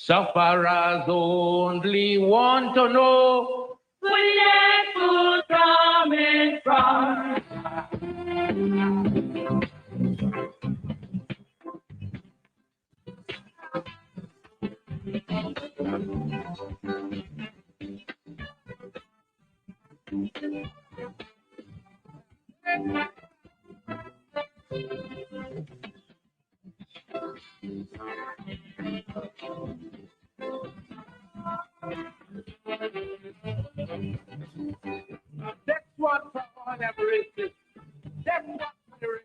Sufferers only want to know where food coming from. That's what for all them races. That's what for the races.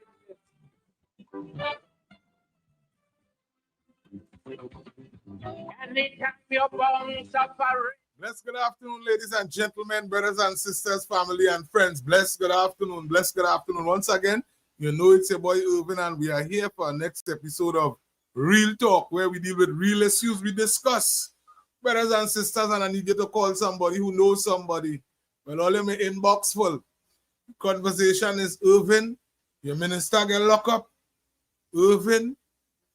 Anytime you're born suffering. Blessed good afternoon, ladies and gentlemen, brothers and sisters, family and friends. Blessed good afternoon. Blessed good afternoon. Once again, you know it's your boy Irvin, and we are here for our next episode of Real Talk, where we deal with real issues we discuss. Brothers and sisters, and I need you to call somebody who knows somebody. Well, all in my inbox full. Conversation is Irvin. Your minister get locked up. Irvin,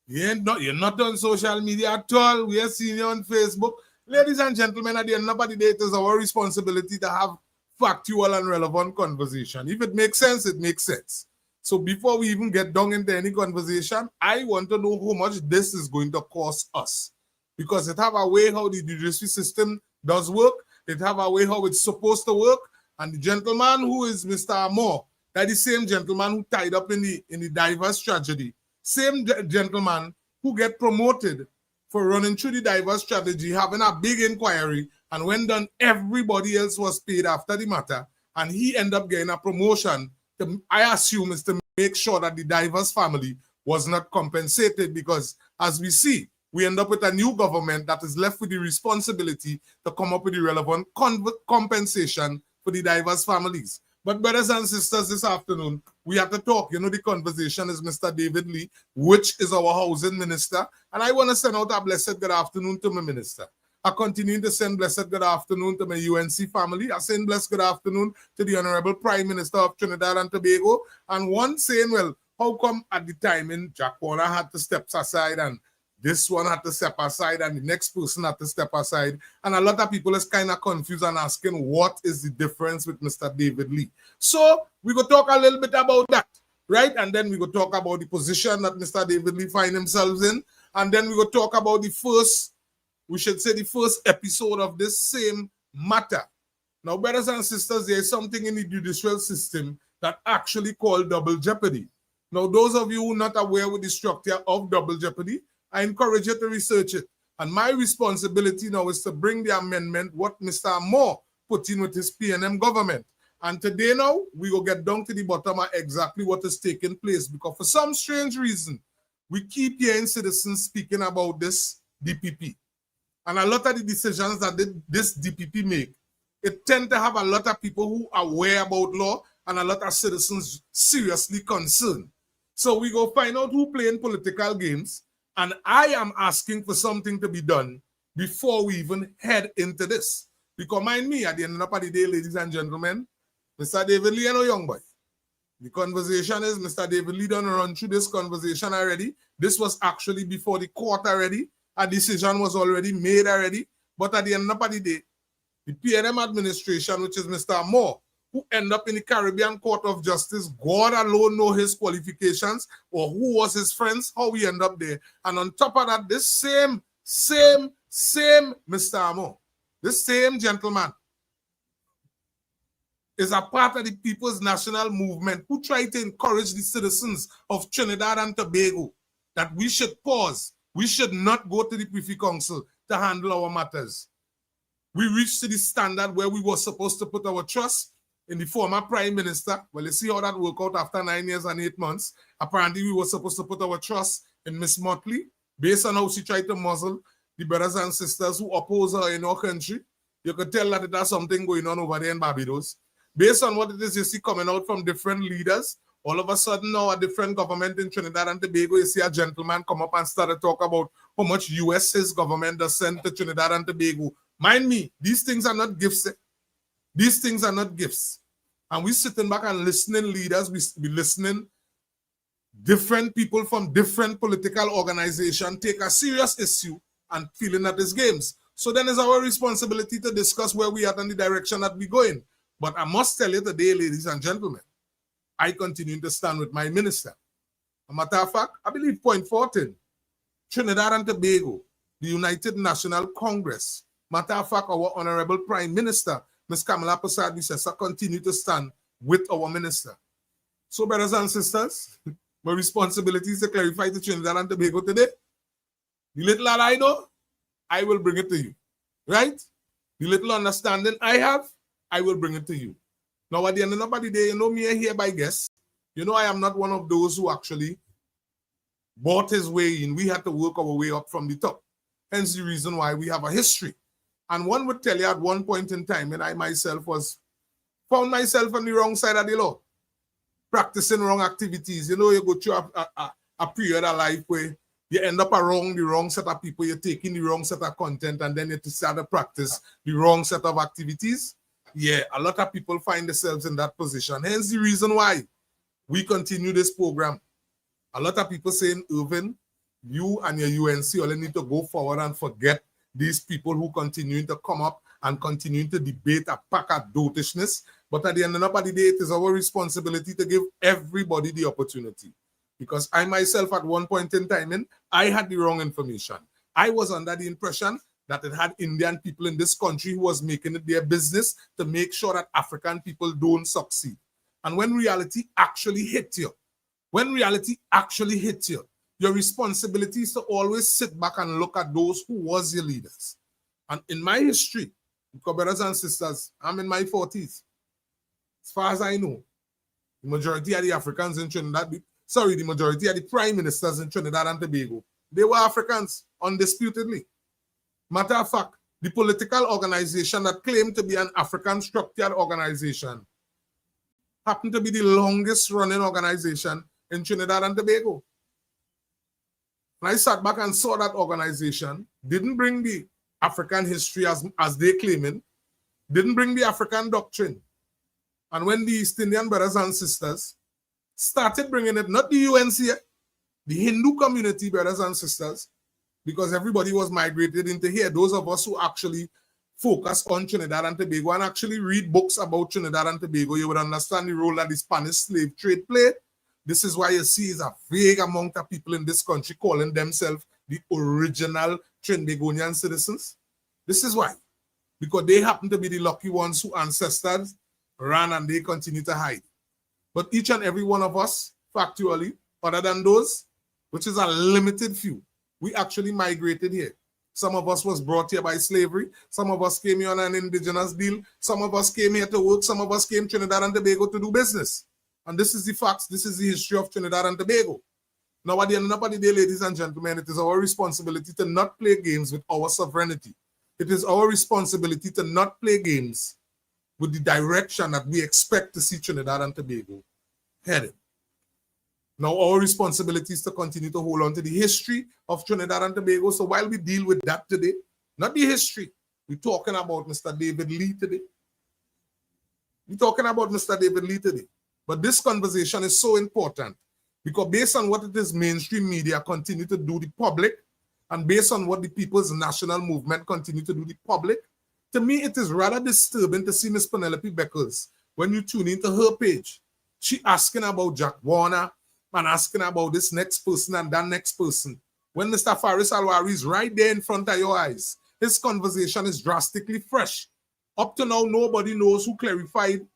you're not on social media at all. We are seeing you on Facebook. Ladies and gentlemen, at the end of the day, it is our responsibility to have factual and relevant conversation. If it makes sense, it makes sense. So before we even get down into any conversation, I want to know how much this is going to cost us. Because it have a way how the judiciary system does work. It have a way how it's supposed to work. And the gentleman who is Mr. Moore, that is the same gentleman who tied up in the diverse tragedy. Same gentleman who get promoted for running through the diverse strategy, having a big inquiry, and when done, everybody else was paid after the matter, and he ended up getting a promotion, I assume is to make sure that the diverse family was not compensated, because as we see, we end up with a new government that is left with the responsibility to come up with the relevant compensation for the diverse families. But brothers and sisters, this afternoon, we have to talk. You know, the conversation is Mr. David Lee, which is our housing minister. And I want to send out a blessed good afternoon to my minister. I continue to send blessed good afternoon to my UNC family. I send blessed good afternoon to the Honorable Prime Minister of Trinidad and Tobago. And one saying, well, how come at the time in Jack Warner had to step aside and this one had to step aside and the next person had to step aside. And a lot of people is kind of confused and asking what is the difference with Mr. David Lee. So we go talk a little bit about that, right? And then we go talk about the position that Mr. David Lee find himself in. And then we go talk about the first episode of this same matter. Now, brothers and sisters, there is something in the judicial system that actually called double jeopardy. Now, those of you who are not aware with the structure of double jeopardy, I encourage you to research it. And my responsibility now is to bring the amendment what Mr. Moore put in with his PNM government. And today now, we will get down to the bottom of exactly what is taking place. Because for some strange reason, we keep hearing citizens speaking about this DPP. And a lot of the decisions that this DPP make, it tend to have a lot of people who are aware about law and a lot of citizens seriously concerned. So we go find out who playing political games. And I am asking for something to be done before we even head into this. Because mind me, at the end of the day, ladies and gentlemen, Mr. David Lee and a young boy. The conversation is Mr. David Lee done run through this conversation already. This was actually before the court already. A decision was already made already. But at the end of the day, the PNM administration, which is Mr. Moore, who end up in the Caribbean Court of Justice, God alone know his qualifications or who was his friends, how we end up there. And on top of that, this same Mr. Moore, this same gentleman is a part of the People's National Movement who try to encourage the citizens of Trinidad and Tobago that we should pause. We should not go to the Privy Council to handle our matters. We reached to the standard where we were supposed to put our trust in the former Prime Minister. Well, you see how that worked out after 9 years and 8 months. Apparently, we were supposed to put our trust in Miss Motley based on how she tried to muzzle the brothers and sisters who oppose her in our country. You could tell that there's something going on over there in Barbados. Based on what it is you see coming out from different leaders, all of a sudden now a different government in Trinidad and Tobago, you see a gentleman come up and start to talk about how much US's government does send to Trinidad and Tobago. Mind me, these things are not gifts. These things are not gifts. And we sitting back and listening leaders, we listening different people from different political organizations take a serious issue and feeling at these games. So then it's our responsibility to discuss where we are and the direction that we're going. But I must tell you today, ladies and gentlemen, I continue to stand with my minister. A matter of fact, I believe point 14, Trinidad and Tobago, the United National Congress. Matter of fact, our Honorable Prime Minister, Ms. Kamala Persad-Bissessar, continue to stand with our minister. So, brothers and sisters, my responsibility is to clarify to Trinidad and Tobago today. The little that I know, I will bring it to you. Right? The little understanding I have, I will bring it to you. Now, at the end of the day, you know me here by guess. You know I am not one of those who actually bought his way in. We had to work our way up from the top. Hence the reason why we have a history. And one would tell you at one point in time when I myself found myself on the wrong side of the law, practicing wrong activities. You know, you go through a period of life where you end up around the wrong set of people, you're taking the wrong set of content, and then you start to practice the wrong set of activities. Yeah, a lot of people find themselves in that position. Hence the reason why we continue this program. A lot of people saying, Irvin, you and your UNC only need to go forward and forget these people who continue to come up and continue to debate a pack of dotishness. But at the end of the day, it is our responsibility to give everybody the opportunity. Because I myself, at one point in time, I had the wrong information. I was under the impression that it had Indian people in this country who was making it their business to make sure that African people don't succeed. And when reality actually hit you, your responsibility is to always sit back and look at those who was your leaders. And in my history, brothers and sisters, I'm in my 40s. As far as I know, the majority of the Africans in Trinidad, the majority of the prime ministers in Trinidad and Tobago, they were Africans, undisputedly. Matter of fact, the political organization that claimed to be an African structured organization happened to be the longest running organization in Trinidad and Tobago. When I sat back and saw that organization, didn't bring the African history as they claiming, didn't bring the African doctrine. And when the East Indian brothers and sisters started bringing it, not the UNC, the Hindu community brothers and sisters, because everybody was migrated into here. Those of us who actually focus on Trinidad and Tobago and actually read books about Trinidad and Tobago, you would understand the role that the Spanish slave trade played. This is why you see is a vague amount of people in this country calling themselves the original Trinbagonian citizens. This is why. Because they happen to be the lucky ones who ancestors ran and they continue to hide. But each and every one of us, factually, other than those, which is a limited few, we actually migrated here. Some of us was brought here by slavery. Some of us came here on an indigenous deal. Some of us came here to work. Some of us came to Trinidad and Tobago to do business. And this is the facts. This is the history of Trinidad and Tobago. Now, at the end of the day, ladies and gentlemen, it is our responsibility to not play games with our sovereignty. It is our responsibility to not play games with the direction that we expect to see Trinidad and Tobago headed. Now, our responsibility is to continue to hold on to the history of Trinidad and Tobago. So while we deal with that today, not the history, we're talking about Mr. David Lee today. But this conversation is so important because based on what it is mainstream media continue to do the public and based on what the People's National Movement continue to do the public, to me it is rather disturbing to see Miss Penelope Beckles when you tune into her page. She asking about Jack Warner and asking about this next person and that next person. When Mr. Faris Alwari is right there in front of your eyes, his conversation is drastically fresh. Up to now, nobody knows who clarified.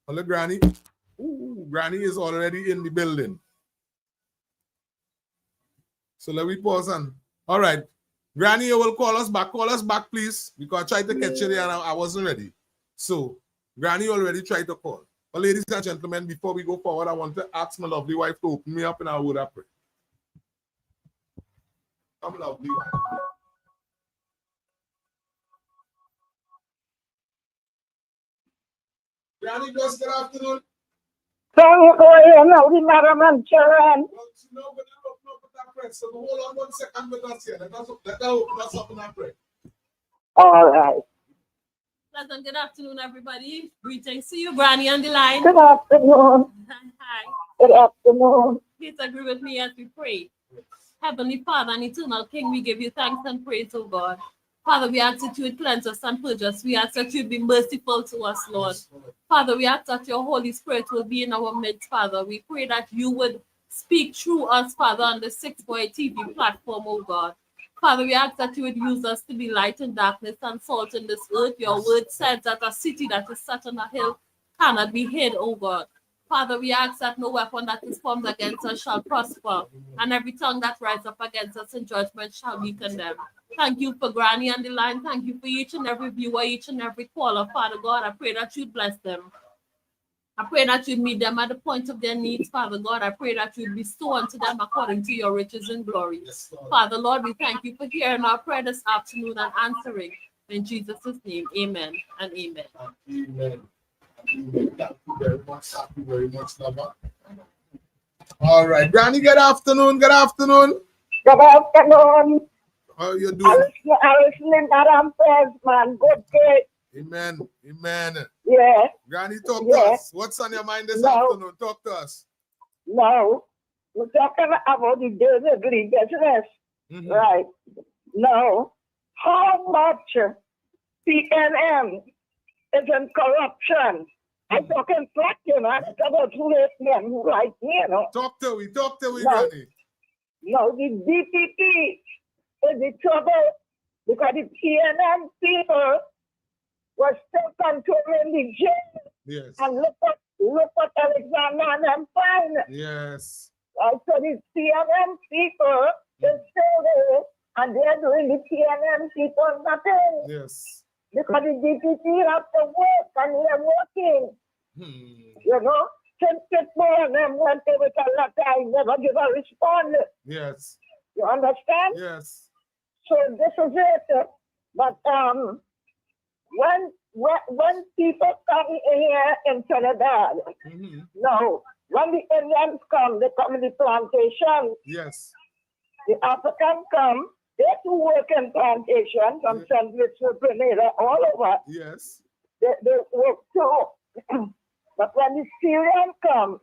Hello, Granny. Ooh, Granny is already in the building. So let me pause and, all right. Granny, you will call us back. Call us back, please, because I tried to catch you there and I wasn't ready. So, Granny already tried to call. But ladies and gentlemen, before we go forward, I want to ask my lovely wife to open me up in our word of prayer. Come, lovely wife. Granny, just good afternoon. So, Madam and Sharon. Well, she know when I open up with that prayer. So hold on 1 second with us here. Let her open us up in that prayer. All right. Pleasant good afternoon, everybody. Greetings to you, Granny on the line. Good afternoon. Hi. Good afternoon. Please agree with me as we pray. Heavenly Father and eternal King, we give you thanks and praise, O God. Father, we ask that you would cleanse us and purge us. We ask that you would be merciful to us, Lord. Father, we ask that your Holy Spirit will be in our midst, Father. We pray that you would speak through us, Father, on the 6 Boy TV platform, oh God. Father, we ask that you would use us to be light in darkness and salt in this earth. Your word says that a city that is set on a hill cannot be hid, oh God. Father, we ask that no weapon that is formed against us shall prosper, and every tongue that rises up against us in judgment shall be condemned. Thank you for Granny and the line. Thank you for each and every viewer, each and every caller. Father God, I pray that you'd bless them. I pray that you'd meet them at the point of their needs, Father God. I pray that you'd bestow unto them according to your riches and glory. Yes, Father Lord, we thank you for hearing our prayer this afternoon and answering. In Jesus' name, amen and amen. Amen. Thank you very much. Thank you very much, Lover. All right, Granny, good afternoon. Good afternoon. Good afternoon. How are you doing? I listening to them prayers, man. Good, great. Amen. Amen. Yeah. Granny, talk to us. What's on your mind this afternoon? Talk to us. No. We're talking about the daily business. Mm-hmm. Right. No. How much PNM is in corruption? I'm talking fact, you know, about two men who like me, you know. Talk to me, No. Granny. No, the DPP is the trouble because the PNM people was still controlling the jail. Yes. And look what Alexander and them find. Yes. So the PNM people is still there and they're doing the PNM people nothing. Yes. Because the DPP have to work and they're working. You know? Since people and them went there with a lot of time, never give a response. Yes. You understand? Yes. So this is it. But when people come here in Trinidad, no, when the Indians come, they come in the plantation. Yes. The Africans come, they to work in plantation from St. Louis to Grenada, all over. Yes. They work too. But when the Syrians come,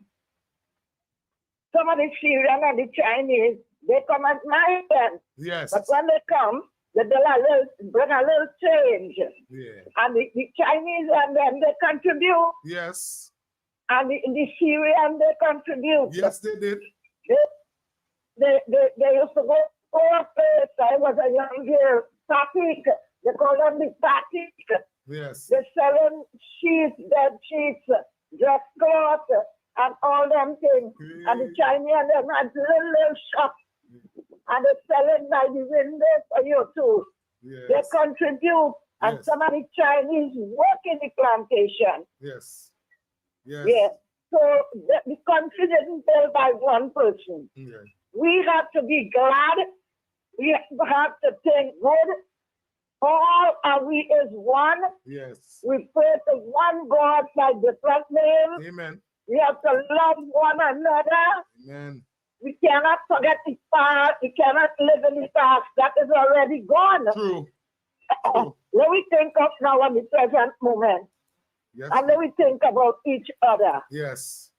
some of the Syrians and the Chinese, they come at night then. Yes. But when they come, they bring a little change. Yeah. And the Chinese and them, they contribute. Yes. And the Syrians, they contribute. Yes, they did. They used to go to a place. I was a young girl, Patik. They call them the Patik. Yes. They're selling sheets, bed sheets, dress cloth, and all them things. And the Chinese and them had little shop. And they're selling by the window for you too. Yes. They contribute. And some of the Chinese work in the plantation. Yes. Yes. Yeah. So the country didn't fail by one person. Yeah. We have to be glad. We have to think good. All are we is one. Yes. We pray to one God by different names. Amen. We have to love one another. Amen. We cannot forget the past. We cannot live in the past. That is already gone. True. Let me think of now in the present moment. Yes. And let me think about each other. Yes.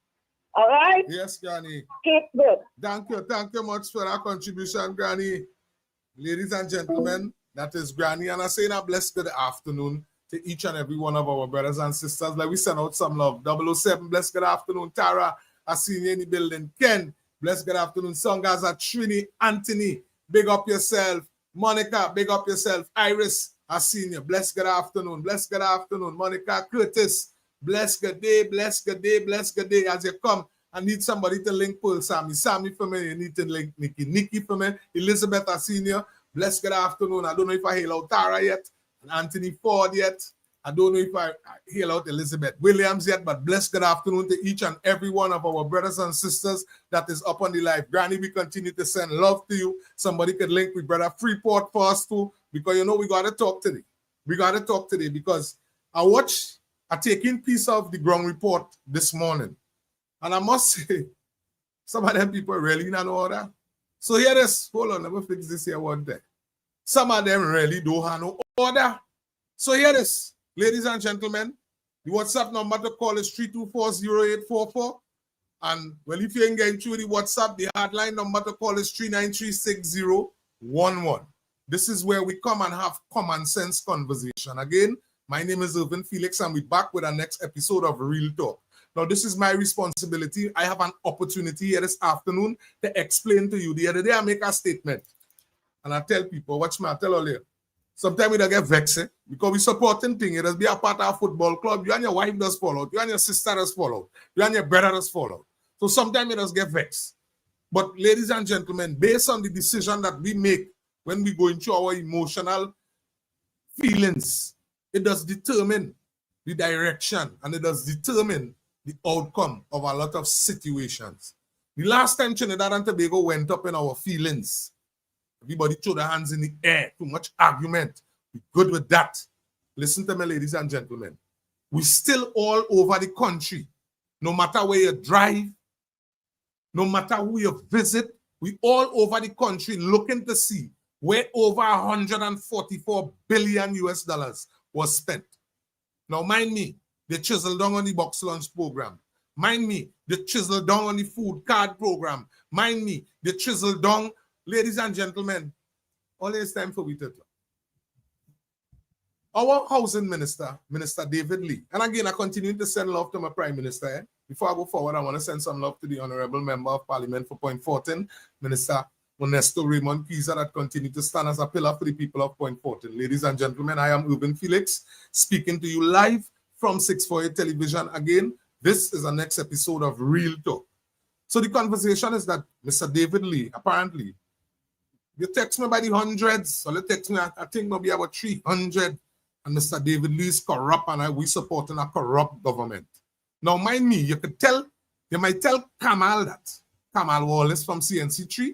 All right? Yes, Granny. Keep good. Thank you. Thank you much for that contribution, Granny. Ladies and gentlemen, that is Granny. And I say a blessed good afternoon to each and every one of our brothers and sisters. Like we send out some love. 007, blessed good afternoon. Tara, I see you in the building. Ken, blessed good afternoon. Songaza, Trini, Anthony, big up yourself. Monica, big up yourself. Iris, I see you. Blessed good afternoon. Blessed good afternoon. Monica, Curtis, blessed good day. Blessed good day. Blessed good day. As you come, I need somebody to link Pearl Sammy. Sammy for me. You need to link Nikki. Nikki for me. Elizabeth, I see you. Blessed good afternoon. I don't know if I hail out Tara yet. And Anthony Ford yet. I don't know if I hail out Elizabeth Williams yet, but blessed good afternoon to each and every one of our brothers and sisters that is up on the live. Granny, we continue to send love to you. Somebody could link with Brother Freeport for us too, because you know we got to talk today. We got to talk today because I watched a taking piece of the ground report this morning. And I must say, some of them people really not know that. So here it is. Hold on, let me fix this here one day. Some of them really don't have no order. So here it is. Ladies and gentlemen, the WhatsApp number to call is 3240844. And well, if you ain't getting through the WhatsApp, the hotline number to call is 3936011. This is where we come and have common sense conversation. Again, my name is Irvin Felix, and we're back with our next episode of Real Talk. Now, this is my responsibility. I have an opportunity here this afternoon to explain to you. The other day, I make a statement, and I tell people, watch me, I tell all you. Sometimes we don't get vexed because we supporting things. It does be a part of a football club. You and your wife does fall out. You and your sister does fall out. You and your brother does fall out. So sometimes it does get vexed. But ladies and gentlemen, based on the decision that we make when we go into our emotional feelings, it does determine the direction and it does determine the outcome of a lot of situations. The last time Trinidad and Tobago went up in our feelings, everybody threw their hands in the air, too much argument. We're good with that. Listen to me, ladies and gentlemen. We're still all over the country. No matter where you drive, no matter who you visit, we all over the country looking to see where over 144 billion US dollars was spent. Now, mind me, they chiseled down on the box lunch program. Mind me, they chiseled down on the food card program. Mind me, they chiseled down, ladies and gentlemen, all it's time for we to talk. Our housing minister, Minister David Lee, and again, I continue to send love to my Prime Minister. Before I go forward, I want to send some love to the Honorable Member of Parliament for Point Fortin, Minister Monesto Raymond Pisa, that continue to stand as a pillar for the people of Point Fortin. Ladies and gentlemen, I am Irvin Felix, speaking to you live from 648 Television. Again, this is the next episode of Real Talk. So the conversation is that Mr. David Lee, apparently, you text me by the hundreds, or you text me, I think maybe about 300, and Mr. David Lee is corrupt, and we supporting a corrupt government. Now, mind me, you might tell Kamal that, Kamal Wallace from CNC3,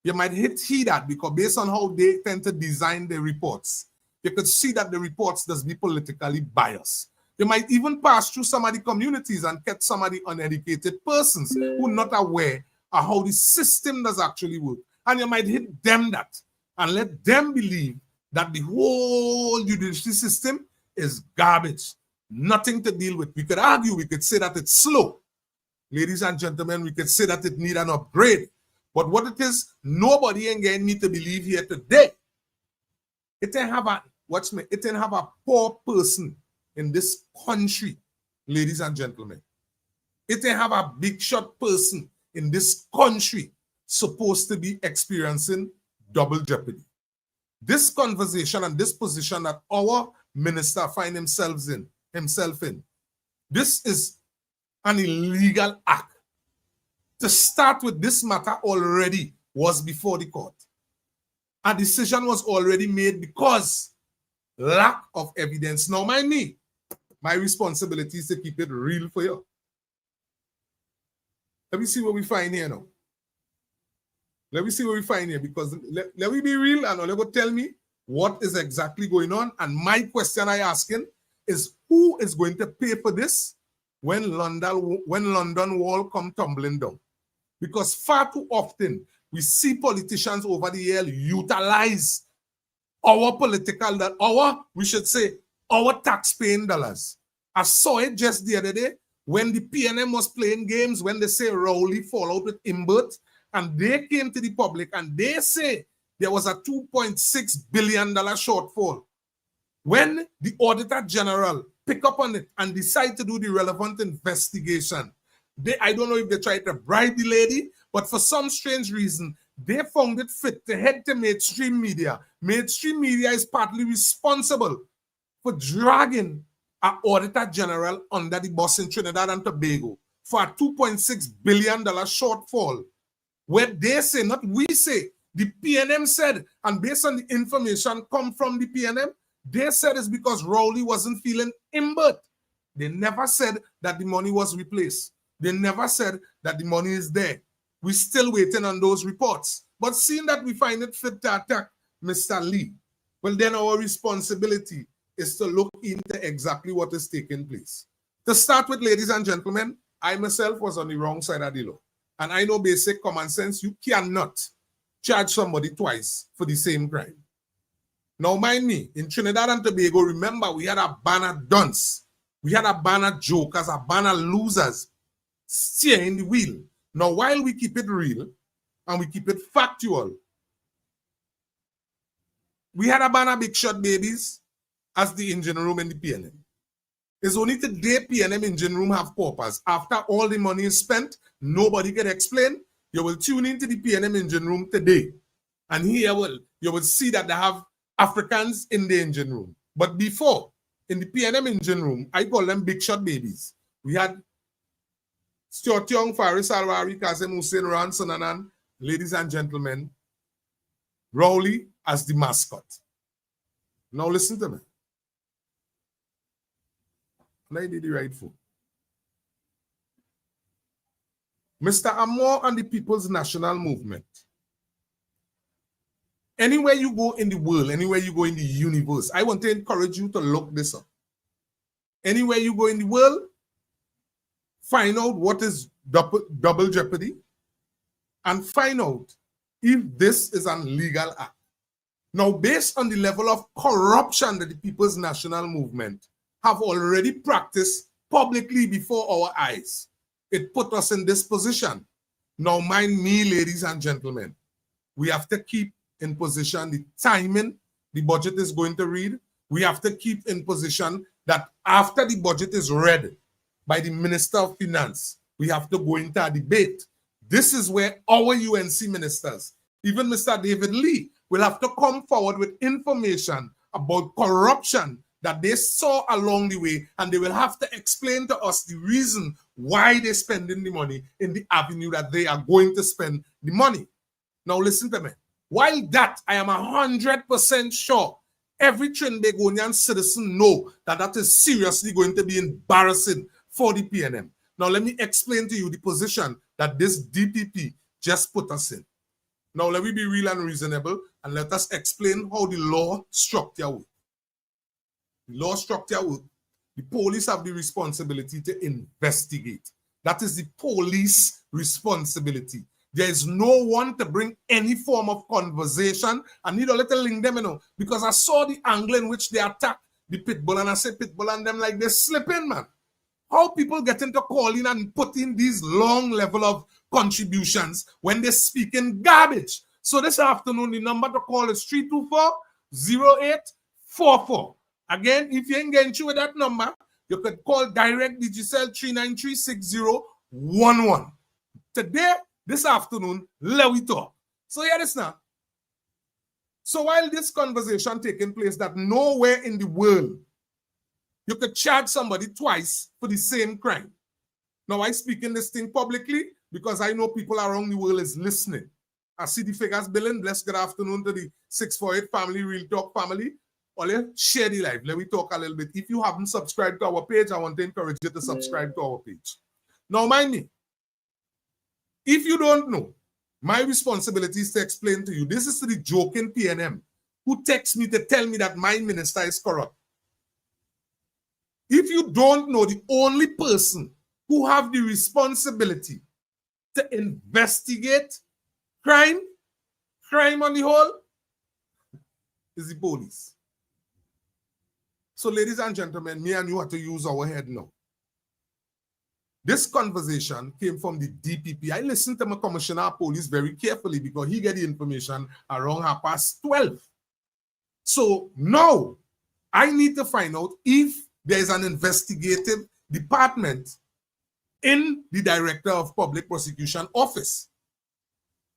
you might hit he that, because based on how they tend to design their reports, you could see that the reports does be politically biased. You might even pass through some of the communities and get some of the uneducated persons who are not aware of how the system does actually work. And you might hit them that and let them believe that the whole judicial system is garbage, nothing to deal with. We could argue, we could say that it's slow. Ladies and gentlemen, we could say that it needs an upgrade. But what it is, nobody ain't getting me to believe here today. It ain't have a, watch me, it ain't have a poor person in this country, ladies and gentlemen. It ain't have a big shot person in this country supposed to be experiencing double jeopardy. This conversation and this position that our minister finds himself in, this is an illegal act. To start with, this matter already was before the court. A decision was already made because lack of evidence. Now, mind me, my responsibility is to keep it real for you. Let me see what we find here now. Let me see what we find here, because let me be real and let me tell me what is exactly going on. And my question I asking is, who is going to pay for this when London Wall come tumbling down? Because far too often we see politicians over the year utilize our our tax-paying dollars. I saw it just the other day when the PNM was playing games, when they say Rowley fall out with Imbert, and they came to the public and they say there was a $2.6 billion shortfall. When the Auditor General pick up on it and decide to do the relevant investigation, I don't know if they tried to bribe the lady, but for some strange reason, they found it fit to head to mainstream media. Mainstream media is partly responsible for dragging an Auditor General under the bus in Trinidad and Tobago for a $2.6 billion shortfall, where they say, not we say, the PNM said, and based on the information come from the PNM, they said it's because Rowley wasn't feeling Imbert. They never said that the money was replaced. They never said that the money is there. We're still waiting on those reports. But seeing that we find it fit to attack Mr. Lee, well, then our responsibility is to look into exactly what is taking place. To start with, ladies and gentlemen, I myself was on the wrong side of the law. And I know basic common sense, you cannot charge somebody twice for the same crime. Now, mind me, in Trinidad and Tobago, remember, we had a ban of dunce. We had a ban of jokers, a ban of losers. steering the wheel. Now, while we keep it real and we keep it factual, we had a banner big shot babies as the engine room in the PNM. It's only today PNM engine room have purpose. After all the money is spent, nobody can explain. You will tune into the PNM engine room today. And here you will see that they have Africans in the engine room. But before, in the PNM engine room, I call them big shot babies. We had Stuart Young, Faris Alwari, Kazem Hussein, Ran Sananan, ladies and gentlemen, Rowley as the mascot. Now listen to me. And I did the right foot. Mr. Amor and the People's National Movement. Anywhere you go in the world, anywhere you go in the universe, I want to encourage you to look this up. Anywhere you go in the world, find out what is double jeopardy and find out if this is an legal act. Now, based on the level of corruption that the People's National Movement have already practiced publicly before our eyes, it put us in this position. Now, mind me, ladies and gentlemen, we have to keep in position the timing the budget is going to read. We have to keep in position that after the budget is read by the Minister of Finance, we have to go into a debate. This is where our UNC ministers, even Mr. David Lee, will have to come forward with information about corruption that they saw along the way, and they will have to explain to us the reason why they're spending the money in the avenue that they are going to spend the money. Now listen to me. While that, I am 100% sure every Trinbagonian citizen know that that is seriously going to be embarrassing for the PNM. Now let me explain to you the position that this DPP just put us in. Now let me be real and reasonable, and let us explain how the law structure works. The law structure works. The police have the responsibility to investigate. That is the police responsibility. There is no one to bring any form of conversation. I need a little link them, you know, because I saw the angle in which they attack the Pitbull, and I say Pitbull and them like they're slipping, man. How people get into calling and putting these long level of contributions when they're speaking garbage. So this afternoon, the number to call is 324-0844. Again, if you ain't getting through with that number, you could call direct Digicel 393-6011. Today, this afternoon, let we talk. So hear this now. So while this conversation taking place, that nowhere in the world you could charge somebody twice for the same crime. Now I speak in this thing publicly because I know people around the world is listening. I see the figures billing. Bless good afternoon to the 648 family, Real Talk family. Ole, share the live. Let me talk a little bit. If you haven't subscribed to our page, I want to encourage you to subscribe to our page. Now mind me, if you don't know, my responsibility is to explain to you. This is to the joking PNM who texts me to tell me that my minister is corrupt. If you don't know, the only person who have the responsibility to investigate crime on the whole, is the police. So ladies and gentlemen, me and you have to use our head now. This conversation came from the DPP. I listened to my commissioner of police very carefully because he get the information around 12:30. So now I need to find out if there is an investigative department in the Director of Public Prosecution Office.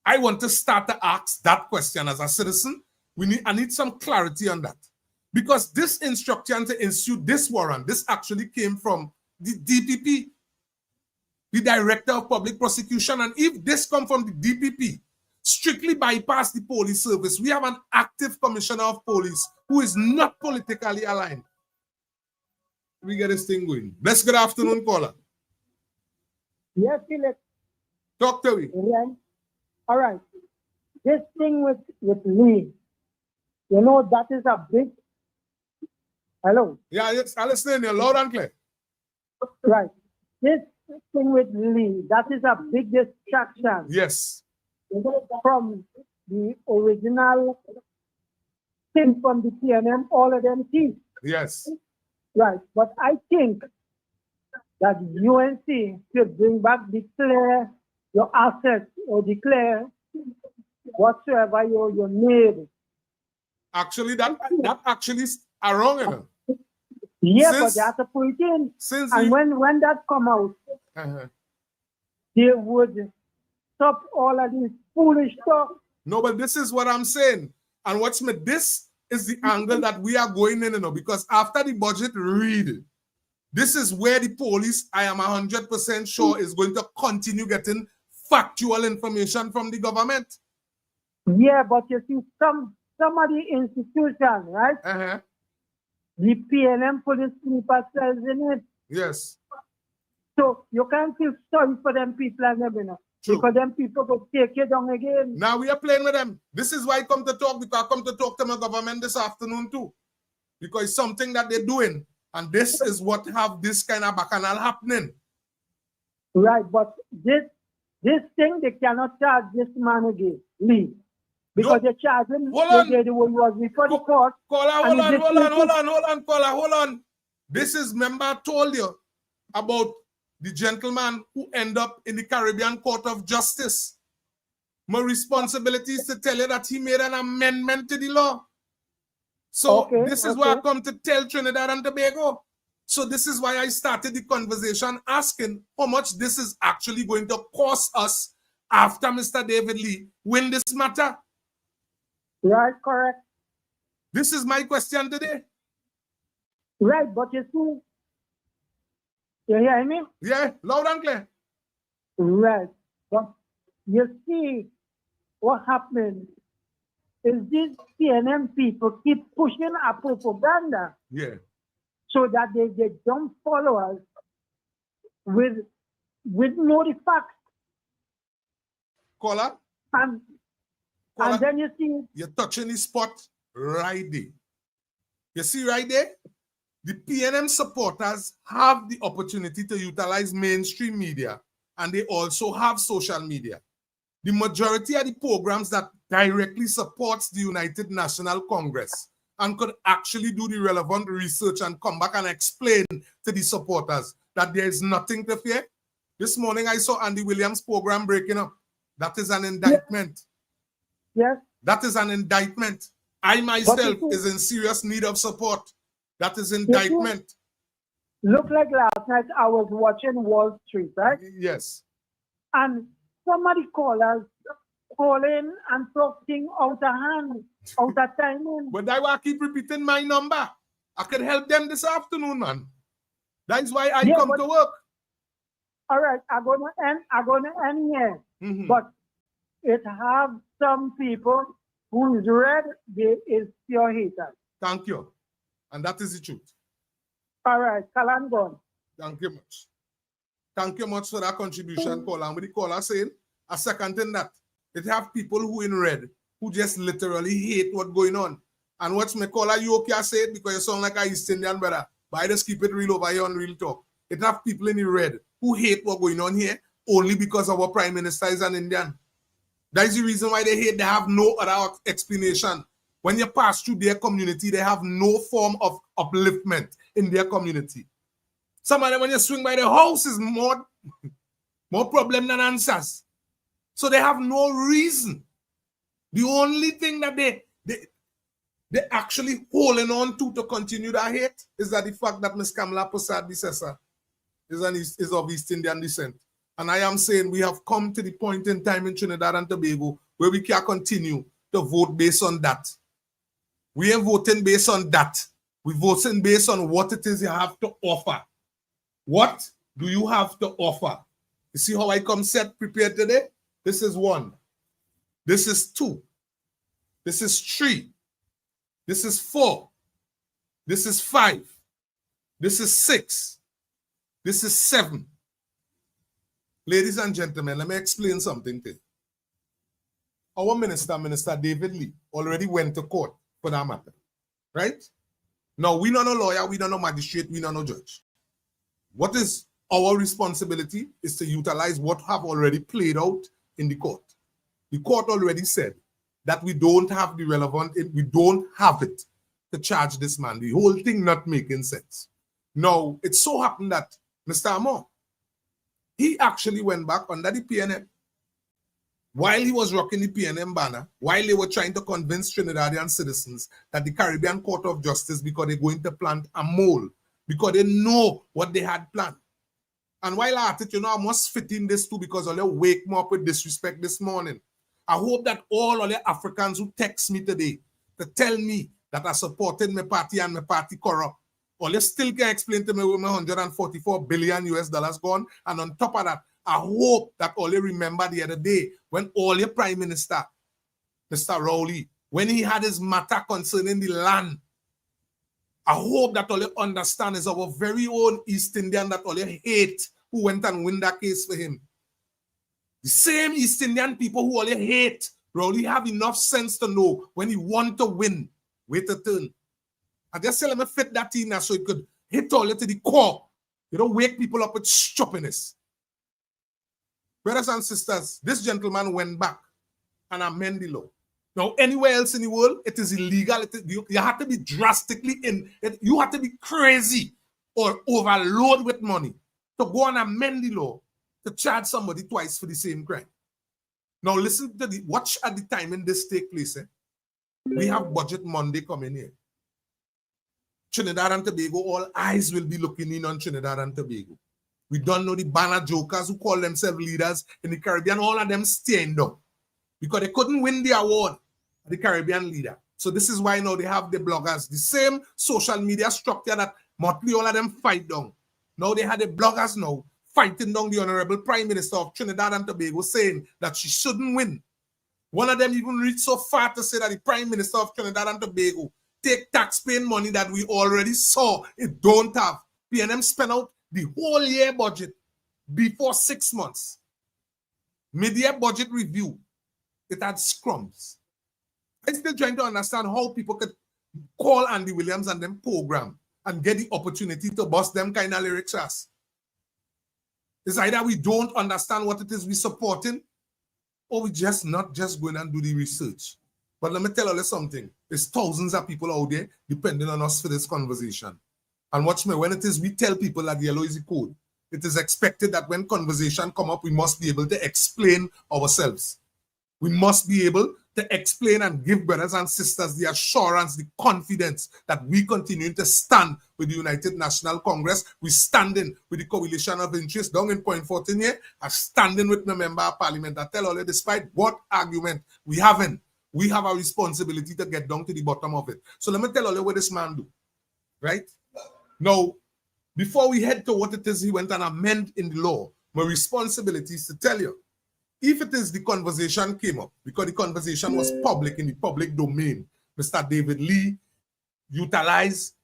I want to start to ask that question as a citizen. I need some clarity on that. Because this instruction to issue this warrant, this actually came from the DPP, the Director of Public Prosecution. And if this comes from the DPP, strictly bypass the police service, we have an active commissioner of police who is not politically aligned. We get this thing going. Bless good afternoon, caller. Yes, Philip. Talk to me. All right. This thing with Lee, you know, that is a big... Hello? Yeah, yes, I listen you loud and clear. Right. This thing with Lee, that is a big distraction. Yes. From the original thing from the PNM, all of them things. Yes. Right. But I think that UNC should bring back, declare your assets or declare whatsoever you need. Actually, that actually is wrong, you know. Yeah, Since- but they have to put it in. Since And you, when that come out, they would stop all of this foolish stuff. no, but this is what I'm saying. And what's me, this is the angle that we are going in, you know, because after the budget read, this is where the police, I am 100% sure, is going to continue getting factual information from the government. Yeah, but you see, some of the institutions, right? The PNM police sleeper cells in it. Yes. So you can't feel sorry for them people and them, you know. True. Because them people will take you down again. Now we are playing with them. This is why I come to talk, because I come to talk to my government this afternoon too. Because it's something that they're doing. And this is what have this kind of bacchanal happening. Right, but this thing, they cannot charge this man again, Lee. Because they charge him, they was before the court. Caller, hold on, caller, hold on. This is, remember I told you about the gentleman who end up in the Caribbean Court of Justice. My responsibility is to tell you that he made an amendment to the law. So this is why I come to tell Trinidad and Tobago. So this is why I started the conversation asking how much this is actually going to cost us after Mr. David Lee win this matter. Right, correct. This is my question today. Right, but you see, you hear me? Yeah, loud and clear. Right, but you see, what happened is these PNM people keep pushing a propaganda. Yeah. So that they don't follow us with no the facts. Caller? And then you see, you're touching the spot right there. You see right there? The PNM supporters have the opportunity to utilize mainstream media, and they also have social media. The majority of the programs that directly supports the United National Congress and could actually do the relevant research and come back and explain to the supporters that there is nothing to fear. This morning I saw Andy Williams' program breaking up. That is an indictment. Yes. That is an indictment. I myself is in serious need of support. That is indictment. Look like last night I was watching Wall Street, right? Yes. And somebody called us, calling and talking out of hand, out of timing. But I will keep repeating my number. I can help them this afternoon, man. That is why I come to work. All right, I'm gonna end here. Mm-hmm. But it have some people who is red, they is pure haters. Thank you. And that is the truth. All right, Kalan gone. Thank you much. Thank you much for that contribution, caller. And with the caller saying, a second thing that it have people who in red who just literally hate what's going on. And what's my caller, you okay say it because you sound like a East Indian brother. But I just keep it real over here on Real Talk. It have people in the red who hate what's going on here only because our Prime Minister is an Indian. That is the reason why they hate. They have no other explanation. When you pass through their community, they have no form of upliftment in their community. Some of them, when you swing by the house, is more problem than answers. So they have no reason. The only thing that they actually holding on to continue that hate is that the fact that Ms. Kamala Prasad Bisesa is of East Indian descent. And I am saying we have come to the point in time in Trinidad and Tobago where we can continue to vote based on that. We ain't voting based on that. We're voting based on what it is you have to offer. What do you have to offer? You see how I come set prepared today? This is 1. This is 2. This is 3. This is 4. This is 5. This is 6. This is 7. Ladies and gentlemen, let me explain something to you. Our Minister David Lee, already went to court for that matter, right? Now, we not no lawyer, we not no magistrate, we not no judge. What is our responsibility is to utilize what have already played out in the court. The court already said that we don't have the relevant, we don't have it to charge this man. The whole thing not making sense. Now, it so happened that Mr. Amor, he actually went back under the PNM. While he was rocking the PNM banner, while they were trying to convince Trinidadian citizens that the Caribbean Court of Justice, because they're going to plant a mole, because they know what they had planned. And while I at it, I must fit in this too, because I'll wake me up with disrespect this morning. I hope that all of the Africans who text me today to tell me that I supported my party and my party corrupt, or they still can explain to me where my 144 billion US dollars gone. And on top of that, I hope that all you remember the other day when all your Prime Minister, Mr. Rowley, when he had his matter concerning the land, I hope that all you understand is our very own East Indian that all you hate who went and win that case for him. The same East Indian people who all you hate, Rowley have enough sense to know when he want to win, wait a turn. I just tell him to fit that in so it could hit all you to the core. You don't wake people up with stupidness. Brothers and sisters, this gentleman went back and amended the law. Now, anywhere else in the world, it is illegal. You have to be drastically you have to be crazy or overload with money to go and amend the law to charge somebody twice for the same crime. Now, listen to watch at the time in this take place. We have Budget Monday coming here. Trinidad and Tobago, all eyes will be looking in on Trinidad and Tobago. We don't know the banner jokers who call themselves leaders in the Caribbean. All of them stand up because they couldn't win the award, the Caribbean leader. So this is why now they have the bloggers, the same social media structure that Motley, all of them fight down. Now they had the bloggers now fighting down the Honorable Prime Minister of Trinidad and Tobago, saying that she shouldn't win. One of them even reached so far to say that the Prime Minister of Trinidad and Tobago take taxpaying money that we already saw it don't have. PNM spent out the whole year budget before 6 months. Mid-year budget review, it had scrums. I'm still trying to understand how people could call Andy Williams and them program and get the opportunity to bust them kind of lyrics as. It's either we don't understand what it is we're supporting, or we just not just going and do the research. But let me tell you something. There's thousands of people out there depending on us for this conversation. And watch me, when it is we tell people that yellow is the code, it is expected that when conversation come up, we must be able to explain ourselves. We must be able to explain and give brothers and sisters the assurance, the confidence that we continue to stand with the United National Congress. We standing with the coalition of interest down in Point 14 here, and standing with the member of parliament. I tell you, despite what argument we haven't, we have a responsibility to get down to the bottom of it. So let me tell you what this man do, right? Now, before we head to what it is he went and amend in the law, my responsibility is to tell you, if it is the conversation came up, because the conversation was public in the public domain, Mr. David Lee utilized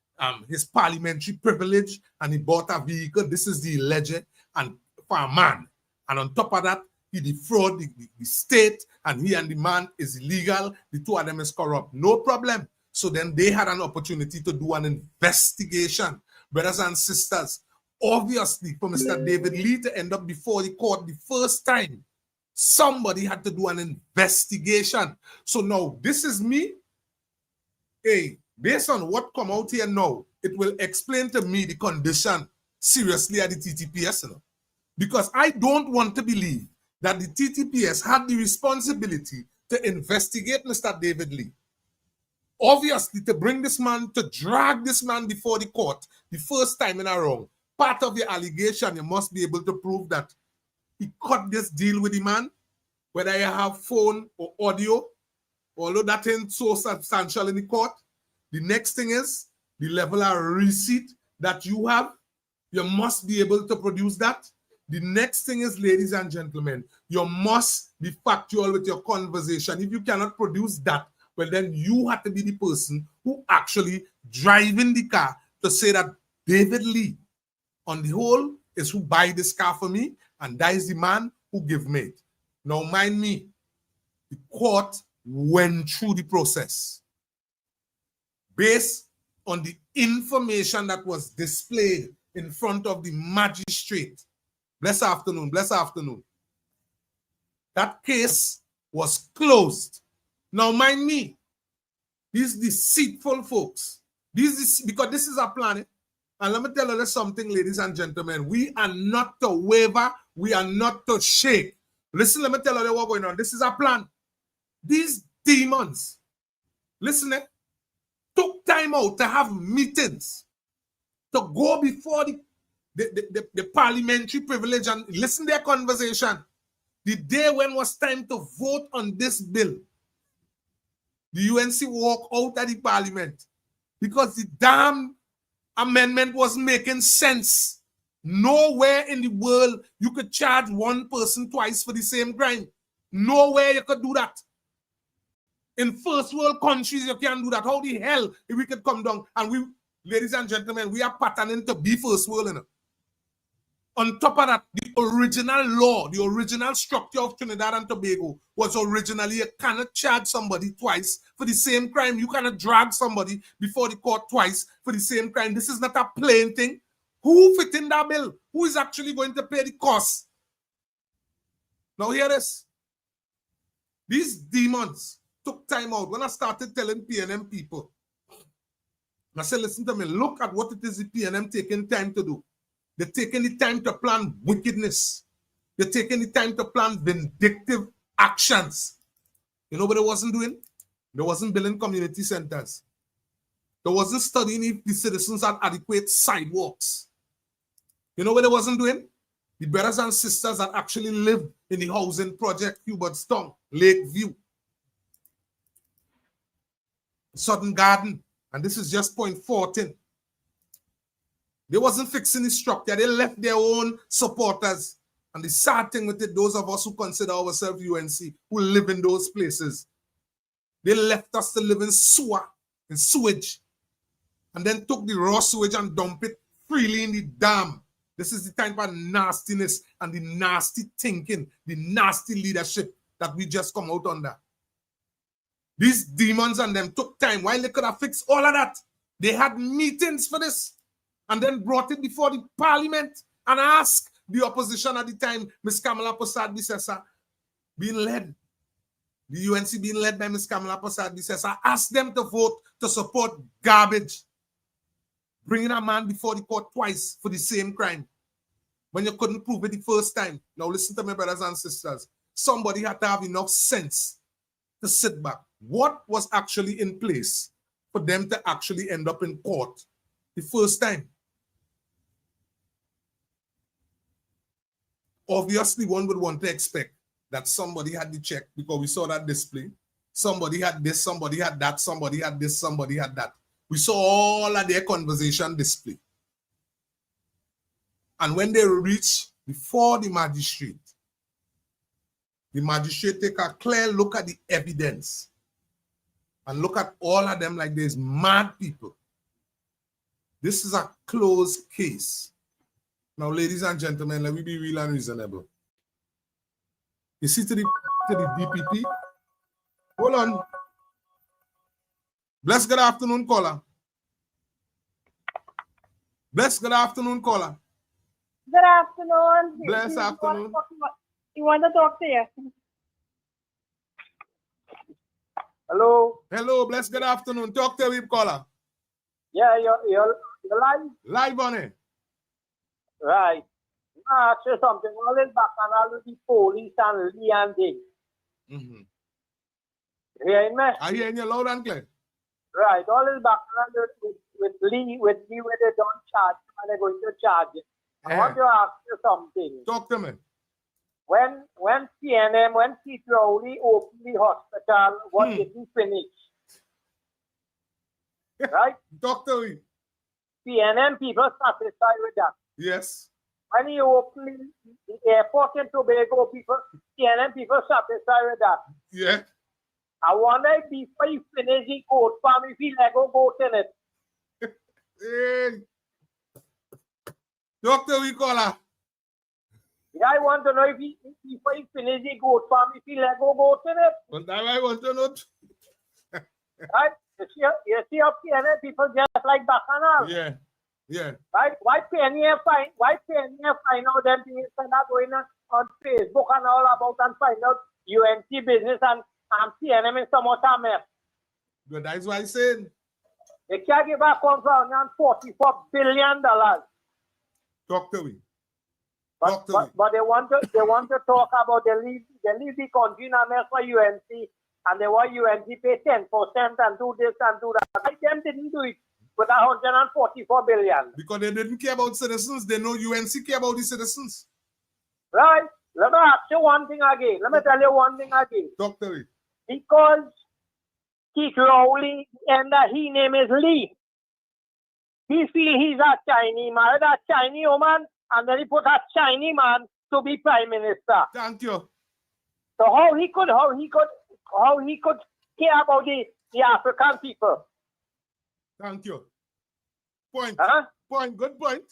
his parliamentary privilege and he bought a vehicle. This is the alleged and for a man. And on top of that, he defrauded the state and he and the man is illegal. The two of them is corrupt. No problem. So then they had an opportunity to do an investigation. Brothers and sisters, obviously for Mr. David Lee to end up before the court the first time, somebody had to do an investigation. So now this is me. Hey, based on what come out here now, it will explain to me the condition seriously at the TTPS. You know? Because I don't want to believe that the TTPS had the responsibility to investigate Mr. David Lee. Obviously, to bring this man, to drag this man before the court the first time in a row, part of the allegation, you must be able to prove that he cut this deal with the man, whether you have phone or audio, although that ain't so substantial in the court. The next thing is the level of receipt that you have. You must be able to produce that. The next thing is, ladies and gentlemen, you must be factual with your conversation. If you cannot produce that, well, then you have to be the person who actually driving the car to say that David Lee, on the whole, is who buy this car for me, and that is the man who give me it. Now, mind me, the court went through the process based on the information that was displayed in front of the magistrate. Blessed afternoon, blessed afternoon. That case was closed. Now, mind me, these deceitful folks, because this is a planet. And let me tell you something, ladies and gentlemen. We are not to waver. We are not to shake. Listen, let me tell you what's going on. This is a plan. These demons, listen, took time out to have meetings, to go before the parliamentary privilege and listen to their conversation. The day when was time to vote on this bill, the UNC walked out of the parliament because the damn amendment was making sense. Nowhere in the world you could charge one person twice for the same crime. Nowhere you could do that. In first world countries, you can't do that. How the hell if we could come down and we, ladies and gentlemen, we are patterning to be first world, you know? On top of that, the original law, the original structure of Trinidad and Tobago was originally you cannot charge somebody twice for the same crime. You cannot drag somebody before the court twice for the same crime. This is not a plain thing. Who fit in that bill? Who is actually going to pay the cost? Now hear this. These demons took time out. When I started telling PNM people, I said, listen to me, look at what it is the PNM taking time to do. They're taking the time to plan wickedness. They're taking the time to plan vindictive actions. You know what they wasn't doing? They wasn't building community centers. They wasn't studying if the citizens had adequate sidewalks. You know what they wasn't doing? The brothers and sisters that actually lived in the housing project, Hubertstown, Lakeview, Sutton Garden, and this is just point 14. They wasn't fixing the structure. They left their own supporters. And the sad thing with it, those of us who consider ourselves UNC, who live in those places, they left us to live in sewer, in sewage, and then took the raw sewage and dump it freely in the dam. This is the type of nastiness and the nasty thinking, the nasty leadership that we just come out under. These demons and them took time. While they could have fixed all of that, they had meetings for this and then brought it before the parliament and asked the opposition at the time, Ms. Kamala Persad-Bissessa, being led, the UNC being led by Ms. Kamala Persad-Bissessa, asked them to vote to support garbage, bringing a man before the court twice for the same crime when you couldn't prove it the first time. Now listen to me, brothers and sisters. Somebody had to have enough sense to sit back. What was actually in place for them to actually end up in court the first time? Obviously, one would want to expect that somebody had the check because we saw that display. Somebody had this, somebody had that, somebody had this, somebody had that. We saw all of their conversation display. And when they reach before the magistrate take a clear look at the evidence and look at all of them like there's mad people. This is a closed case. Now, ladies and gentlemen, let me be real and reasonable. You see to the DPP. Hold on. Bless good afternoon, caller. Bless good afternoon, caller. Good afternoon. Bless afternoon. You want to talk to you? Hello. Hello, bless good afternoon. Talk to me, caller. Yeah, you're live. Live on it. Right. I'll ask you something. All this bacchanal with the police and Lee and Ding. Mm-hmm. You hearing me? I hear you loud and clear. Right. All this bacchanal with Lee, where they don't charge and they're going to charge it. I want to ask you something. Talk to me. When PNM, when Chief Rowley opened the hospital, what did he finish? Right? Talk to me. PNM people satisfied with that. Yes. When he opened the airport in Tobago, PNM people satisfied with that. Yeah. I wonder if before he finish the goat farm, if he let go goat in it. Hey. Doctor, we call her. Yeah, I want to know if before he finish the goat farm, if he let go goat in it. Well, that I want to know. Right? You see how PNM people just like bacchanal. Yeah. Yeah. Right? Why PNM find out them things and not going on Facebook and all about and find out UNC business and PNM in some other mess. But that's why I said They can't give back $144 billion. Talk to me. But they want to talk about they leave the country in a mess for UNC, and they want UNC pay 10% and do this and do that. Like them didn't do it with $144 billion. Because they didn't care about citizens. They know UNC care about the citizens. Right? Let me ask you one thing again. Let me tell you one thing again. Talk to me. Because Keith Rowley and his name is Lee. He feel he's a Chinese man, a Chinese woman, and then he put a Chinese man to be prime minister. Thank you. So how he could care about the African people? Thank you. Point. Huh? Point. Good point.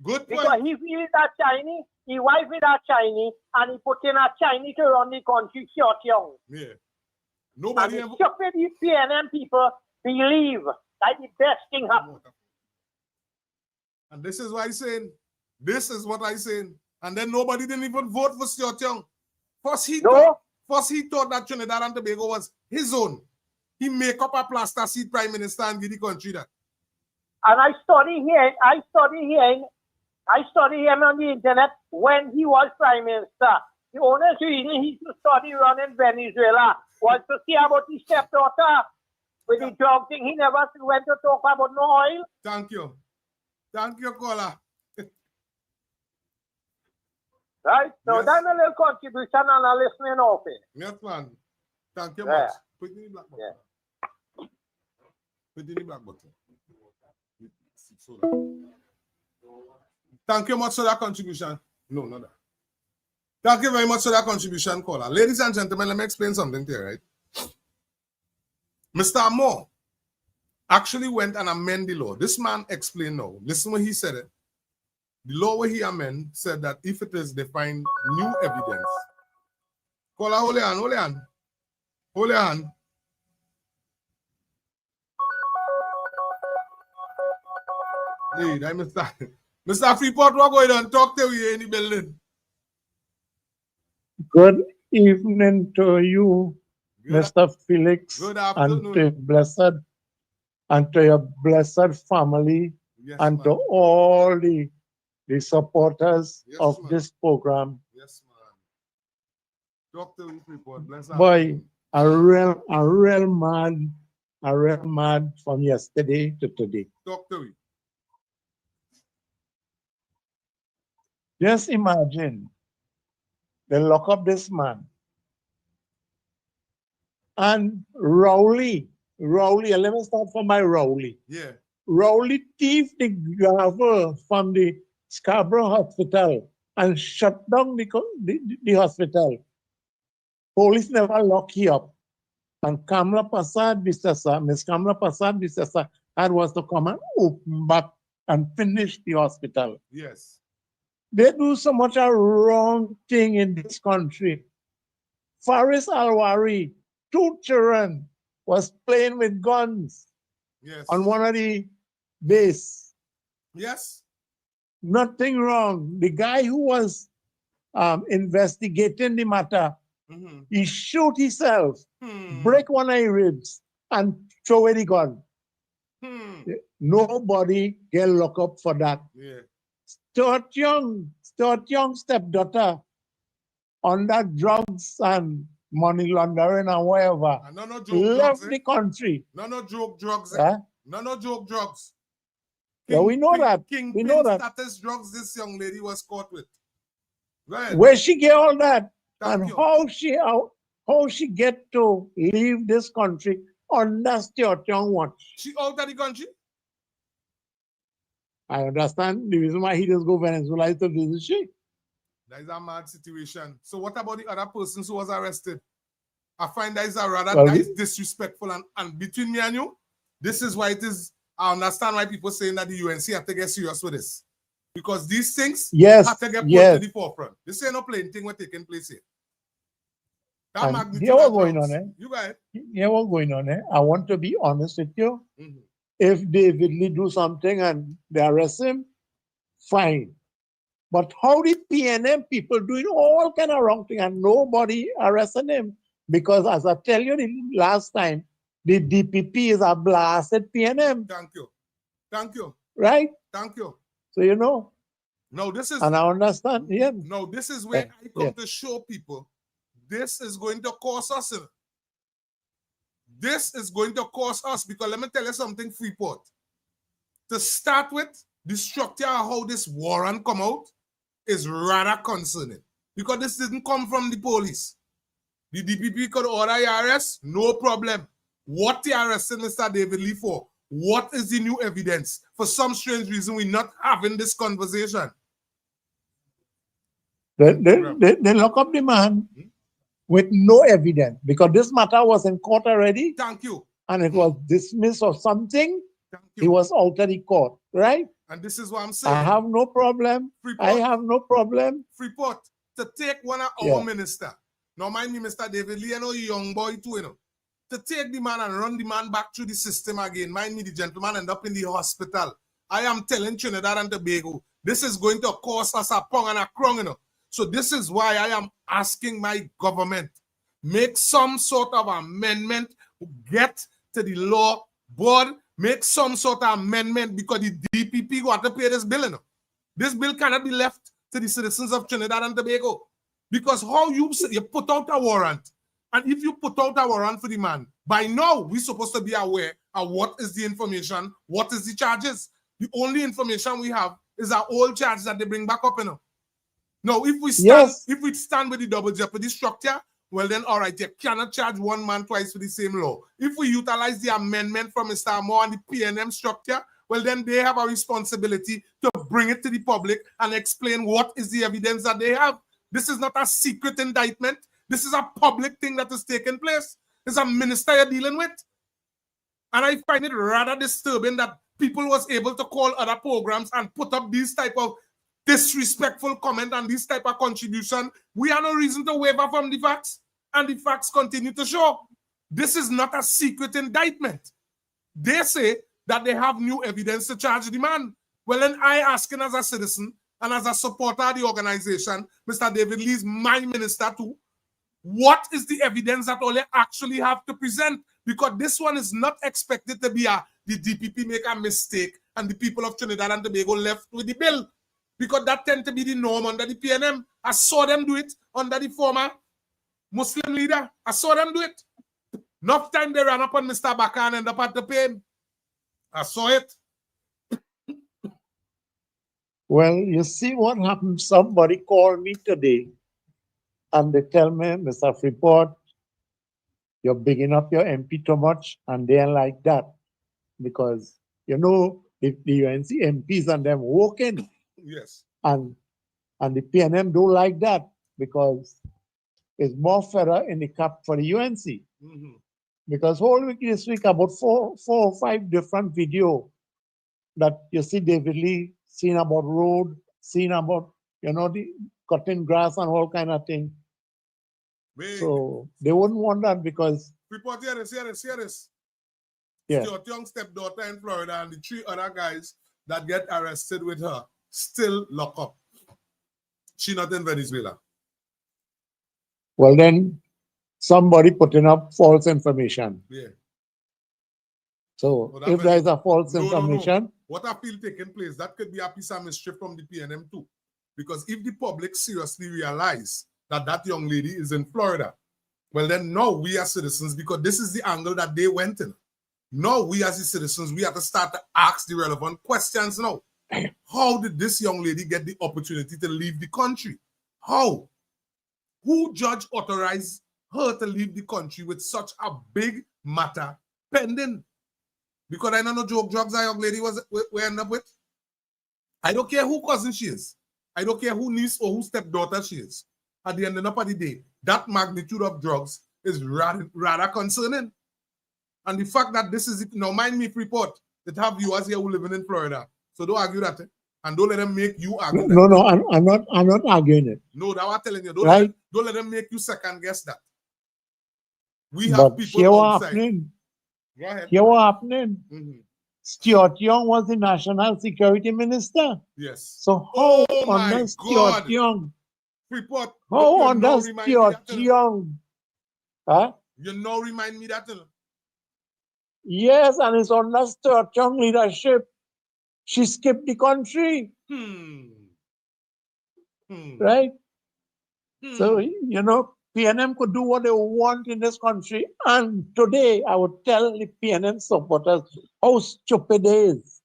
Good Because point. he feels that Chinese, his wife is a Chinese, and he put in a Chinese to run the country short young. Yeah. And Nobody the ever. stupid PNM people believe that the best thing happened. And this is what I'm saying. This is what I'm saying. And then nobody didn't even vote for Stuart Young. First he thought that Trinidad and Tobago was his own. He make up a plaster seat prime minister and give the country that. And I study him on the internet when he was prime minister. The only reason he should study running Venezuela was to see about his stepdaughter with the drug thing. He never went to talk about no oil. Thank you. Thank you, caller. Right? So Yes. that's a little contribution and a listening of it. Yes, man. Thank you Yeah. much. Put it in the black button. Yeah. Put it in the black button. Thank you much for that contribution. No, not that. Thank you very much for that contribution, caller. Ladies and gentlemen, let me explain something to you, right? Mr. Moore actually went and amended the law. This man explained now. Listen when he said it. The law where he amended said that if it is defined new evidence. Caller, hold your hand. Hold your hand. Hey, that Mr. Freeport, what going on? Talk to you in the building. Good evening to you, Good, Mr. Felix, good and afternoon. to your blessed family, Yes, and man. to all the supporters Yes, of man. this program. Yes, man. Talk to you, Freeport. Bless Boy, a real mad from yesterday to today. Talk to you. Just imagine they lock up this man. And Rowley, let me start from my Rowley. Yeah. Rowley thief the gravel from the Scarborough Hospital and shut down the hospital. Police never lock you up. And Kamala Prasad Bisasa, Miss Kamala Prasad Bisasa, had was to come and open back and finish the hospital. Yes. They do so much a wrong thing in this country. Faris Alwari, 2 children, was playing with guns Yes. on one of the base. Yes. Nothing wrong. The guy who was investigating the matter, he shoot himself, break one of his ribs, and throw away the gun. Nobody get locked up for that. Yeah. Stuart Young stepdaughter under drugs and money laundering and whatever, And no joke left drugs. the country. No joke drugs. Huh? No joke drugs. Yeah, we know that. We know that. Status drugs this young lady was caught with. Right. Where she get all that, Thank and you. how she get to leave this country under Stuart Young watch. She out of the country? I understand the reason why he does go Venezuela is to visit she. That is a mad situation. So what about the other persons who was arrested? I find that is a rather Well, that is disrespectful, and between me and you, this is why it is. I understand why people saying that the UNC have to get serious with this, because these things have to get put to the forefront. This ain't no plain thing what taking place here. That magnitude hear what of going drugs. on, eh? You got it. Hear what going on, eh? I want to be honest with you. If David Lee do something and they arrest him, fine. But how the PNM people doing all kind of wrong thing and nobody arresting him? Because as I tell you the last time, the DPP is a blasted PNM, Thank you. Thank you. right? Thank you. So, you know, No, this is and I understand, yeah. no, this is where I come Yeah. to show people this is going to cost us. This is going to cost us because let me tell you something, Freeport. To start with, the structure of how this warrant come out is rather concerning because this didn't come from the police. The DPP could order your arrest, no problem. What they arrested Mr. David Lee for? What is the new evidence? For some strange reason, we're not having this conversation. They lock up the man with no evidence because this matter was in court already. Thank you. And it was dismissed or something. Thank He you. was out of the court, right? And this is what I'm saying. I have no problem. Freeport, I have no problem. Freeport, to take one of our minister. Now mind me, Mr. David Lee, you know, young boy too, you know. To take the man and run the man back through the system again. Mind me, the gentleman end up in the hospital. I am telling Trinidad and Tobago, this is going to cost us a pound and a crown, you know. So this is why I am asking my government, make some sort of amendment, get to the law board, make some sort of amendment because the DPP got to pay this bill, you know. This bill cannot be left to the citizens of Trinidad and Tobago. Because how you put out a warrant, and if you put out a warrant for the man, by now we're supposed to be aware of what is the information, what is the charges. The only information we have is our old charges that they bring back up, you know. Now, if we stand with the double jeopardy structure, well then, all right, you cannot charge one man twice for the same law. If we utilize the amendment from Mr. Amor and the PNM structure, well then they have a responsibility to bring it to the public and explain what is the evidence that they have. This is not a secret indictment. This is a public thing that is taking place. It's a minister you're dealing with. And I find it rather disturbing that people was able to call other programs and put up these type of disrespectful comment and this type of contribution. We have no reason to waver from the facts. And the facts continue to show. This is not a secret indictment. They say that they have new evidence to charge the man. Well, then I asking as a citizen and as a supporter of the organization, Mr. David Lee is my minister too, what is the evidence that all they actually have to present? Because this one is not expected to be the DPP make a mistake and the people of Trinidad and Tobago left with the bill. Because that tend to be the norm under the PNM. I saw them do it under the former Muslim leader. I saw them do it. Enough time they ran up on Mr. Baka and end up at the pain. I saw it. Well, you see what happened? Somebody called me today and they tell me, Mr. Freeport, you're bigging up your MP too much, and they are like that. Because, you know, the UNC MPs and them working. Yes. And the PNM don't like that because it's more feather in the cap for the UNC. Mm-hmm. Because whole week this week, about four or five different videos that you see David Lee seen about road, seen about, you know, the cutting grass and all kind of thing. Big. So they wouldn't want that because... Report, hear this. Yeah. Your young stepdaughter in Florida and the 3 other guys that get arrested with her still lock up. She not in Venezuela. Well, then somebody putting up false information. Yeah. So if there is a false information... No. What I feel taking place, that could be a piece of mischief from the PNM too. Because if the public seriously realize that that young lady is in Florida, well then now we as citizens, because this is the angle that they went in. Now we as the citizens, we have to start to ask the relevant questions now. How did this young lady get the opportunity to leave the country? How? Who judge authorized her to leave the country with such a big matter pending? Because I don't know joke drugs that young lady we end up with. I don't care who cousin she is. I don't care who niece or who stepdaughter she is. At the end of the day, that magnitude of drugs is rather concerning. And the fact that this is it, now mind me, Freeport, that have viewers here who living in Florida. So don't argue that. And don't let them make you argue that. No, I'm not arguing it. No, that's what I'm telling you. Don't let them make you second guess that. We have people outside. Happening. Go ahead. Here what happening? Mm-hmm. Stuart Young was the National Security Minister. Yes. So how under Stuart Young? Report. How under Stuart Young? Huh? You know, remind me that. Yes, and it's under strong leadership. She skipped the country, right? So, you know, PNM could do what they want in this country. And today, I would tell the PNM supporters how stupid it is.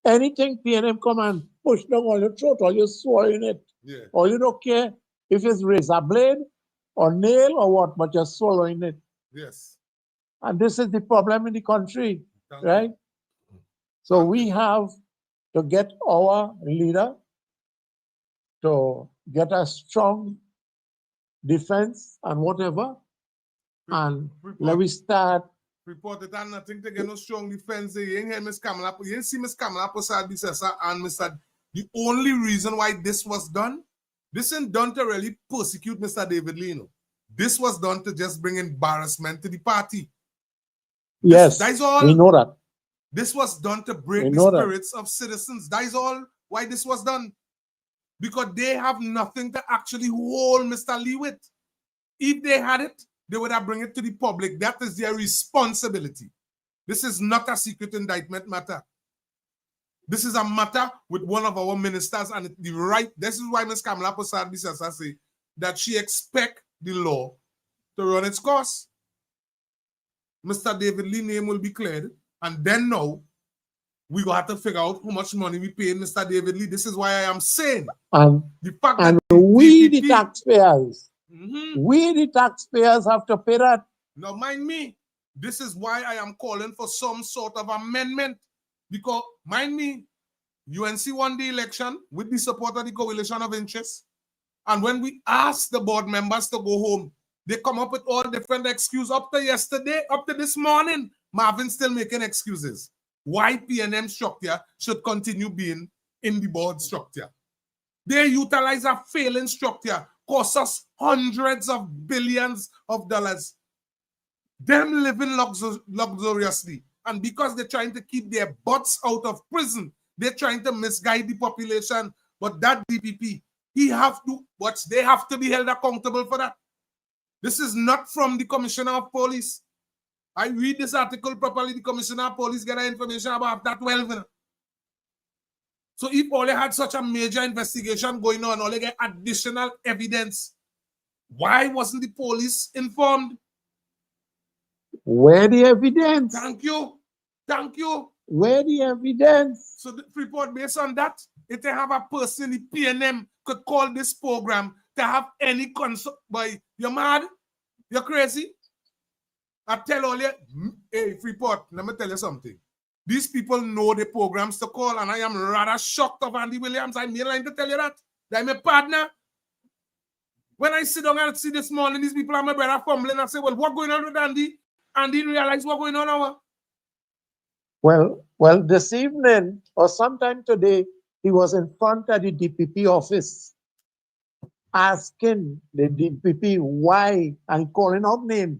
Anything PNM come and push down on your throat, or you swallowing it. Yeah. Or you don't care if it's razor blade or nail or what, but you're swallowing it. Yes. And this is the problem in the country, Thank right? you. So Thank we you. have to get our leader to get a strong defense and whatever. And let me start. Report it and nothing to get no strong defense. You ain't hear Miss Kamala. You ain't see Miss Kamala Prasad Bisesa and Mr. The only reason why this was done, this ain't done to really persecute Mr. David Lino. This was done to just bring embarrassment to the party. Yes, that is all. we know that. This was done to break We the know that. spirits of citizens. That is all why this was done. Because they have nothing to actually hold Mr. Lee with. If they had it, they would have bring it to the public. That is their responsibility. This is not a secret indictment matter. This is a matter with one of our ministers, and the right. This is why Ms. Kamala Prasad Bisasa say that she expect the law to run its course. Mr. David Lee name will be cleared, and then now we will have to figure out how much money we pay Mr. David Lee. This is why I am saying the fact that we DPP, the taxpayers, we the taxpayers have to pay that. Now mind me, this is why I am calling for some sort of amendment, because mind me, UNC won the election with the support of the coalition of interest, and when we ask the board members to go home, they come up with all different excuses. Up to yesterday, up to this morning, Marvin still making excuses why PNM structure should continue being in the board structure. They utilize a failing structure, cost us hundreds of billions of dollars. Them living luxuriously. And because they're trying to keep their butts out of prison, they're trying to misguide the population. But that DPP, they have to be held accountable for that. This is not from the Commissioner of Police. I read this article properly. The Commissioner of Police get information about that 12. So if all they had such a major investigation going on, all they get additional evidence, why wasn't the police informed? Where the evidence? Thank you. Thank you. Where the evidence? So the report based on that, if they have a person, the PNM could call this program to have any concern. Boy, you're mad? You're crazy? I tell all you, hey, Freeport, let me tell you something. These people know the programs to call, and I am rather shocked of Andy Williams. I'm here to tell you that. I'm a partner. When I sit down and see this morning, these people are my brother fumbling and say, well, what's going on with Andy? Andy didn't realize what's going on now. Well, this evening or sometime today, he was in front of the DPP office asking the DPP why, and calling out names,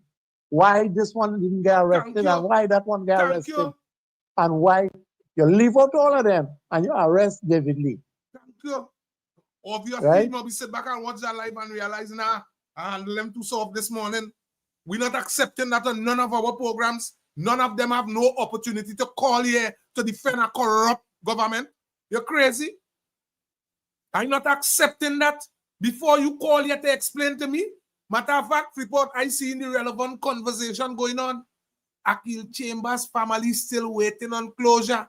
why this one didn't get arrested and why that one got arrested. And why you leave out all of them and you arrest David Lee. Thank you. Obviously, right? We sit back and watch that live and realize, nah, I handle them too soft this morning. We're not accepting that on none of our programs. None of them have no opportunity to call here to defend a corrupt government. You're crazy. I'm not accepting that. Before you call here to explain to me, matter of fact, report, I see in the relevant conversation going on. Akil Chambers' family still waiting on closure.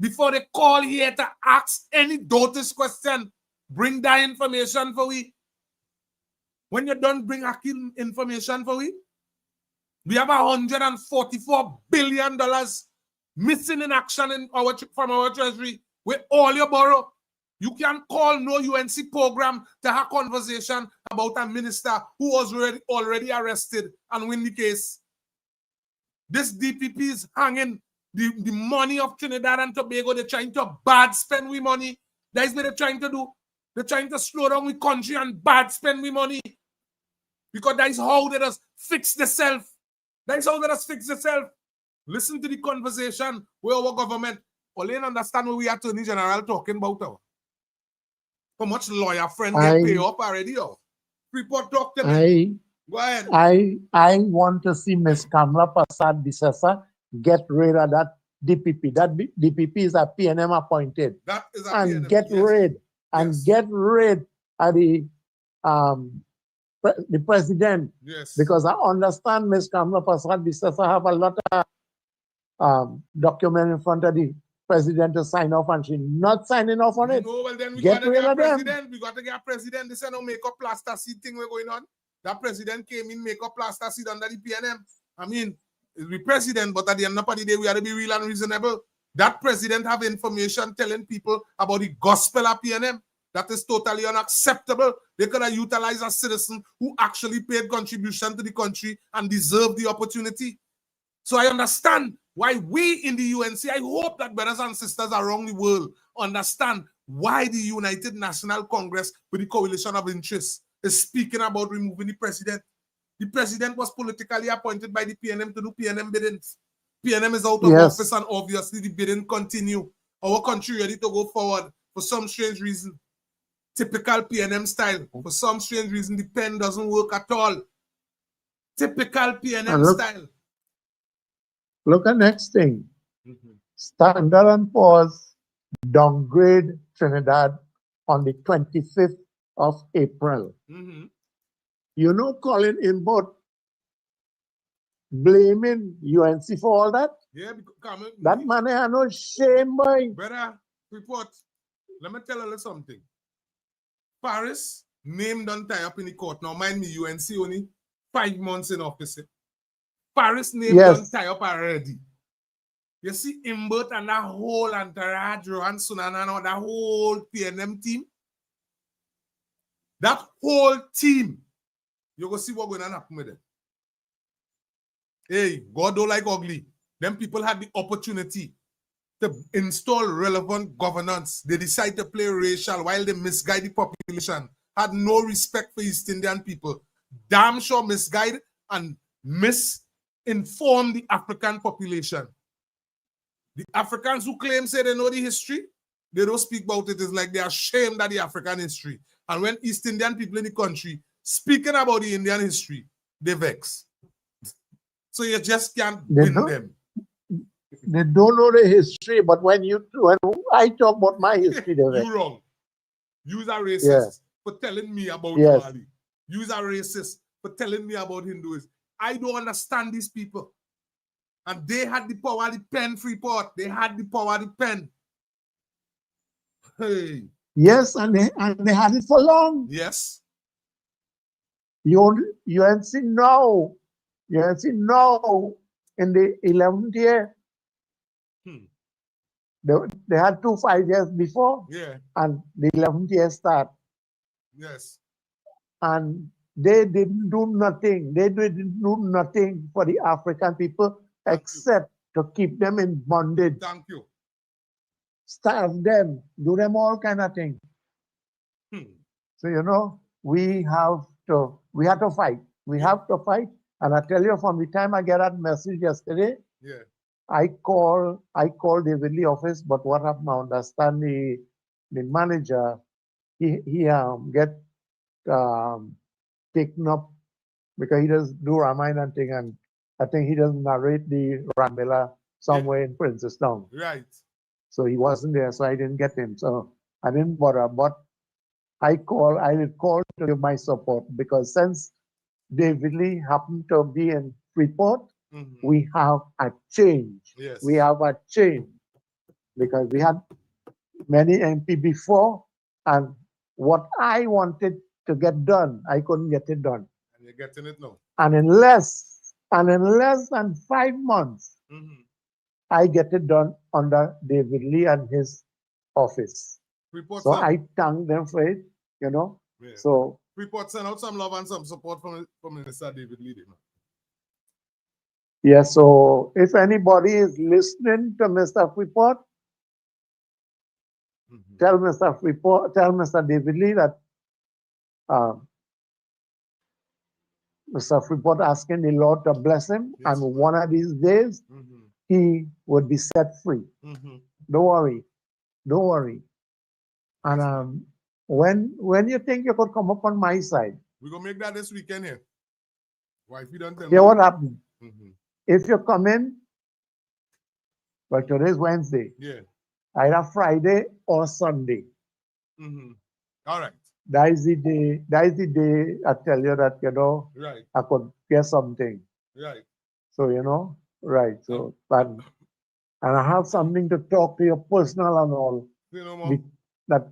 Before they call here to ask any daughter's question, bring that information for we. When you don't bring Akil information for we have $144 billion missing in action from our treasury with all your borrow. You can call no UNC program to have conversation about a minister who was already arrested and win the case. This DPP is hanging the money of Trinidad and Tobago. They're trying to bad spend we money. That is what they're trying to do. They're trying to slow down we country and bad spend we money. Because that is how they just fix themselves. That is how they just fix themselves. Listen to the conversation with our government. Only understand what we Attorney General talking about. How much lawyer friend get pay up already? Report talk to me. Go ahead. I want to see Ms. Kamala Prasad Bisasa get rid of that DPP. That DPP is a PNM appointed. That is a And PNM, get yes. rid and Yes. get rid of the president. Yes. Because I understand Ms. Kamala Prasad Bisasa have a lot of document in front of the president to sign off, and she's not signing off on it. No, well then we Get gotta rid get a of them. president. We gotta get a president. This is no makeup plaster seed thing we're going on. That president came in makeup plaster seed under the PNM. I mean, the president, but at the end of the day, we have to be real and reasonable. That president have information telling people about the gospel of PNM. That is totally unacceptable. They could have utilized a citizen who actually paid contribution to the country and deserved the opportunity. So I understand why we in the UNC, I hope that brothers and sisters around the world understand why the United National Congress with the coalition of interests is speaking about removing the president. The president was politically appointed by the PNM to do PNM biddings. PNM is out of office and obviously the bidding continue. Our country ready to go forward for some strange reason. Typical PNM style. For some strange reason, the pen doesn't work at all. Typical PNM style. Look at next thing. Standard & Poor's downgrade Trinidad on the 25th of April. You know, Colin Inboard blaming UNC for all that? Yeah, because that man had no shame, boy. Brother, report. Let me tell you something. Paris, name don't tie up in the court. Now, mind me, UNC only 5 months in office. Paris name don't tie up already. You see, Imbert and that whole entourage, Rohan Sunana, that whole PNM team, that whole team, you go see what's going to happen with them. Hey, God don't like ugly. Them people had the opportunity to install relevant governance. They decide to play racial while they misguide the population. Had no respect for East Indian people. Damn sure misguide and misinform the African population. The Africans who claim say they know the history, they don't speak about it. It's like they are ashamed of the African history. And when East Indian people in the country speaking about the Indian history, they vex. So you just can't win them. They don't know the history, but when I talk about my history, they vex. You're wrong. You are racist for telling me about Mali. You are racist for telling me about Hinduism. I don't understand these people. And they had the power, the pen, Freeport. They had the power, the pen. Hey. Yes, and they had it for long. Yes. UNC now in the 11th year. They had 2 5 years before. Yeah. And the 11th year start. Yes. And they didn't do nothing. They didn't do nothing for the African people except to keep them in bondage. Thank you. Starve them, do them all kind of thing. So, you know, we had to fight. We have to fight. And I tell you, from the time I get that message yesterday, I called David Lee office, but what happened, I understand the manager, he get taken up because he does do Ramayana thing, and I think he doesn't narrate the Ramela somewhere in Princestown. Right. So he wasn't there, so I didn't get him. So I didn't bother, but I did call to give my support, because since David Lee happened to be in Freeport, we have a change. Yes. We have a change, because we had many MP before, and what I wanted to get done, I couldn't get it done. And you're getting it now. And in less than 5 months, I get it done under David Lee and his office. Freeport so I thank them for it, you know. Yeah. So Freeport send out some love and some support from Minister David Lee. yeah, so if anybody is listening to Mr. Freeport, tell Mr. David Lee that Mr. Freeport asking the Lord to bless him, and one of these days he would be set free. Don't worry. And when you think you could come up on my side, we're gonna make that this weekend here. Why if you don't tell hear me? what happened? If you come in, But today's Wednesday. Yeah. Either Friday or Sunday. All right. That is the day. That is the day I tell you that, you know, Right. I could get something. Right. So, you know, right. So, and I have something to talk to you personal and all. You know more. That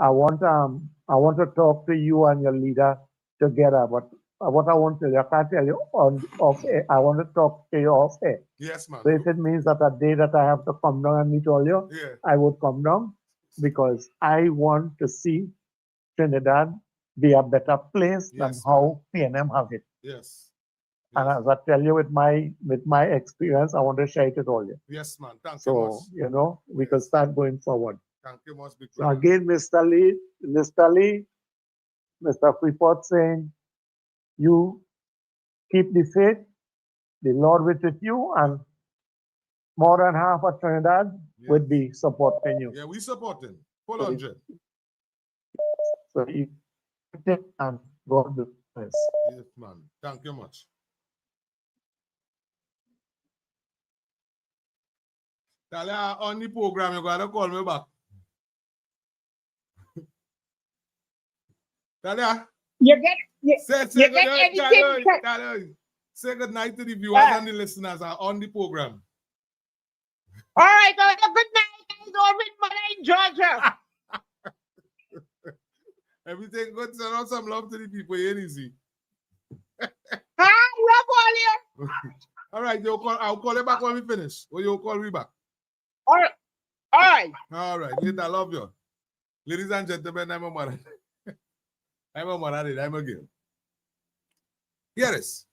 I want to talk to you and your leader together. But what I want to tell you, I can't tell you off air. I want to talk to you off air. Yes, man. So if it means that a day that I have to come down and meet all you, Yeah. I would come down because I want to see Trinidad be a better place than Yes, how PNM have it. Yes. And Yes. as I tell you with my experience, I want to share it with all you. Yes, man. Thank you So, much. you know, we can Yes. start going forward. Thank you much, big So brother. again, Mr. Lee, Mr. Freeport saying, you keep the faith, the Lord with you, and more than half of Trinidad Yes. would be supporting you. Yeah, we supporting. Full So 100. So you take and God bless. Yes, man. Thank you much. Talia, on the program, you gotta call me back. Talia, You get say you good get night. anything. Talia, say good night to the viewers and the listeners are on the program. All right, good night, guys. Irvin, mother in Georgia. Everything good. Send out some love to the people. Ain't easy. Hi, love all you. All right, I'll call you back when we finish. Or you'll call me back. All right. All right, later. I love you. Ladies and gentlemen, I'm a mother. I'm a mother. I'm a girl. Here is.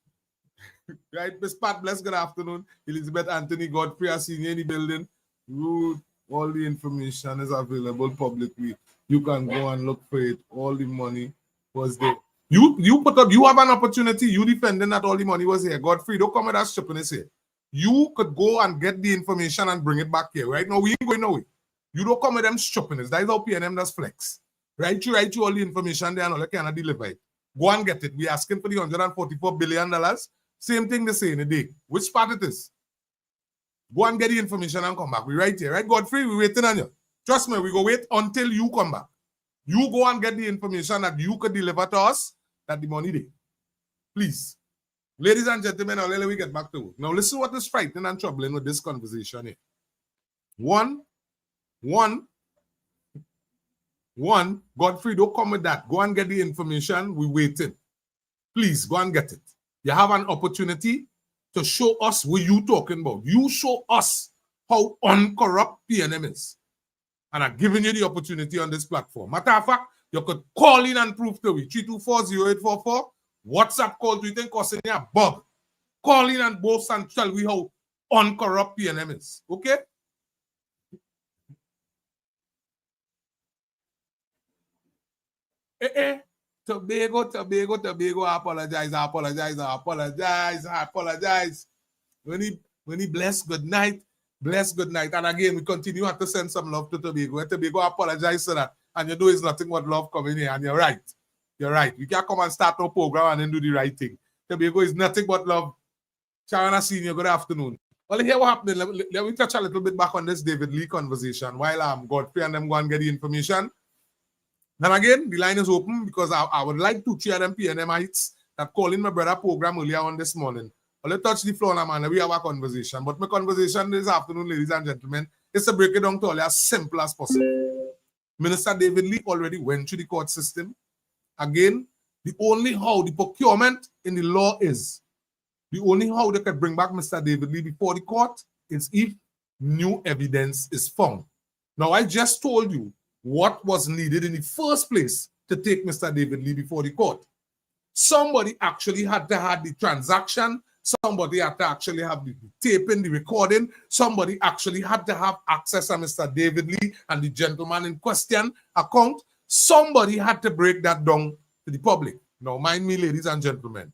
Right, Miss Pat, bless good afternoon. Elizabeth Anthony Godfrey, I seen you in the building. Rude. All the information is available publicly. You can go and look for it. All the money was there. You put up, you have an opportunity. You defending that all the money was here. Godfrey, don't come with that stupidness here. You could go and get the information and bring it back here. Right now, we ain't going nowhere. You don't come with them stupidness. That is how PNM does flex. Write you all the information there and all you cannot deliver it. Go and get it. We asking for the $144 billion. Same thing they say in a day. Which part it is? Go and get the information and come back. We right here, right? Godfrey, we waiting on you. Trust me, we go wait until you come back. You go and get the information that you could deliver to us, that the money there. Please. Ladies and gentlemen, now let me get back to work. Now listen what is frightening and troubling with this conversation here. One, Godfrey, don't come with that. Go and get the information. We waiting. Please, go and get it. You have an opportunity to show us what you talking about. You show us how uncorrupt PNM is. And I'm giving you the opportunity on this platform. Matter of fact, you could call in and prove to me. 324-0844. WhatsApp call to you think costing you a bob. Call in and boast and tell me how uncorrupt PNM is. Okay? Tobago, apologize. When he bless, good night. Bless, good night. And again, we continue to send some love to Tobago. And Tobago apologize for that. And you know it's nothing but love coming here. And you're right. You're right. We can't come and start no program and then do the right thing. Tobago is nothing but love. Sharon Senior, good afternoon. Well, here what happened. Let me touch a little bit back on this David Lee conversation while Godfrey and them go and get the information. Then again, the line is open because I would like to cheer them PNMites that call in my brother program earlier on this morning. Well, let's touch the floor now, man. We have a conversation. But my conversation this afternoon, ladies and gentlemen, is to break it down to all as simple as possible. Minister David Lee already went through the court system. Again, the only how the procurement in the law is, the only how they can bring back Mr. David Lee before the court is if new evidence is found. Now, I just told you what was needed in the first place to take Mr. David Lee before the court. Somebody actually had to have the transaction. Somebody had to actually have the taping, the recording. Somebody actually had to have access to Mr. David Lee and the gentleman in question account. Somebody had to break that down to the public. Now, mind me, ladies and gentlemen,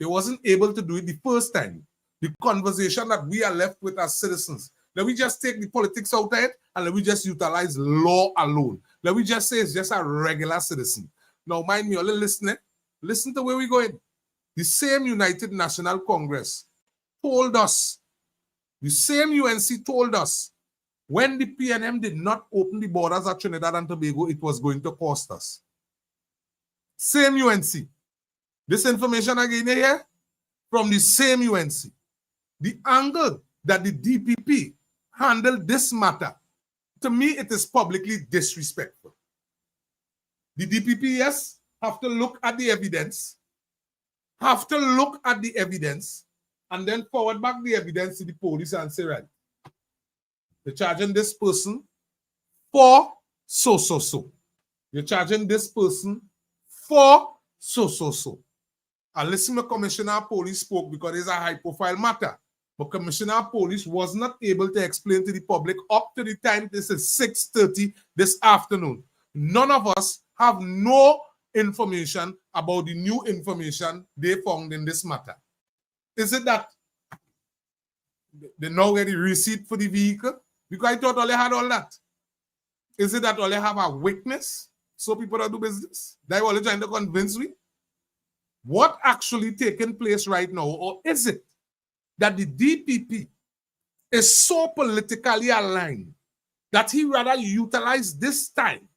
they wasn't able to do it the first time. The conversation that we are left with as citizens, let me just take the politics out of it and let me just utilize law alone. Let me just say it's just a regular citizen. Now, mind me, all listening, listen to where we're going. The same United National Congress told us The same UNC told us when the PNM did not open the borders at Trinidad and Tobago, it was going to cost us. Same UNC. This information again here from the same UNC. The angle that the DPP handled this matter, to me, it is publicly disrespectful. The DPP, yes, have to look at the evidence, and then forward back the evidence to the police and say, right, you're charging this person for so. You're charging this person for so. And listen, the Commissioner of Police spoke because it's a high-profile matter. But Commissioner of Police was not able to explain to the public up to the time this is 6:30 this afternoon. None of us have no information about the new information they found in this matter. Is it that they now get the receipt for the vehicle? Because I thought all they had all that. Is it that all they have a witness so people don't do business? They all trying to convince me? What actually taking place right now? Or is it that the DPP is so politically aligned that he rather utilize this time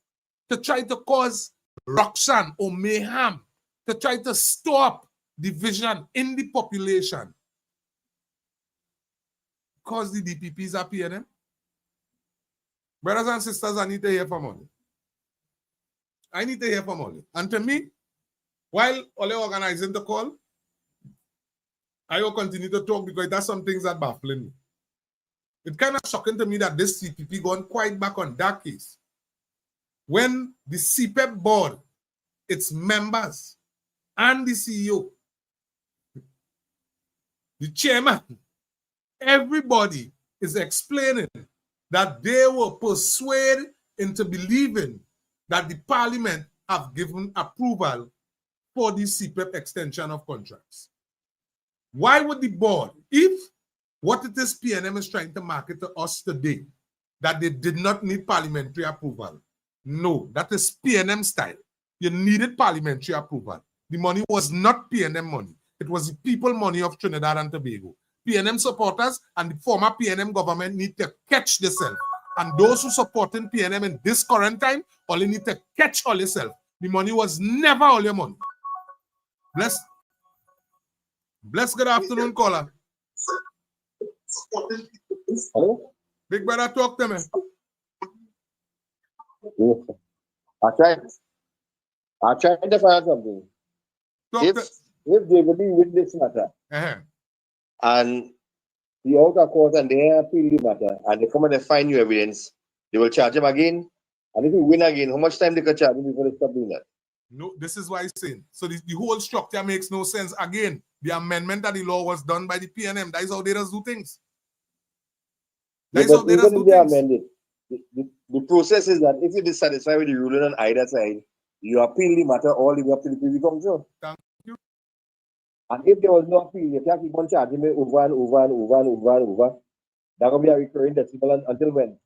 to try to cause ruction or mayhem, to try to stop division in the population? Because the DPPs are PNM? Brothers and sisters, I need to hear from all. I need to hear from all. And to me, while Ole organizing the call, I will continue to talk because there's some things that baffling me. It's kind of shocking to me that this CPP gone quite back on that case. When the CPEP board, its members, and the CEO, the chairman, everybody is explaining that they were persuaded into believing that the parliament have given approval for the CPEP extension of contracts. Why would the board, if what it is PNM is trying to market to us today, that they did not need parliamentary approval? No, that is PNM style. You needed parliamentary approval. The money was not PNM money. It was the people money of Trinidad and Tobago. PNM supporters and the former PNM government need to catch themselves. And those who supporting PNM in this current time, only need to catch all yourself. The money was never all your money. Bless good afternoon, caller. Hello? Big brother, talk to me. Yes. I tried to find something. If they believe with this matter, and the out of court and they appeal the matter, and they come and they find new evidence, they will charge him again. And if he win again, how much time they can charge him before they stop doing that? No, this is why I'm saying. So the whole structure makes no sense. Again, the amendment of the law was done by the PNM. That is how they just do things. That is how they just do things. Amended, the process is that if you're dissatisfied with the ruling on either side, you appeal the matter all the way up to the Privy Council. Thank you. And if there was no appeal, you can't keep on charging me over and over. That will be a recurring decimal until when?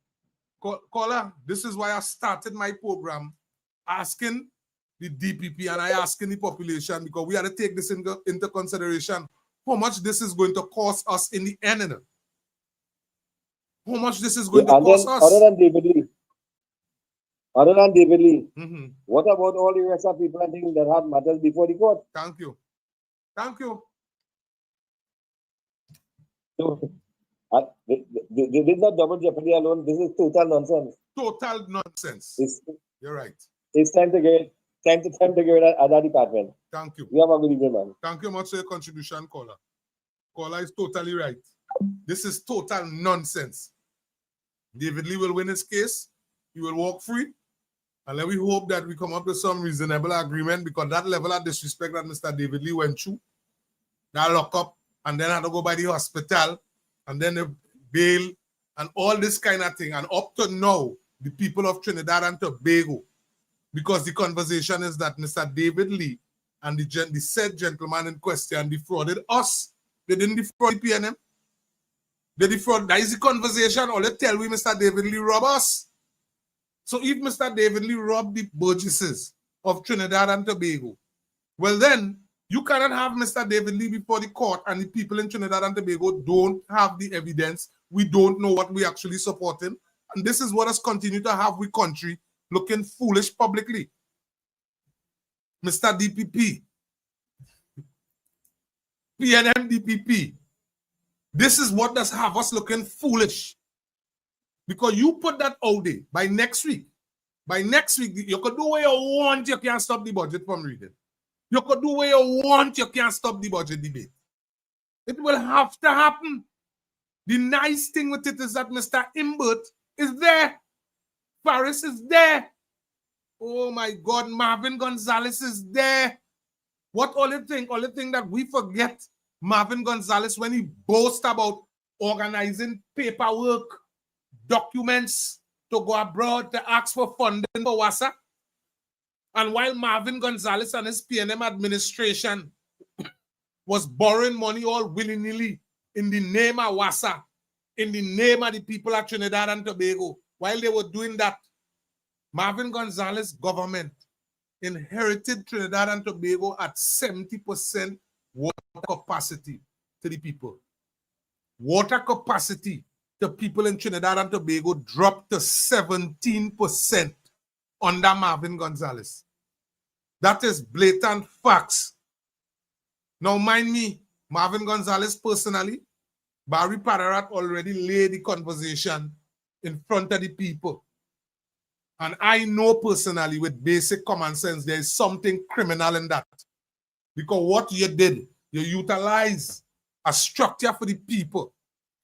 Caller, this is why I started my program asking the DPP and I asking the population, because we have to take this into consideration, how much this is going to cost us in the end. How much this is going to cost us. Other than David Lee, what about all the rest of people and things that had matters before the court? Thank you. So, this is not double jeopardy alone. This is total nonsense. Total nonsense. You're right. It's time to get at other department. Thank you. You have a good evening, man. Thank you much for your contribution, caller. Caller is totally right. This is total nonsense. David Lee will win his case. He will walk free. And then we hope that we come up with some reasonable agreement, because that level of disrespect that Mr. David Lee went through, that lock up, and then had to go by the hospital, and then the bail, and all this kind of thing. And up to now, the people of Trinidad and Tobago, because the conversation is that Mr. David Lee and the said gentleman in question defrauded us. They didn't defraud the PNM. They defraud. That is the conversation. All they tell we Mr. David Lee robbed us. So if Mr. David Lee robbed the Burgesses of Trinidad and Tobago, well then, you cannot have Mr. David Lee before the court and the people in Trinidad and Tobago don't have the evidence we don't know what we actually supporting. And this is what has continued to have we country looking foolish publicly. Mr. DPP, PNM DPP, this is what does have us looking foolish. Because you put that out there by next week. By next week, you could do what you want, you can't stop the budget from reading. You could do what you want, you can't stop the budget debate. It will have to happen. The nice thing with it is that Mr. Imbert is there. Faris is there. Oh my God, Marvin Gonzalez is there. What only thing that we forget Marvin Gonzalez when he boasts about organizing paperwork, documents to go abroad to ask for funding for WASA. And while Marvin Gonzalez and his PNM administration was borrowing money all willy-nilly in the name of WASA, in the name of the people of Trinidad and Tobago, while they were doing that, Marvin Gonzalez government inherited Trinidad and Tobago at 70% water capacity to the people. Water capacity to people in Trinidad and Tobago dropped to 17% under Marvin Gonzalez. That is blatant facts. Now, mind me, Marvin Gonzalez personally, Barry Padarat already laid the conversation in front of the people. And I know personally, with basic common sense, there is something criminal in that. Because what you did, you utilized a structure for the people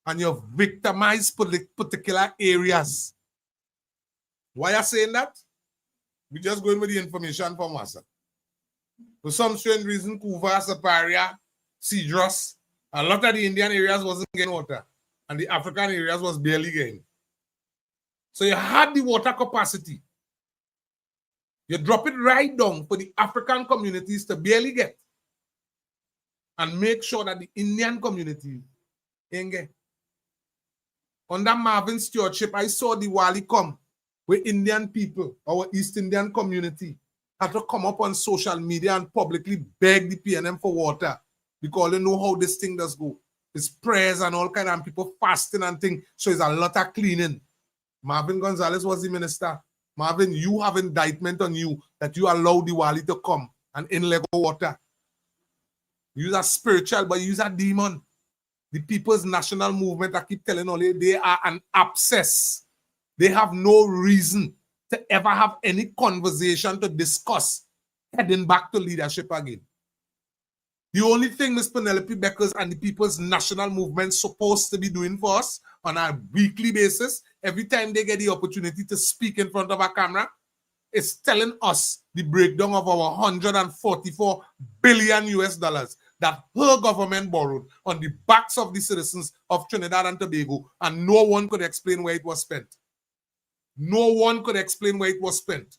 and you victimized particular areas. Why are you saying that? We just going with the information from us. For some strange reason, Kuva, Saparia, Cedros, a lot of the Indian areas wasn't getting water, and the African areas was barely getting. So you had the water capacity. You drop it right down for the African communities to barely get, and make sure that the Indian community ain't get. Under Marvin's stewardship, I saw the Wali come, where Indian people, our East Indian community, had to come up on social media and publicly beg the PNM for water because they know how this thing does go. It's prayers and all kind of people fasting and things. So it's a lot of cleaning. Marvin Gonzalez was the minister. Marvin, you have indictment on you that you allowed the Wali to come and inlego water. You use a spiritual, but you use a demon. The People's National Movement, I keep telling all you, they are an abscess. They have no reason to ever have any conversation to discuss heading back to leadership again. The only thing Ms. Penelope Beckers and the People's National Movement supposed to be doing for us on a weekly basis, every time they get the opportunity to speak in front of a camera, is telling us the breakdown of our 144 billion US dollars that her government borrowed on the backs of the citizens of Trinidad and Tobago, and no one could explain where it was spent. No one could explain where it was spent.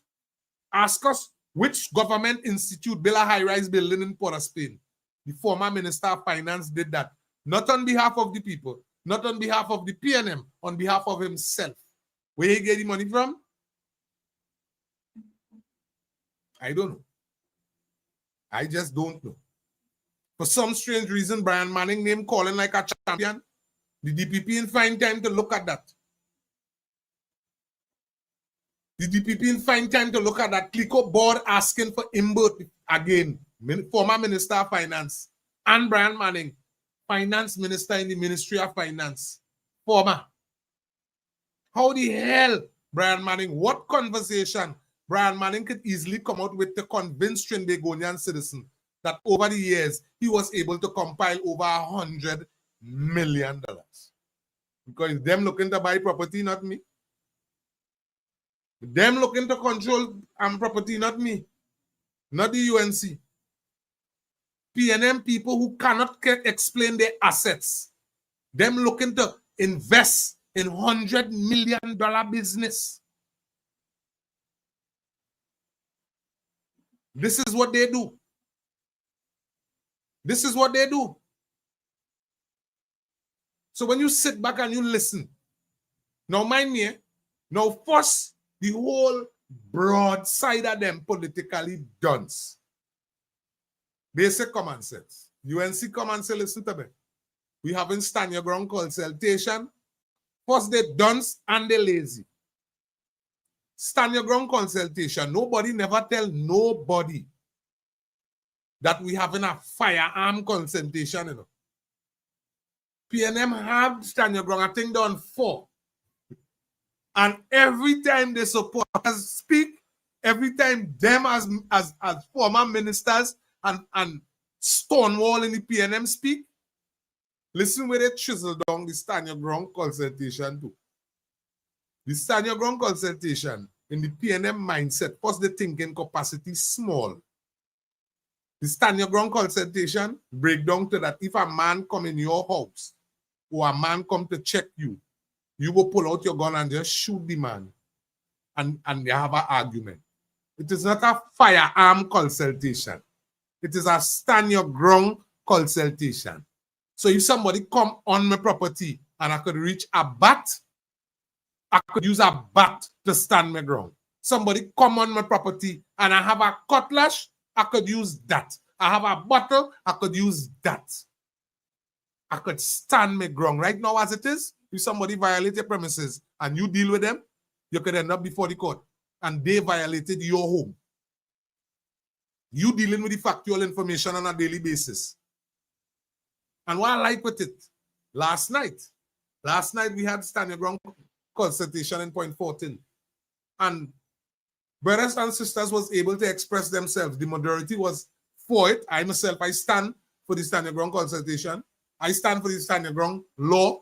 Ask us which government institute built a high-rise building in Port of Spain. The former Minister of Finance did that. Not on behalf of the people, not on behalf of the PNM, on behalf of himself. Where he get the money from? I don't know. I just don't know. For some strange reason, Brian Manning name calling like a champion. The DPP in find time to look at that. The DPP in find time to look at that. Clico board asking for Imbert again, former Minister of Finance, and Brian Manning, Finance Minister in the Ministry of Finance, former. How the hell, Brian Manning, what conversation Brian Manning could easily come out with to convince Trinbagonian citizens that over the years, he was able to compile over $100 million. Because them looking to buy property, not me. Them looking to control property, not me. Not the UNC. PNM people who cannot explain their assets. Them looking to invest in $100 million business. This is what they do. This is what they do. So when you sit back and you listen, now mind me, now first, the whole broad side of them politically dunce. Basic common sense. UNC come and say, listen to me. We haven't stand your ground consultation. First, they dunce and they lazy. Stand your ground consultation. Nobody never tell nobody that we having a firearm consultation, you know. PNM have stand your ground, I think they're on 4. And every time the supporters speak, every time them as former ministers and Stonewall in the PNM speak, listen where they chisel down the stand your ground consultation too. The stand your ground consultation in the PNM mindset, first the thinking capacity small. The stand your ground consultation break down to that if a man come in your house or a man come to check you, you will pull out your gun and just shoot the man and they have an argument. It is not a firearm consultation. It is a stand your ground consultation. So if somebody come on my property and I could reach a bat, I could use a bat to stand my ground. Somebody come on my property and I have a cutlass, I could use that. I have a bottle, I could use that. I could stand my ground. Right now as it is, if somebody violates your premises and you deal with them, you could end up before the court and they violated your home. You dealing with the factual information on a daily basis. And what I like with it, last night we had stand your ground consultation in Point 14. And brothers and sisters was able to express themselves. The majority was for it. I myself, I stand for the stand your ground consultation. I stand for the stand your ground law.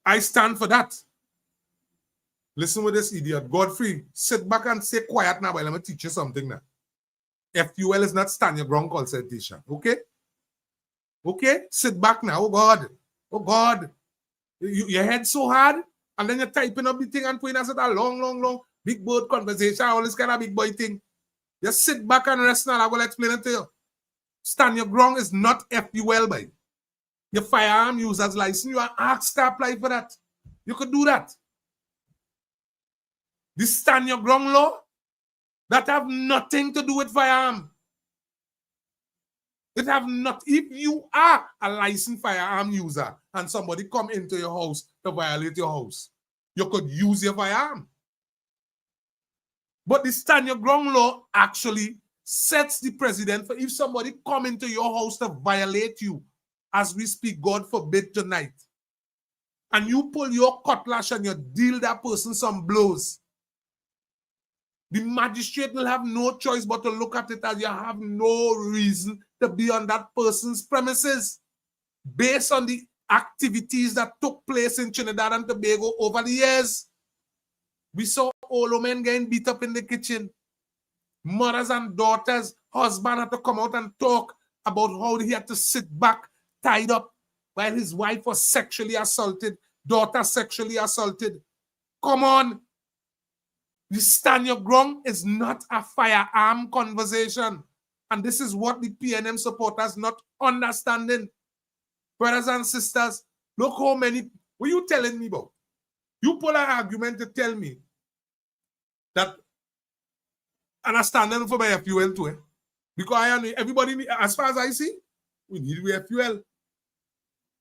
I stand for that. Listen with this idiot. Godfrey, sit back and stay quiet now, but let me teach you something now. FUL is not stand your ground consultation. Okay? Okay? Sit back now. Oh God. Oh God. Your head so hard, and then you're typing up the thing and putting us at a long, big board conversation, all this kind of big boy thing. Just sit back and rest now. I will explain it to you. Stand your ground is not FUL, by. Your firearm user's license, you are asked to apply for that. You could do that. This stand your ground law, that have nothing to do with firearm. It have not. If you are a licensed firearm user and somebody come into your house to violate your house, you could use your firearm. But the stand your ground law actually sets the precedent for if somebody come into your house to violate you, as we speak, God forbid tonight, and you pull your cutlass and you deal that person some blows, the magistrate will have no choice but to look at it as you have no reason to be on that person's premises based on the activities that took place in Trinidad and Tobago over the years. We saw old men getting beat up in the kitchen. Mothers and daughters, husband had to come out and talk about how he had to sit back, tied up, while his wife was sexually assaulted, daughter sexually assaulted. Come on. The stand your ground is not a firearm conversation. And this is what the PNM supporters not understanding. Brothers and sisters, look how many, what are you telling me about? You pull an argument to tell me that, and I stand them for my FUL too. Because everybody, as far as I see, we need FUL.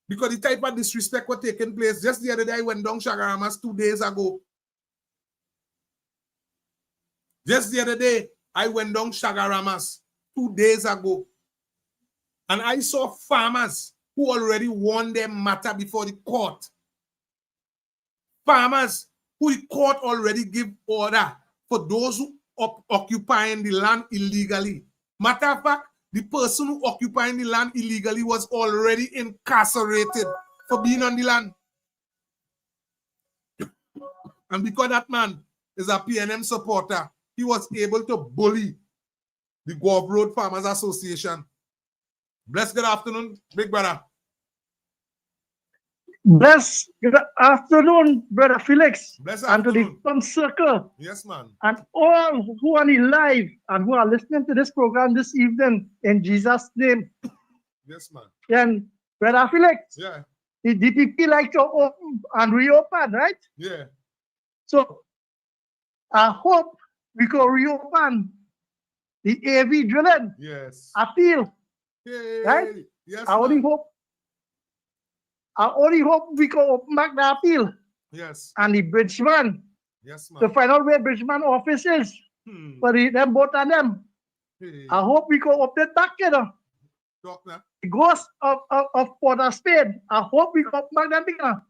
Because the type of disrespect was taking place. Just the other day, I went down Shagaramas 2 days ago. Just the other day, I went down Shagaramas 2 days ago. And I saw farmers who already won their matter before the court. Farmers who the court already give order for those who occupying the land illegally. Matter of fact, the person who occupying the land illegally was already incarcerated for being on the land. And because that man is a PNM supporter, he was able to bully the Gulf Road Farmers Association. Bless good afternoon, big brother. Bless good afternoon, Brother Felix. Bless and afternoon. To the Fun Circle. Yes, man. And all who are live and who are listening to this program this evening, in Jesus' name. Yes, man. And Brother Felix, yeah, the DPP like to open and reopen, right? Yeah. So I hope we can reopen the AV drilling. Yes. Appeal. Yay. Right? Yes, I only man. hope. I only hope we can open back the appeal. Yes. And the Bridgman. Yes, To man. find out where Bridgman office is. For them both of them. I hope we can open it back, you know. Doctor. The ghost of Port of Spain. I hope we can open back them, you know.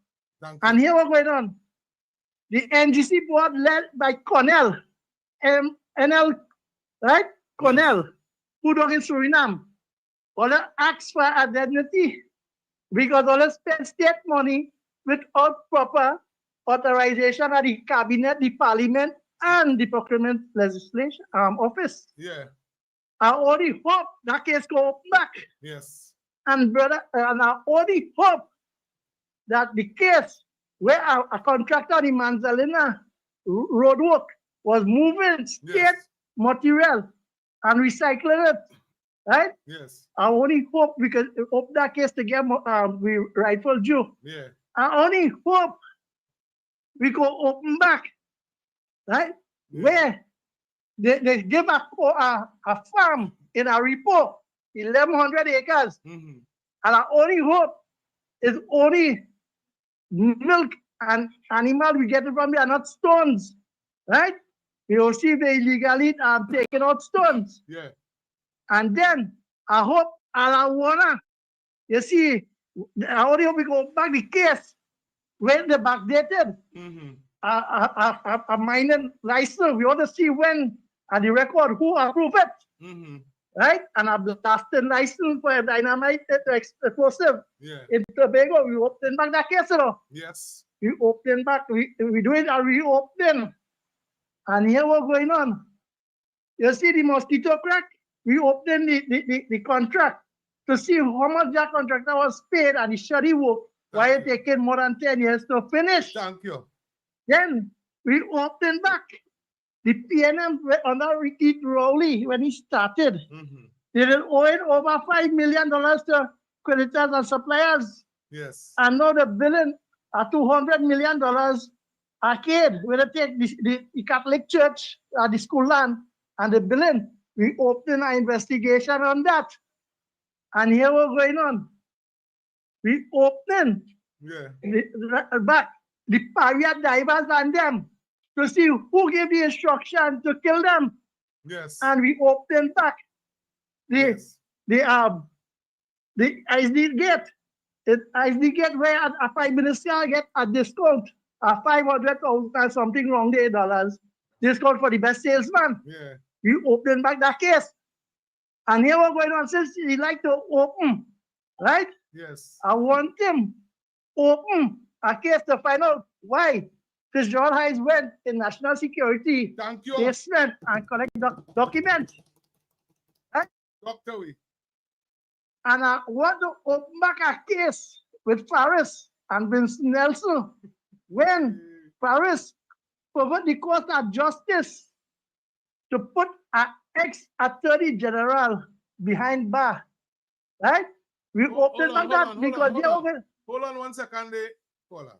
And here what's going on. The NGC board led by Cornell. NL, right? Cornell. Who does in Suriname. All they ask for identity. Because all they spend state money without proper authorization of the cabinet, the parliament, and the procurement legislation office. Yeah. I only hope that case go back. Yes. And brother, and I only hope that the case where a contractor in Manzalina roadwork was moving state material and recycling it. Right? Yes. I only hope we can open that case to get we rightful due. Yeah. I only hope we go open back, right? Yeah. Where they give a farm in a report, 1,100 acres. And I only hope it's only milk and animal we get it from there, not stones, right? You see they illegally taking out stones. Yeah. And then I hope Alawana, you see, I only hope we go back the case when they backdated a mining license. We want to see when and the record who approved it, right? And a blasting license for a dynamite explosive in Tobago. We open back that case, you know. Yes. We open back. We do it and reopen. And here what's going on. You see the mosquito crack. We open the contract to see how much that contractor was paid and the shoddy work. Why it taking more than 10 years to finish? Thank you. Then we open back the PNM under Ricky Rowley when he started. They did owe over $5 million to creditors and suppliers. Yes. And now the billing $200 million arcade where they take the Catholic Church, the school land, and the billing. We open an investigation on that. And here what's going on. We open back the Paria divers and them to see who gave the instruction to kill them. Yes. And we open back the ISD gate. The ISD gate where a Prime Minister get a discount, a 500,000 something wrong $8 discount for the best salesman. Yeah. We open back that case. And here we're going on since he like to open, right? Yes. I want him open a case to find out why Chris John Hayes went in national security basement and collect documents. Right? Dr. We. And I want to open back a case with Paris and Vincent Nelson when Paris forgot the court of justice to put an ex-attorney general behind bar, right? We open back that because they over. Hold on 1 second, hold on.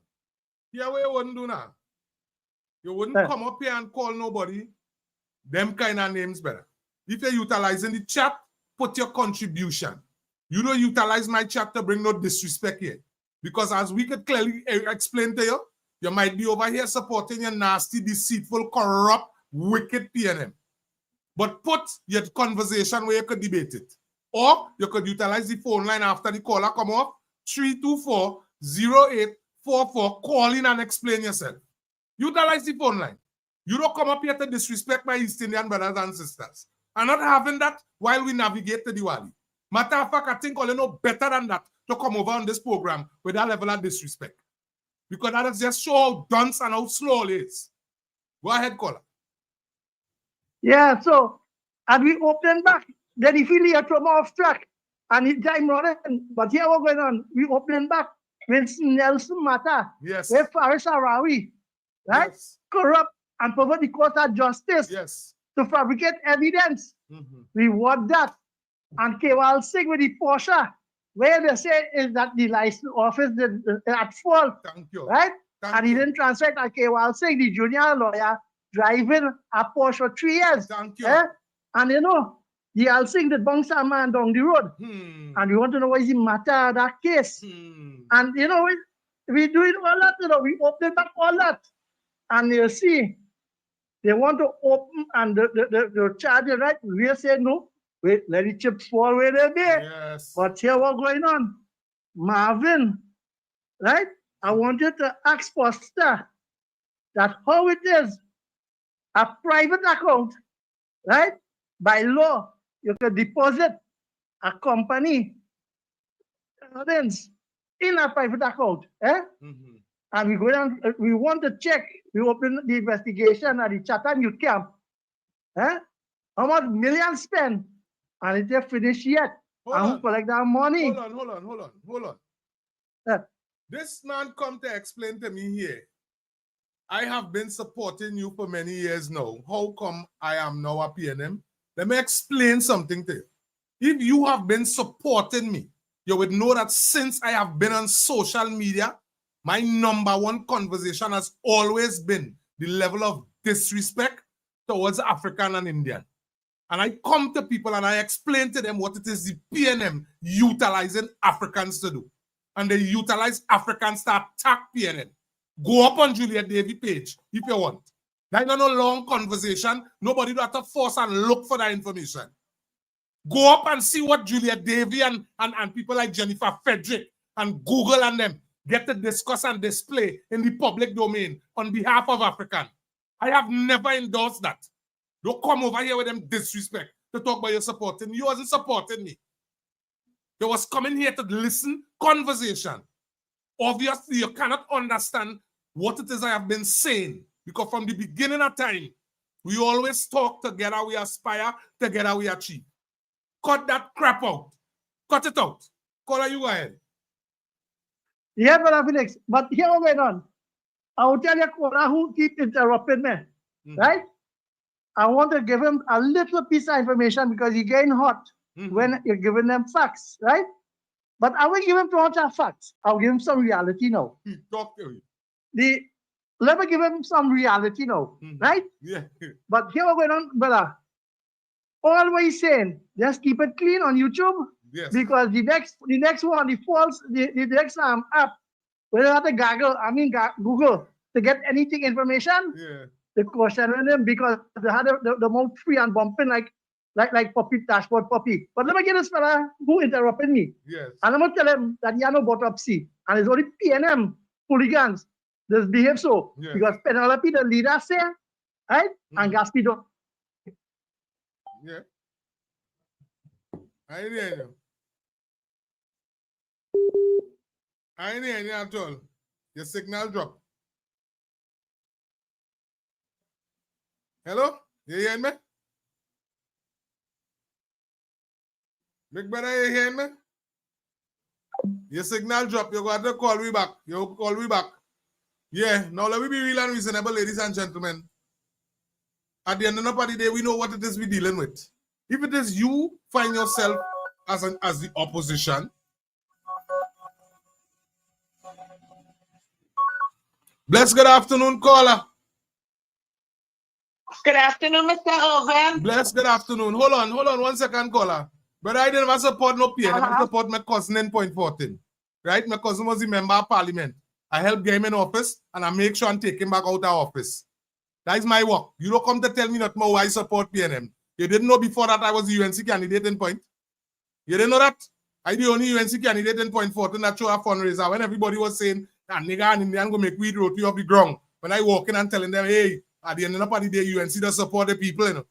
Here what you wouldn't do now. You wouldn't come up here and call nobody. Them kind of names better. If you're utilizing the chat, put your contribution. You don't utilize my chat to bring no disrespect here. Because as we could clearly explain to you, you might be over here supporting your nasty, deceitful, corrupt, wicked PNM. But put your conversation where you could debate it. Or you could utilize the phone line after the caller come off, 324-0844, call in and explain yourself. Utilize the phone line. You don't come up here to disrespect my East Indian brothers and sisters. I'm not having that while we navigate to Diwali. Matter of fact, I think all you know better than that to come over on this program with that level of disrespect. Because that is just show how dunce and how slow it is. Go ahead, caller. Yeah, so, and we open back. Then he feel he had come off track. And he time running. But here what's going on. We open back. Vincent Nelson matter. Yes. Where Faris Arawi, right? Yes. Corrupt and pervert the court of justice. Yes. To fabricate evidence. We want that. And Kewal Singh with the Porsche, where they say is that the license office is at fault. Thank you. Right? Thank he didn't transfer it to Kewal Singh, the junior lawyer, driving a Porsche for 3 years. Thank you. And you know, the Al Singh did bounce a man down the road. And we want to know what is the matter of that case. And you know, we do it all that, you know, we open back all that. And you see, they want to open and the charge, right? We say no, wait, let the chips fall where they're there. Yes. But here what's going on? Marvin, right? I want you to ask Foster that how it is a private account, right? By law, you can deposit a company in a private account. And we go down, we want to check, we open the investigation at the Chatham Youth Camp. How much millions spent? And it ain't finished yet. And who collect that money? Hold on. This man come to explain to me here. I have been supporting you for many years now. How come I am now a PNM? Let me explain something to you. If you have been supporting me, you would know that since I have been on social media, my number one conversation has always been the level of disrespect towards African and Indian. And I come to people and I explain to them what it is the PNM utilizing Africans to do. And they utilize Africans to attack PNM. Go up on Juliet Davy page if you want. That's not a long conversation. Nobody do have to force and look for that information. Go up and see what Juliet Davy and people like Jennifer Frederick and Google and them get to discuss and display in the public domain on behalf of African. I have never endorsed that. Don't come over here with them disrespect to talk about your supporting. You wasn't supporting me. You was coming here to listen conversation. Obviously, you cannot understand what it is I have been saying. Because from the beginning of time, we always talk together, we aspire, together we achieve. Cut that crap out. Cut it out. Caller, you go ahead. Yeah, Brother Felix, but here what's going on. I will tell you, Caller, who keep interrupting me, right? I want to give him a little piece of information because he's getting hot when you're giving them facts, right? But I will give him too much of facts. I'll give him some reality now. Talk to you. Let me give him some reality now, right? Yeah. But here what's going on, brother. All what he's saying, just keep it clean on YouTube. Yes. Because the next one, the next app, where you have to Google to get anything information. Yeah. The question on them because they had the mouth free and bumping like puppy, dashboard puppy. But let me get this fella who interrupted me. Yes. And I'm going to tell him that he had no autopsy. And it's only PNM hooligans that behave so. Yes. Because Penelope, the leader, say, right? And Gatsby don't. Yeah. I ain't hear you. I ain't hear you at all. Your signal drop. Hello? You hearing me? Big brother, you hearing me? Your signal drop. You got to call me back. You call me back. Yeah, now let me be real and reasonable, ladies and gentlemen. At the end of the day, we know what it is we're dealing with. If it is you find yourself as the opposition, bless good afternoon, caller. Good afternoon, Mr. Irvin. Bless good afternoon. Hold on 1 second, caller. But I didn't support no PNM. I support my cousin in Point 14. Right? My cousin was the member of parliament. I helped get him in office and I make sure and take him back out of office. That is my work. You don't come to tell me not more why I support PNM. You didn't know before that I was the UNC candidate in Point. You didn't know that? I the only UNC candidate in Point 14 that show a fundraiser when everybody was saying that nigga and Indian go make weed roti off the ground. When I walk in and telling them, hey, at the end of the day, UNC does support the people, you know.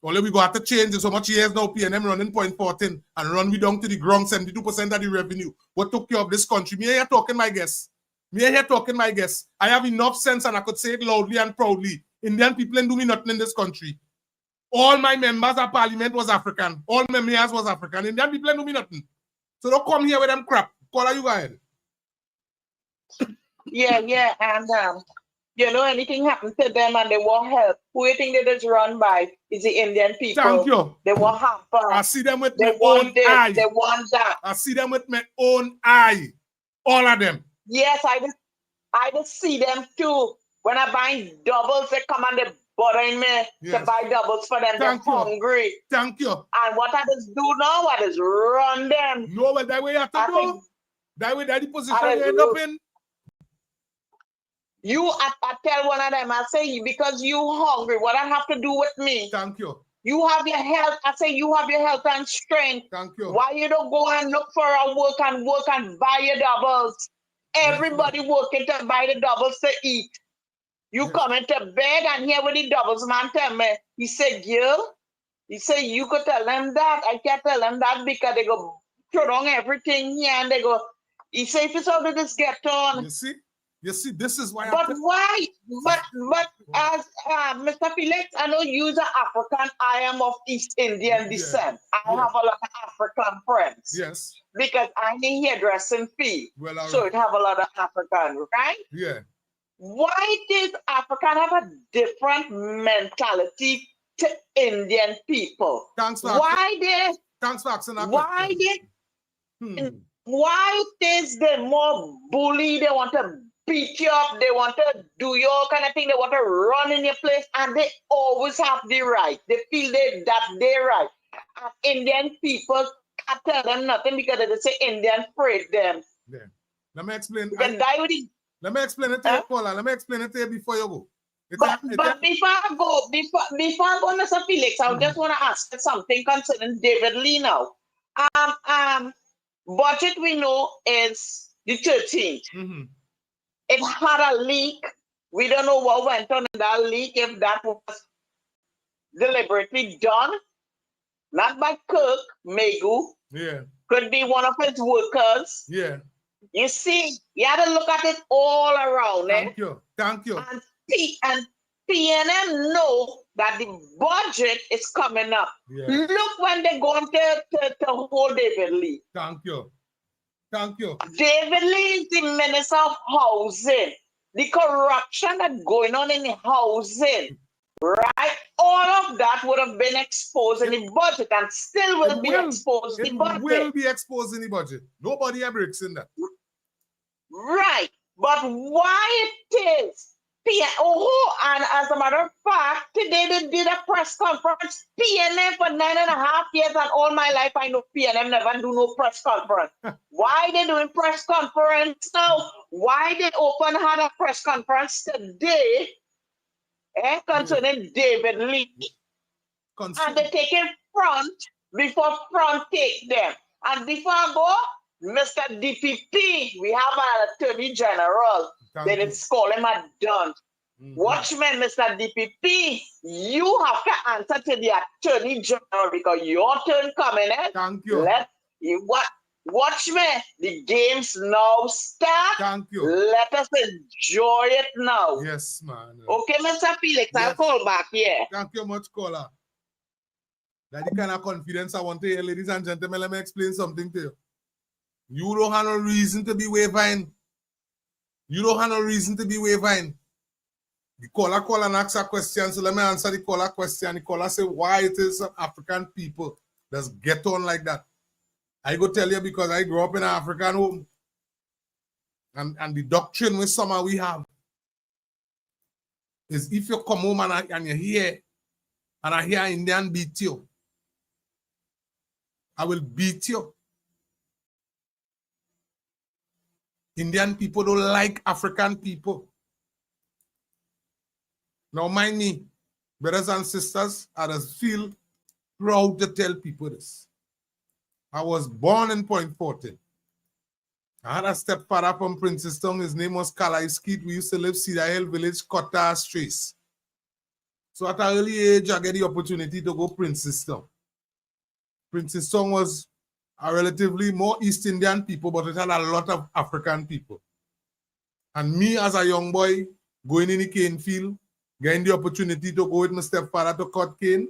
Only we got to change so much years now, PNM running Point 14 and run me down to the ground, 72% of the revenue. What took care of this country? Me here talking my guests. I have enough sense and I could say it loudly and proudly. Indian people ain't do me nothing in this country. All my members of parliament was African. All my mayors was African. Indian people ain't do me nothing. So don't come here with them crap. Caller, you go ahead. Yeah, and you know, anything happens to them and they want help. Who you think that is run by is the Indian people. Thank you. They want help. I see them with my own eye. They want that. I see them with my own eye. All of them. Yes, I just see them too. When I buy doubles, they come and they bothering me to buy doubles for them. They're hungry. Thank you. And what I just do now, I just run them. No, but that way you have to do. That way, that the position you end up in. I tell one of them, I say, because you hungry, what I have to do with me? Thank you. You have your health. I say, you have your health and strength. Thank you. Why you don't go and look for a work and buy your doubles? Everybody working to buy the doubles to eat. You come into bed and here with the doubles, man, tell me. He said, girl, he said, you could tell them that. I can't tell them that because they go throw down everything here and they go, he said, if it's all of this get on. You see, this is why. But why? But as Mr. Felix, I know you're African. I am of East Indian descent. I have a lot of African friends. Yes. Because I'm in hairdressing field. Well, so it have a lot of African, right? Yeah. Why did African have a different mentality to Indian people? Thanks for asking that question. Why is they more bully? They want to beat you up. They want to do your kind of thing. They want to run in your place, and they always have the right. They feel that they're right. And Indian people can't tell them nothing because they say Indian afraid them. Yeah. Let me explain. Let me explain it to you, Paula. Let me explain it to you before you go. But before I go, Mr. Felix, I just want to ask something concerning David Lee now. Budget we know is the 13th. It had a leak. We don't know what went on in that leak, if that was deliberately done, not by Kirk Megu. Yeah. Could be one of his workers. Yeah. You see, you have to look at it all around. Thank you. And PNM know that the budget is coming up. Yeah. Look when they're going to hold David Lee. Thank you. David Lee is the Minister of Housing. The corruption that's going on in the housing, right? All of that would have been exposed in the budget and still will be exposed in the budget. It will be exposed in the budget. Nobody ever breaks in that. Right. But why it is? And as a matter of fact, today they did a press conference. PNM for 9.5 years, and all my life I know PNM never do no press conference. Why they doing press conference now? Why they had a press conference today concerning David Lee? And they taking front before front take them. And before I go, Mr. DPP, we have an Attorney General. They didn't call him a dunce. Watchmen, Mr. DPP, you have to answer to the Attorney General because your turn coming. Thank you. Watchmen, the games now start. Thank you. Let us enjoy it now. Yes, man. Okay, Mr. Felix, I'll call back here. Thank you much, caller. That's the kind of confidence I want to hear, ladies and gentlemen. Let me explain something to you. You don't have no reason to be wavering. You don't have no reason to be wavering. The caller call and ask a question, so let me answer the caller question. The caller say why it is some African people that's get on like that. I go tell you because I grew up in an African home. And the doctrine with some we have is if you come home and you hear and I hear Indian beat you, I will beat you. Indian people don't like African people. Now, mind me, brothers and sisters, I just feel proud to tell people this. I was born in Point 14. I had a stepfather from Princeton. His name was Kalai Skeet. We used to live Cedar Hill Village, Kotta Trace. So at an early age, I get the opportunity to go Princeton. Princeton was a relatively more East Indian people, but it had a lot of African people. And me as a young boy, going in the cane field, getting the opportunity to go with my stepfather to cut cane.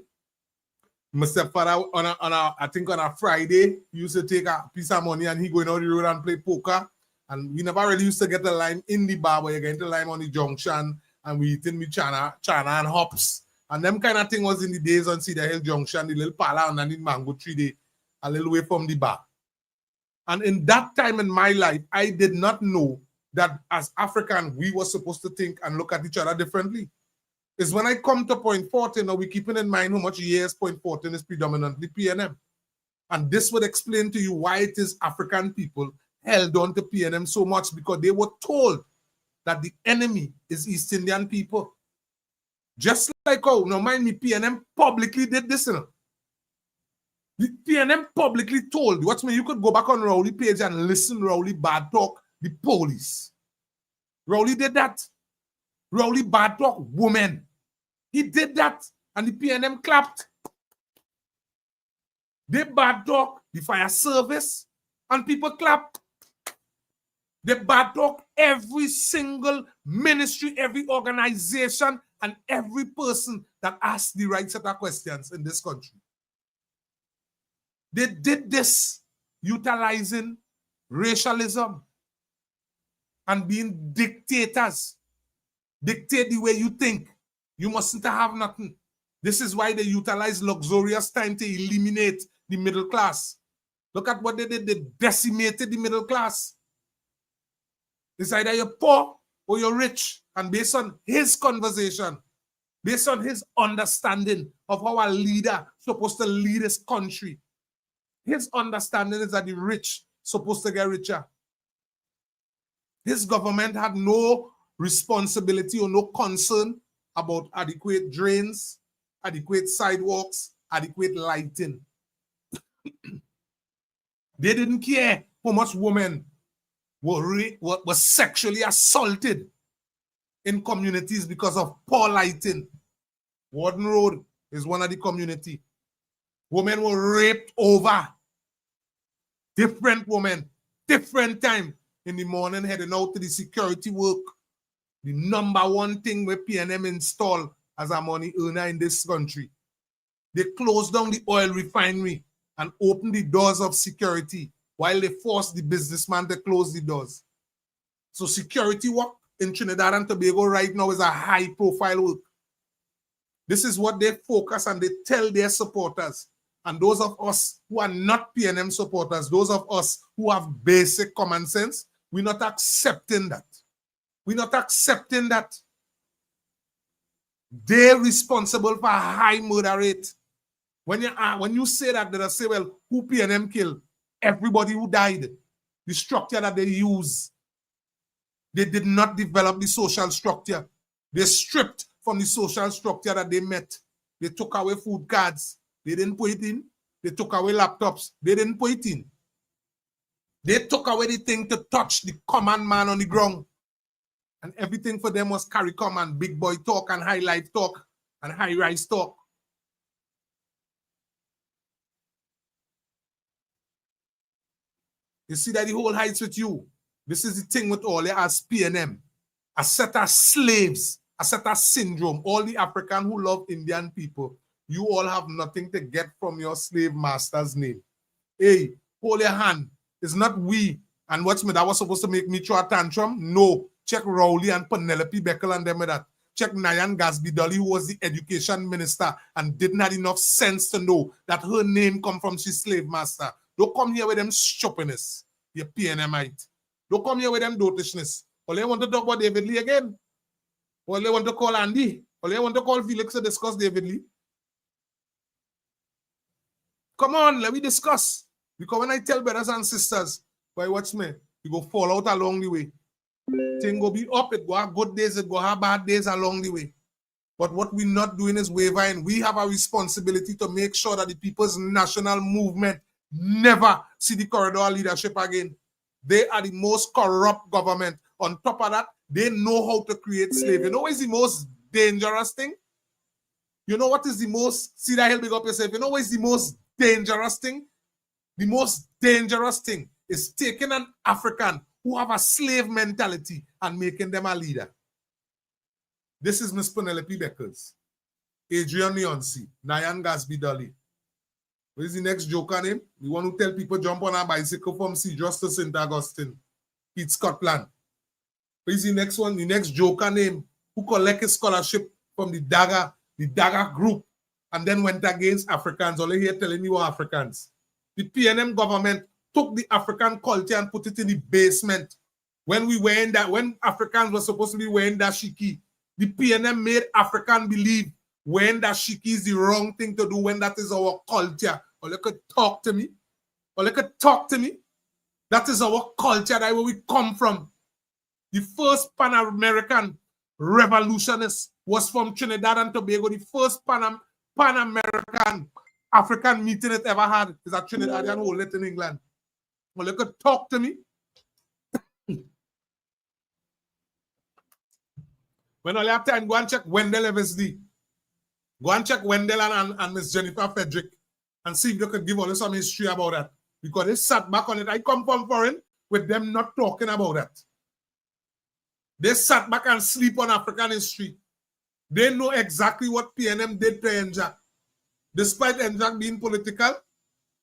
My stepfather, I think on a Friday, he used to take a piece of money and he going out the road and play poker. And we never really used to get the lime in the bar, but you get the lime on the junction and we eating with chana and hops. And them kind of thing was in the days on Cedar Hill Junction, the little parlor underneath Mango Tree Day, a little way from the bar. And in that time in my life, I did not know that as African, we were supposed to think and look at each other differently. It's when I come to Point 14, now we're keeping in mind how much years Point 14 is predominantly PNM. And this would explain to you why it is African people held on to PNM so much because they were told that the enemy is East Indian people. Just like how, now mind me, PNM publicly did this, you know. The PNM publicly told, watch me, you could go back on Rowley page and listen Rowley bad talk the police. Rowley did that. Rowley bad talk woman. He did that and the PNM clapped. They bad talk the fire service and people clapped. They bad talk every single ministry, every organization, and every person that asks the right set of questions in this country. They did this utilizing racialism and being dictators. Dictate the way you think. You mustn't have nothing. This is why they utilize luxurious time to eliminate the middle class. Look at what they did. They decimated the middle class. It's either you're poor or you're rich. And based on his conversation, based on his understanding of how a leader is supposed to lead his country, his understanding is that the rich supposed to get richer. His government had no responsibility or no concern about adequate drains, adequate sidewalks, adequate lighting. They didn't care how much women were sexually assaulted in communities because of poor lighting. Warden Road is one of the community. Women were raped over. Different women, different time in the morning heading out to the security work. The number one thing where PNM installed as a money earner in this country. They closed down the oil refinery and opened the doors of security while they forced the businessman to close the doors. So security work in Trinidad and Tobago right now is a high-profile work. This is what they focus and they tell their supporters. And those of us who are not PNM supporters, those of us who have basic common sense, we're not accepting that. We're not accepting that. They're responsible for a high murder rate. When you say that, they say, well, who PNM killed? Everybody who died. The structure that they use. They did not develop the social structure. They stripped from the social structure that they met. They took away food cards. They didn't put it in. They took away laptops. They didn't put it in. They took away the thing to touch the common man on the ground. And everything for them was CARICOM and big boy talk and high life talk and high rise talk. You see that the whole heights with you. This is the thing with all as PNM. A set of slaves, a set of syndrome. All the African who love Indian people, you all have nothing to get from your slave master's name. Hey, hold your hand. It's not we. And what's me, that was supposed to make me throw a tantrum? No. Check Rowley and Penelope Beckel and them with that. Check Nyan Gasby-Dolly, who was the education minister and didn't have enough sense to know that her name come from she slave master. Don't come here with them stupidness, you PNMite. Don't come here with them dotishness. All they want to talk about David Lee again. All they want to call Andy. All they want to call Felix to discuss David Lee. Come on, let me discuss. Because when I tell brothers and sisters, boy, watch me, you go fall out along the way. Thing go be up, it go have good days, it go have bad days along the way. But what we're not doing is wavering. We have a responsibility to make sure that the people's national movement never see the corridor leadership again. They are the most corrupt government. On top of that, they know how to create slavery. You know what is the most dangerous thing? You know what is the most, see that, big up yourself. You know what is the most dangerous thing? The most dangerous thing is taking an African who have a slave mentality and making them a leader. This is Miss Penelope Beckles, Adrian Leonsi, Nyan Gasby-Dolly. What is the next joker name? The one who tell people jump on a bicycle from Cedros to St. Augustine, Pete Scotland. What is the next one? The next joker name who collect his scholarship from the Dagger group and then went against Africans. All here telling you are Africans. The PNM government took the African culture and put it in the basement. When we were in that, when Africans were supposed to be wearing dashiki, the PNM made African believe wearing dashiki is the wrong thing to do when that is our culture. Or they could talk to me. Or they could talk to me. That is our culture, that is where we come from. The first Pan-American revolutionist was from Trinidad and Tobago. The first Pan-American African meeting it ever had is a Trinidadian hold it in England. Well, you could talk to me. When all you have time, go and check Wendell FSD. Go and check Wendell and Miss Jennifer Frederick and see if they could give all some history about that. Because they sat back on it. I come from foreign with them not talking about that. They sat back and sleep on African history. They know exactly what PNM did to NJAC. Despite NJAC being political,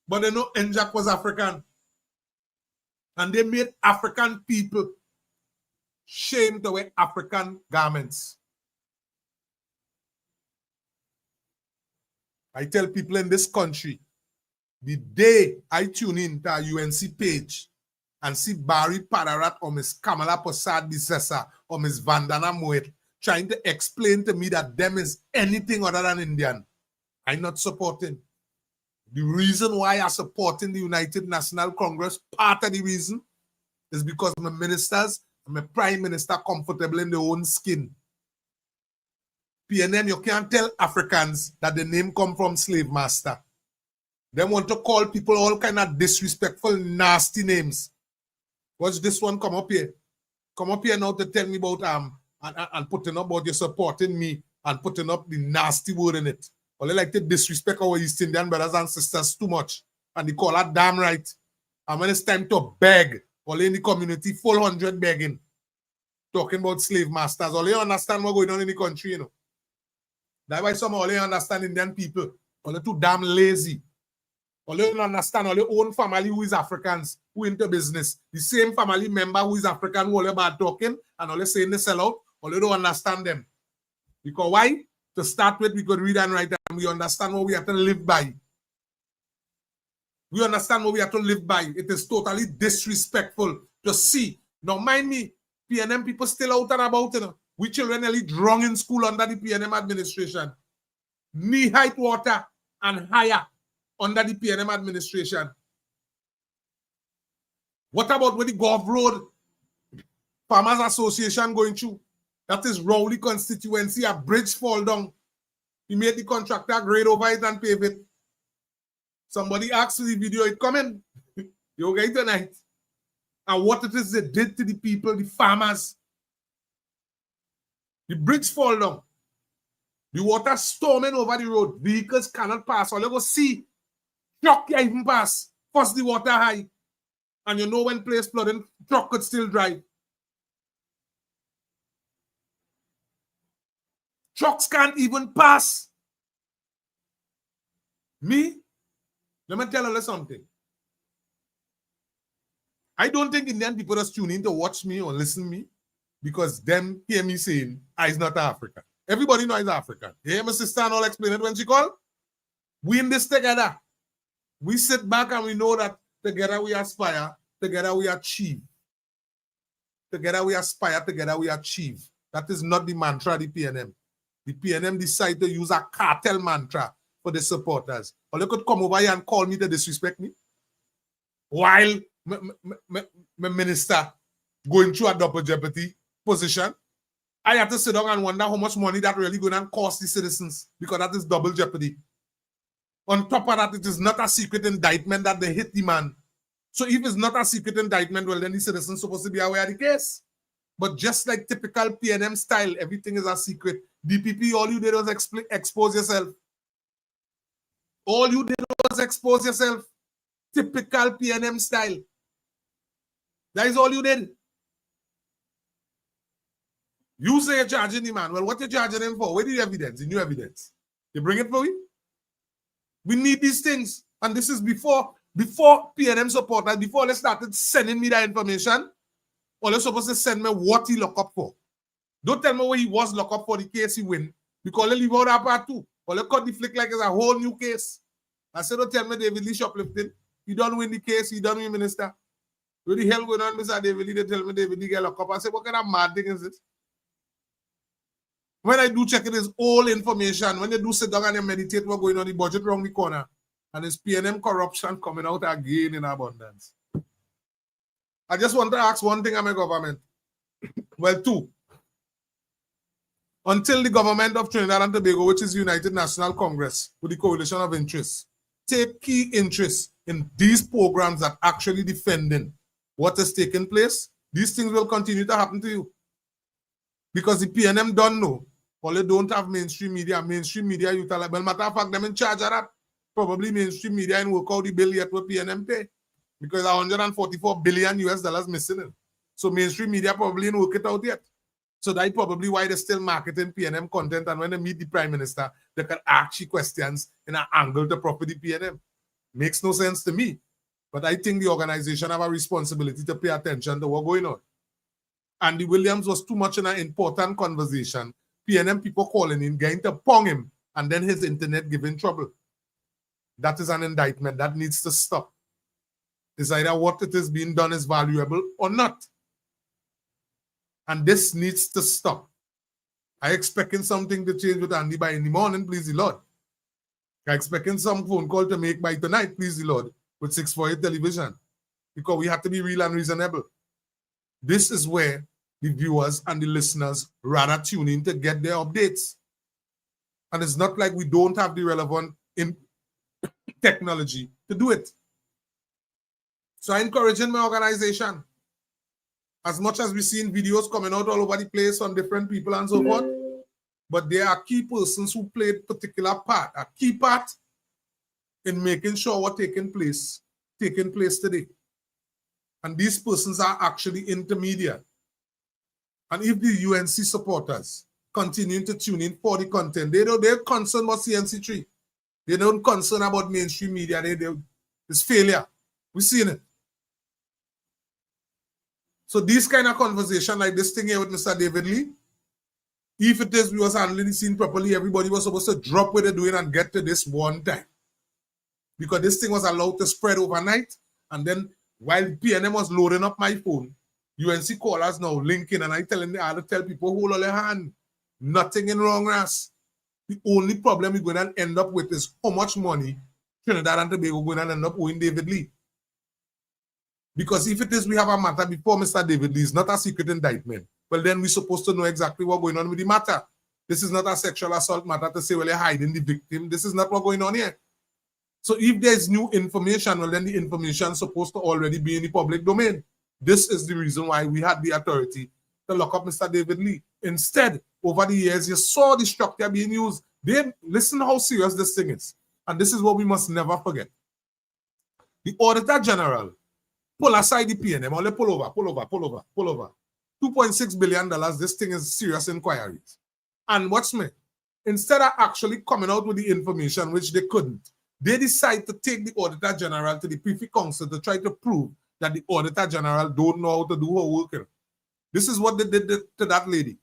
but they know NJAC was African. And they made African people shame to wear African garments. I tell people in this country, the day I tune in to a UNC page and see Barry Padarat or Miss Kamala Prasad Bisesa or Miss Vandana Moet trying to explain to me that them is anything other than Indian, I'm not supporting. The reason why I'm supporting the United National Congress, part of the reason, is because my ministers and my prime minister comfortable in their own skin. PNM, you can't tell Africans that the name come from slave master. They want to call people all kind of disrespectful, nasty names. Watch this one come up here. Come up here now to tell me about and putting up about you supporting me and putting up the nasty word in it. Or they like to disrespect our East Indian brothers and sisters too much. And they call that damn right. And when it's time to beg, all in the community, full 100 begging, talking about slave masters. All you understand what's going on in the country, you know. That's why some all you understand Indian people. All you too damn lazy. All you understand all your own family who is Africans, who into business. The same family member who is African, who all you bad talking, and all you saying they sell out, all you don't understand them. Because why? To start with, we could read and write and we understand what we have to live by. We understand what we have to live by. It is totally disrespectful to see. Now, mind me, PNM people still out and about, you know. We children nearly drunk in school under the PNM administration. Knee-height water and higher under the PNM administration. What about with the Gulf Road Farmers Association going through? That is Rowley constituency, a bridge fall down. He made the contractor grade over it and pave it. Somebody asked the video, it coming. You'll get it tonight. And what it is they did to the people, the farmers. The bridge fall down. The water storming over the road. Vehicles cannot pass. All you go see, truck can't even pass. First the water high. And you know when place flooding, truck could still drive. Trucks can't even pass. Me? Let me tell you something. I don't think Indian people just tune in to watch me or listen to me because them hear me saying, I's not African. Everybody knows I's African. You hear my sister and all explain it when she called? We in this together. We sit back and we know that together we aspire, together we achieve. Together we aspire, together we achieve. That is not the mantra of the PNM. The PNM decided to use a cartel mantra for the supporters. Or they could come over here and call me to disrespect me. While my minister going through a double jeopardy position, I have to sit down and wonder how much money that really going to cost the citizens because that is double jeopardy. On top of that, it is not a secret indictment that they hit the man. So if it's not a secret indictment, well, then the citizens supposed to be aware of the case. But just like typical PNM style, everything is a secret. DPP, all you did was expose yourself. All you did was expose yourself. Typical PNM style. That is all you did. You say you're charging the man. Well, what you're charging him for? Where the evidence? The new evidence. You bring it for me? We need these things. And this is before PNM supporters, before they started sending me that information, or they're supposed to send me what he locked up for. Don't tell me what he was locked up for the case he win, because they leave out that part too. Or they cut the flick like it's a whole new case. I said, don't tell me David Lee shoplifting. He don't win the case, he don't win minister. What the hell going on, Mr. David Lee? They tell me David Lee get locked up. I said, what kind of mad thing is this? When I do check it, it's all information. When you do sit down and you meditate what's going on, the budget around the corner. And it's PNM corruption coming out again in abundance. I just want to ask one thing of my government. Well, two. Until the government of Trinidad and Tobago, which is United National Congress, with the coalition of interests, take key interest in these programs that actually defending what is taking place, these things will continue to happen to you. Because the PNM don't know, or they don't have mainstream media. Mainstream media, you tell them, well, matter of fact, them in charge of that. Probably mainstream media and work out the bill yet with PNM pay. Because 144 billion US dollars missing it. So mainstream media probably didn't work it out yet. So that's probably why they're still marketing PNM content, and when they meet the Prime Minister, they can ask you questions in an angle to profit the PNM. Makes no sense to me. But I think the organization have a responsibility to pay attention to what's going on. Andy Williams was too much in an important conversation. PNM people calling him, getting to pong him, and then his internet giving trouble. That is an indictment. That needs to stop. It's either what it is being done is valuable or not. And this needs to stop. I expecting something to change with Andy by in the morning, please the Lord. I expecting some phone call to make by tonight, please the Lord, with 648 television. Because we have to be real and reasonable. This is where the viewers and the listeners rather tune in to get their updates. And it's not like we don't have the relevant technology to do it. So I encourage my organization. As much as we've seen videos coming out all over the place from different people and so forth, but there are key persons who played particular part, a key part in making sure what's taking place today. And these persons are actually intermediate. And if the UNC supporters continue to tune in for the content, they're concerned about CNC3. They don't concern about mainstream media. It's failure. We've seen it. So these kind of conversation like this thing here with Mr. David Lee, if it is we was handling the scene properly, everybody was supposed to drop what they're doing and get to this one time. Because this thing was allowed to spread overnight. And then while PNM was loading up my phone, UNC callers now linking, and I had to tell people, hold on their hand. Nothing in wrong, Ras. The only problem we're going to end up with is how much money Trinidad and Tobago going to end up owing David Lee. Because if it is we have a matter before Mr. David Lee, it's not a secret indictment. Well, then we're supposed to know exactly what's going on with the matter. This is not a sexual assault matter to say, well, you're hiding the victim. This is not what's going on here. So if there's new information, well, then the information is supposed to already be in the public domain. This is the reason why we had the authority to lock up Mr. David Lee. Instead, over the years, you saw the structure being used. Listen how serious this thing is. And this is what we must never forget. The Auditor General pull aside the PNM, only pull over. $2.6 billion, this thing is serious inquiries. And what's me? Instead of actually coming out with the information, which they couldn't, they decide to take the Auditor General to the Privy Council to try to prove that the Auditor General don't know how to do her work. This is what they did to that lady.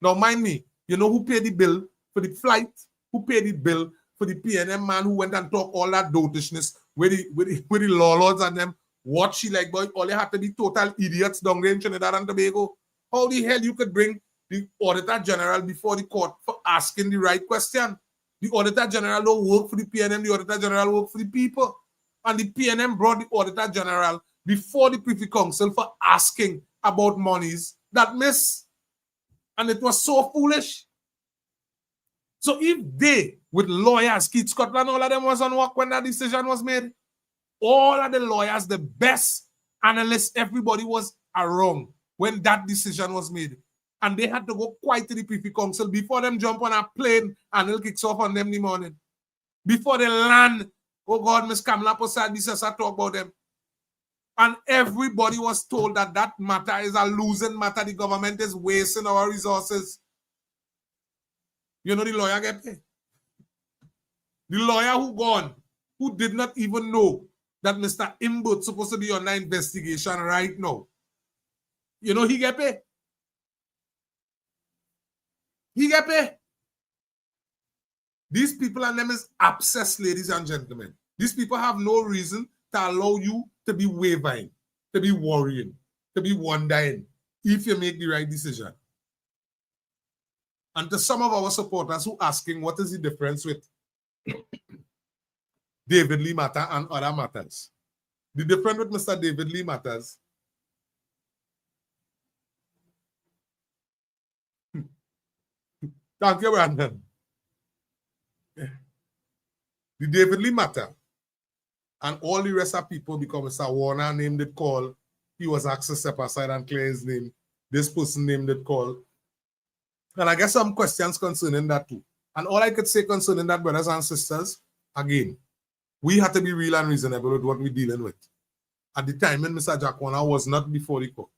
Now, mind me, you know who paid the bill for the flight? Who paid the bill for the PNM man who went and talked all that dotishness with the law lords and them? What she like, boy, all they have to be total idiots down there in Trinidad and Tobago. How the hell you could bring the Auditor General before the court for asking the right question? The Auditor General don't work for the PNM, the Auditor General work for the people. And the PNM brought the Auditor General before the Privy Council for asking about monies that miss. And it was so foolish. So if they, with lawyers, Keith Scotland, all of them was on work when that decision was made, all of the lawyers, the best analysts, everybody was around when that decision was made. And they had to go quiet to the Privy Council before them jump on a plane and it kicks off on them in the morning. Before they land, oh God, Miss Kamala Posad, this is a talk about them. And everybody was told that that matter is a losing matter. The government is wasting our resources. You know the lawyer get paid. The lawyer who gone, who did not even know that Mr. Imbert's supposed to be on that investigation right now. You know he get paid. He get paid. These people and them is obsessed, ladies and gentlemen. These people have no reason to allow you to be wavering, to be worrying, to be wondering if you make the right decision. And to some of our supporters who asking what is the difference with David Lee matter and other matters. The difference with Mr. David Lee matters Thank you, Brandon. The David Lee matter. And all the rest of people, because Mr. Warner named it call, he was asked to step aside and clear his name. This person named it call. And I guess some questions concerning that too. And all I could say concerning that, brothers and sisters, again, we have to be real and reasonable with what we're dealing with. At the time when Mr. Jack Warner was not before the court,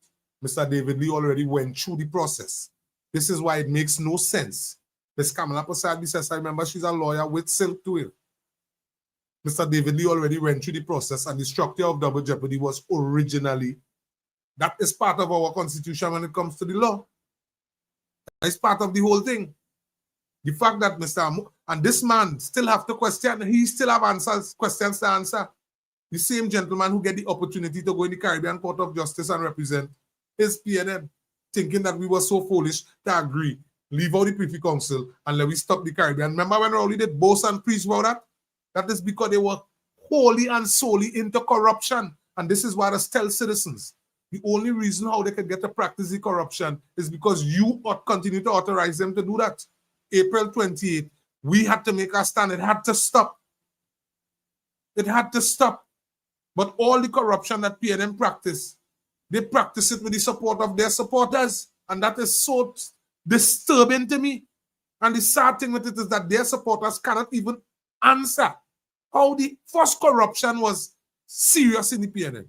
Mr. David Lee already went through the process. This is why it makes no sense. Ms. Kamala Prasad says, I remember she's a lawyer with silk to it. Mr. David Lee already went through the process, and the structure of double jeopardy was originally, that is part of our constitution when it comes to the law. It's part of the whole thing. The fact that and this man still have to question, he still have questions to answer. The same gentleman who get the opportunity to go in the Caribbean Court of Justice and represent his PNM, thinking that we were so foolish to agree, leave out the Privy Council and let we stop the Caribbean. Remember when Rowley did boast and preach about that? That is because they were wholly and solely into corruption. And this is why they tell citizens, the only reason how they can get to practice the corruption is because you continue to authorize them to do that. April 28th, we had to make our stand. It had to stop. It had to stop. But all the corruption that PNM practice, they practice it with the support of their supporters. And that is so disturbing to me. And the sad thing with it is that their supporters cannot even answer how the first corruption was serious in the PNM.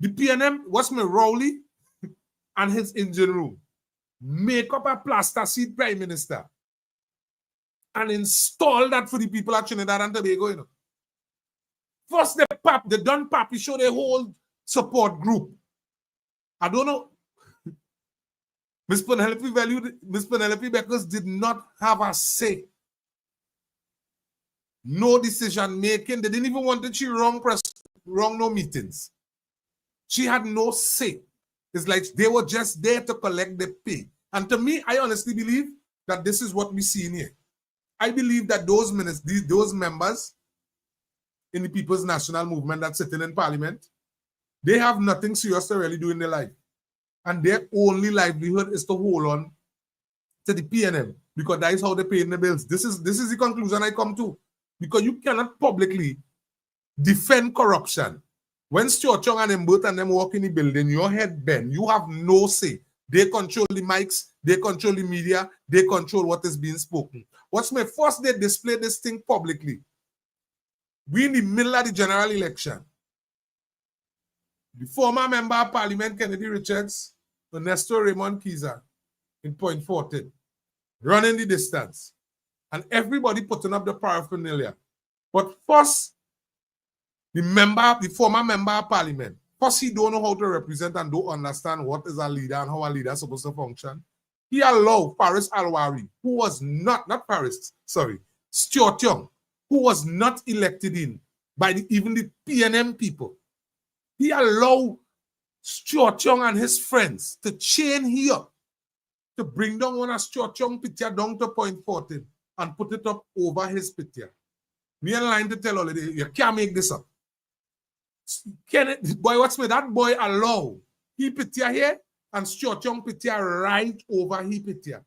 The PNM was my Rowley and his engine room. Make up a plaster seat prime minister and install that for the people at Trinidad and Tobago, you know. First, they done Papi show their whole support group. I don't know. Miss Penelope Beckers did not have a say. No decision making. They didn't even want to wrong no meetings. She had no say. It's like they were just there to collect the pay. And to me, I honestly believe that this is what we see in here. I believe that those members in the People's National Movement that's sitting in Parliament, they have nothing serious to really do in their life. And their only livelihood is to hold on to the PNM because that is how they pay the bills. This is the conclusion I come to. Because you cannot publicly defend corruption. When Stuart Young and them both and them walk in the building, your head bend. You have no say. They control the mics, they control the media, they control what is being spoken. What's my first they display this thing publicly? We in the middle of the general election. The former member of Parliament, Kennedy Richards, Ernesto Raymond Kiza, in point 14, running the distance. And everybody putting up the paraphernalia. But first, the former member of Parliament, first he don't know how to represent and don't understand what is a leader and how a leader is supposed to function. He allowed Paris Alwari, who was Stuart Young, who was not elected in by even the PNM people. He allowed Stuart Young and his friends to chain here to bring down one of Stuart Young picture down to point 14 and put it up over his picture. Me in line to tell all of you, you can't make this up. That boy allow he picture here and Stuart Young picture right over he picture.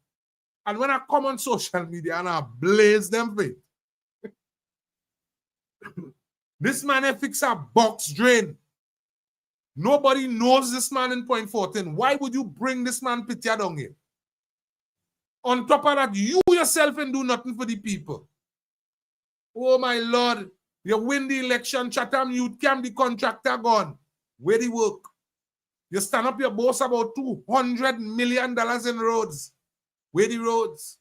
And when I come on social media and I blaze them with this man fix a box drain. Nobody knows this man in point 14. Why would you bring this man picture down here? On top of that, you yourself and do nothing for the people. Oh my Lord, you win the election, Chatham Youth Camp, the contractor gone. Where the work? You stand up your boss about $200 million in roads. Where the roads?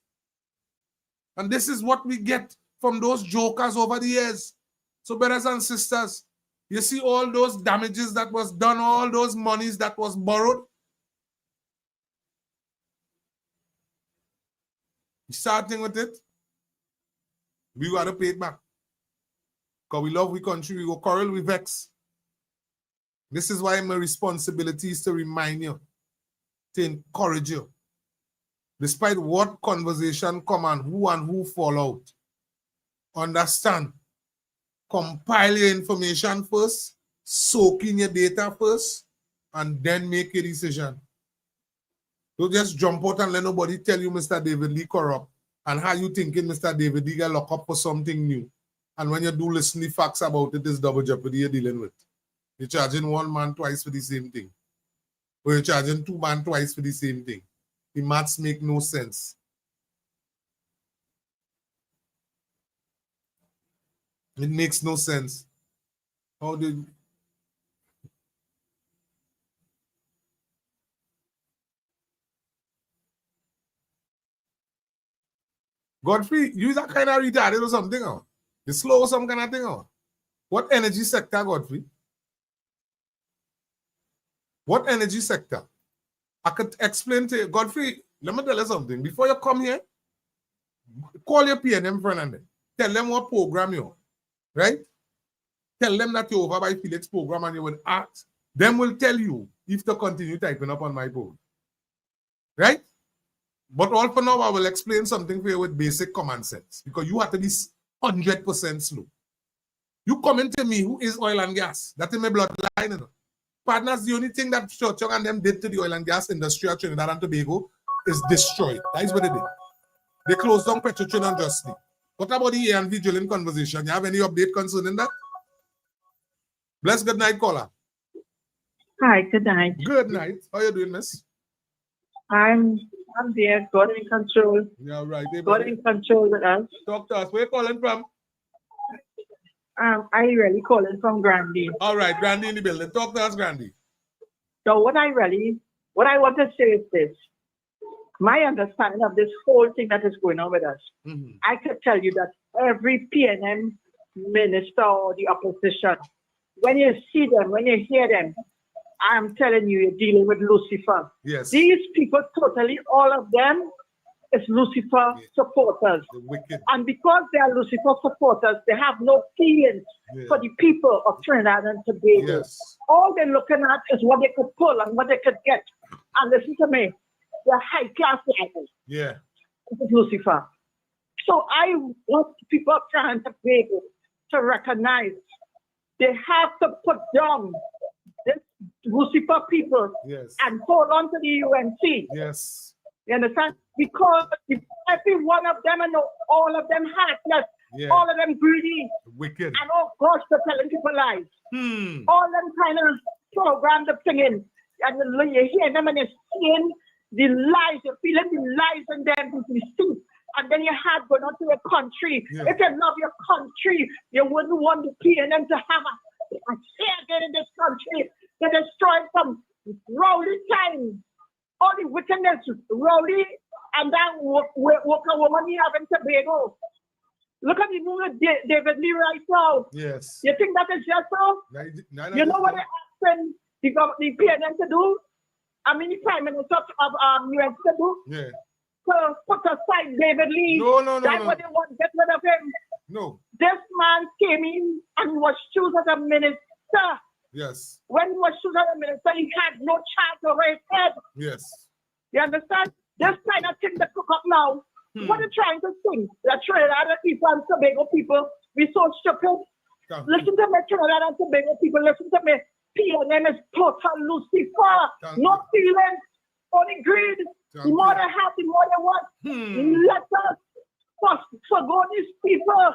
And this is what we get from those jokers over the years. So brothers and sisters, you see all those damages that was done, all those monies that was borrowed. Starting with it, we got to pay it back. Because we love our country, we go quarrel, we vex. This is why my responsibility is to remind you, to encourage you. Despite what conversation come and who fall out, understand, compile your information first, soak in your data first, and then make a decision. Don't just jump out and let nobody tell you Mr. David Lee corrupt and how you thinking Mr. David Lee get locked up for something new. And when you do listen to facts about it, it's double jeopardy you're dealing with. You're charging one man twice for the same thing. Or you're charging two man twice for the same thing. The maths make no sense. It makes no sense. How did... Godfrey, you that kind of retarded or something, huh? You slow or some kind of thing, huh? What energy sector, Godfrey? What energy sector? I could explain to you. Godfrey, let me tell you something. Before you come here, call your PNM friend and tell them what program you're on, right? Tell them that you're over by Felix program and you will ask. Them will tell you if to continue typing up on my board. Right? But all for now, I will explain something for you with basic common sense because you have to be 100% slow. You come to me, who is oil and gas? That is my bloodline. You know? Partners, the only thing that Church and them did to the oil and gas industry at Trinidad and Tobago is destroyed. That is what they did. They closed down Petrotrin unjustly. What about the A&V drilling conversation? You have any update concerning that? Bless, good night, caller. Hi, good night. Good night. How you doing, miss? I'm there. God in control. Yeah, right. Hey, God in control with us. Talk to us. Where you calling from? I really calling from Grandy. All right, Grandy in the building. Talk to us, Grandy. So what I want to say is this. My understanding of this whole thing that is going on with us, I could tell you that every PNM minister or the opposition, when you see them, when you hear them, I'm telling you, you're dealing with Lucifer. Yes. These people, totally, all of them, is Lucifer supporters. And because they are Lucifer supporters, they have no feelings for the people of Trinidad and Tobago. Yes. All they're looking at is what they could pull and what they could get. And listen to me, they're high-class level. Yeah. This is Lucifer. So I want people of Trinidad and Tobago to recognize they have to put down this Lucifer people and hold on to the UNC. Yes. You understand? Because every one of them and all of them heartless, all of them greedy, wicked, and oh gosh, they're telling people lies. All them kind of program the thing in, and you hear them and you're seeing the lies, you're feeling the lies in them, you see. And then you had going on to your country. If you love your country, you wouldn't want the PNM to have a say again in this country. They destroyed some rowdy time. All the wickedness, rowdy, and that work a woman here in Tobago. Look at the movie David Lee right now. Yes. You think that is just so? You know what they're asking the PNM to do? I mean, the Prime Minister of US to do? Yeah. So put aside David Lee. No. That's what they want. Get rid of him. No. This man came in and was chosen as a minister. Yes. When he was chosen as a minister, he had no charge over his head. Yes. You understand? This kind of thing that cook up now. What are you trying to think? That Trinidad people and Tobago people be so stupid. Listen to me, Trinidad and Tobago people. Listen to me. PNM is total Lucifer. No feelings, only greed. The more they have, the more they want. Let us forgo these people.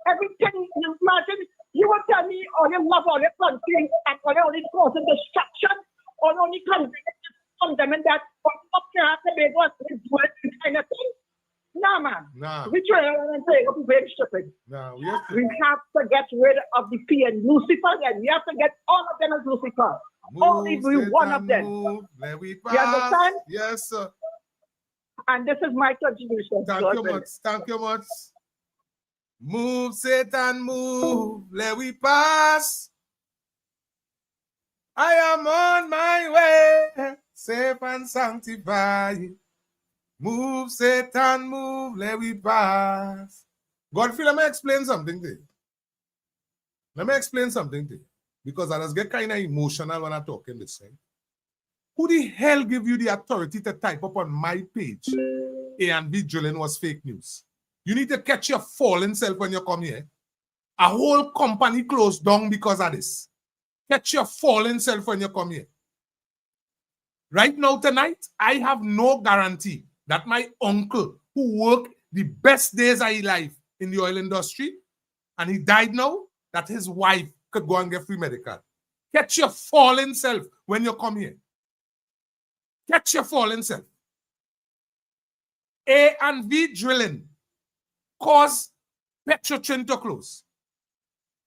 Everything you imagine, you will tell me, oh, you love all your country and all your only causing destruction, or only condemning that up here at Tobago is doing kind of thing. No, man. Nah. We try and say, oh, very stupid. Nah, we have to get rid of the PN Lucifer, and we have to get all of them as Lucifer. Only one of them. You understand? Yes, sir. And this is my contribution. Thank you much. Thank you much. Move, Satan, move. Let we pass. I am on my way, safe and sanctified. Move, Satan, move. Let we pass. Godfrey, let me explain something to you. Because I just get kind of emotional when I'm talking this thing. Who the hell give you the authority to type up on my page A&B drilling was fake news? You need to catch your fallen self when you come here. A whole company closed down because of this. Catch your fallen self when you come here. Right now, tonight, I have no guarantee that my uncle, who worked the best days of his life in the oil industry, and he died now, that his wife could go and get free medical. Catch your fallen self when you come here. Catch your fallen self. A and V drilling caused Petrochin to close.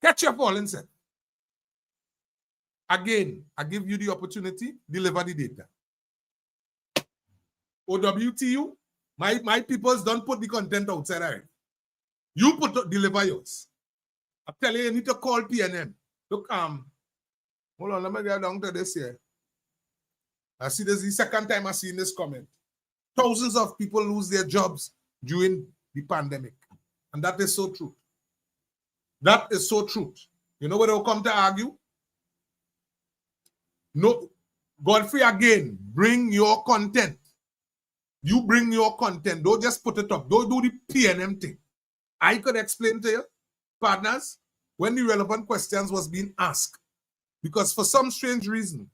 Catch your fallen self. Again, I give you the opportunity, deliver the data. OWTU, my peoples don't put the content outside of it. You deliver yours. I tell you need to call PNM. Look, hold on, let me get down to this here. I see this is the second time I've seen this comment. Thousands of people lose their jobs during the pandemic. And that is so true. That is so true. You know what they'll come to argue? No, Godfrey, again, bring your content. You bring your content. Don't just put it up. Don't do the PNM thing. I could explain to you, partners, when the relevant questions was being asked. Because for some strange reason,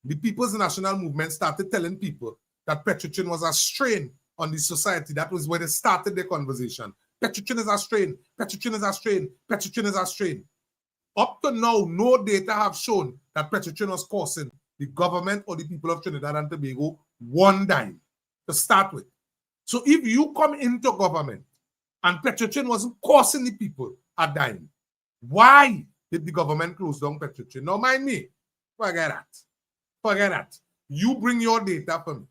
the People's National Movement started telling people that Petrochin was a strain on the society. That was where they started their conversation. Petrochin is a strain. Petrochin is a strain. Petrochin is a strain. Up to now, no data have shown that Petrochin was causing the government or the people of Trinidad and Tobago one dime to start with. So if you come into government and Petrochin wasn't causing the people a dime, why did the government close down Petrochin? Now, mind me, forget that. Forget that. You bring your data for me.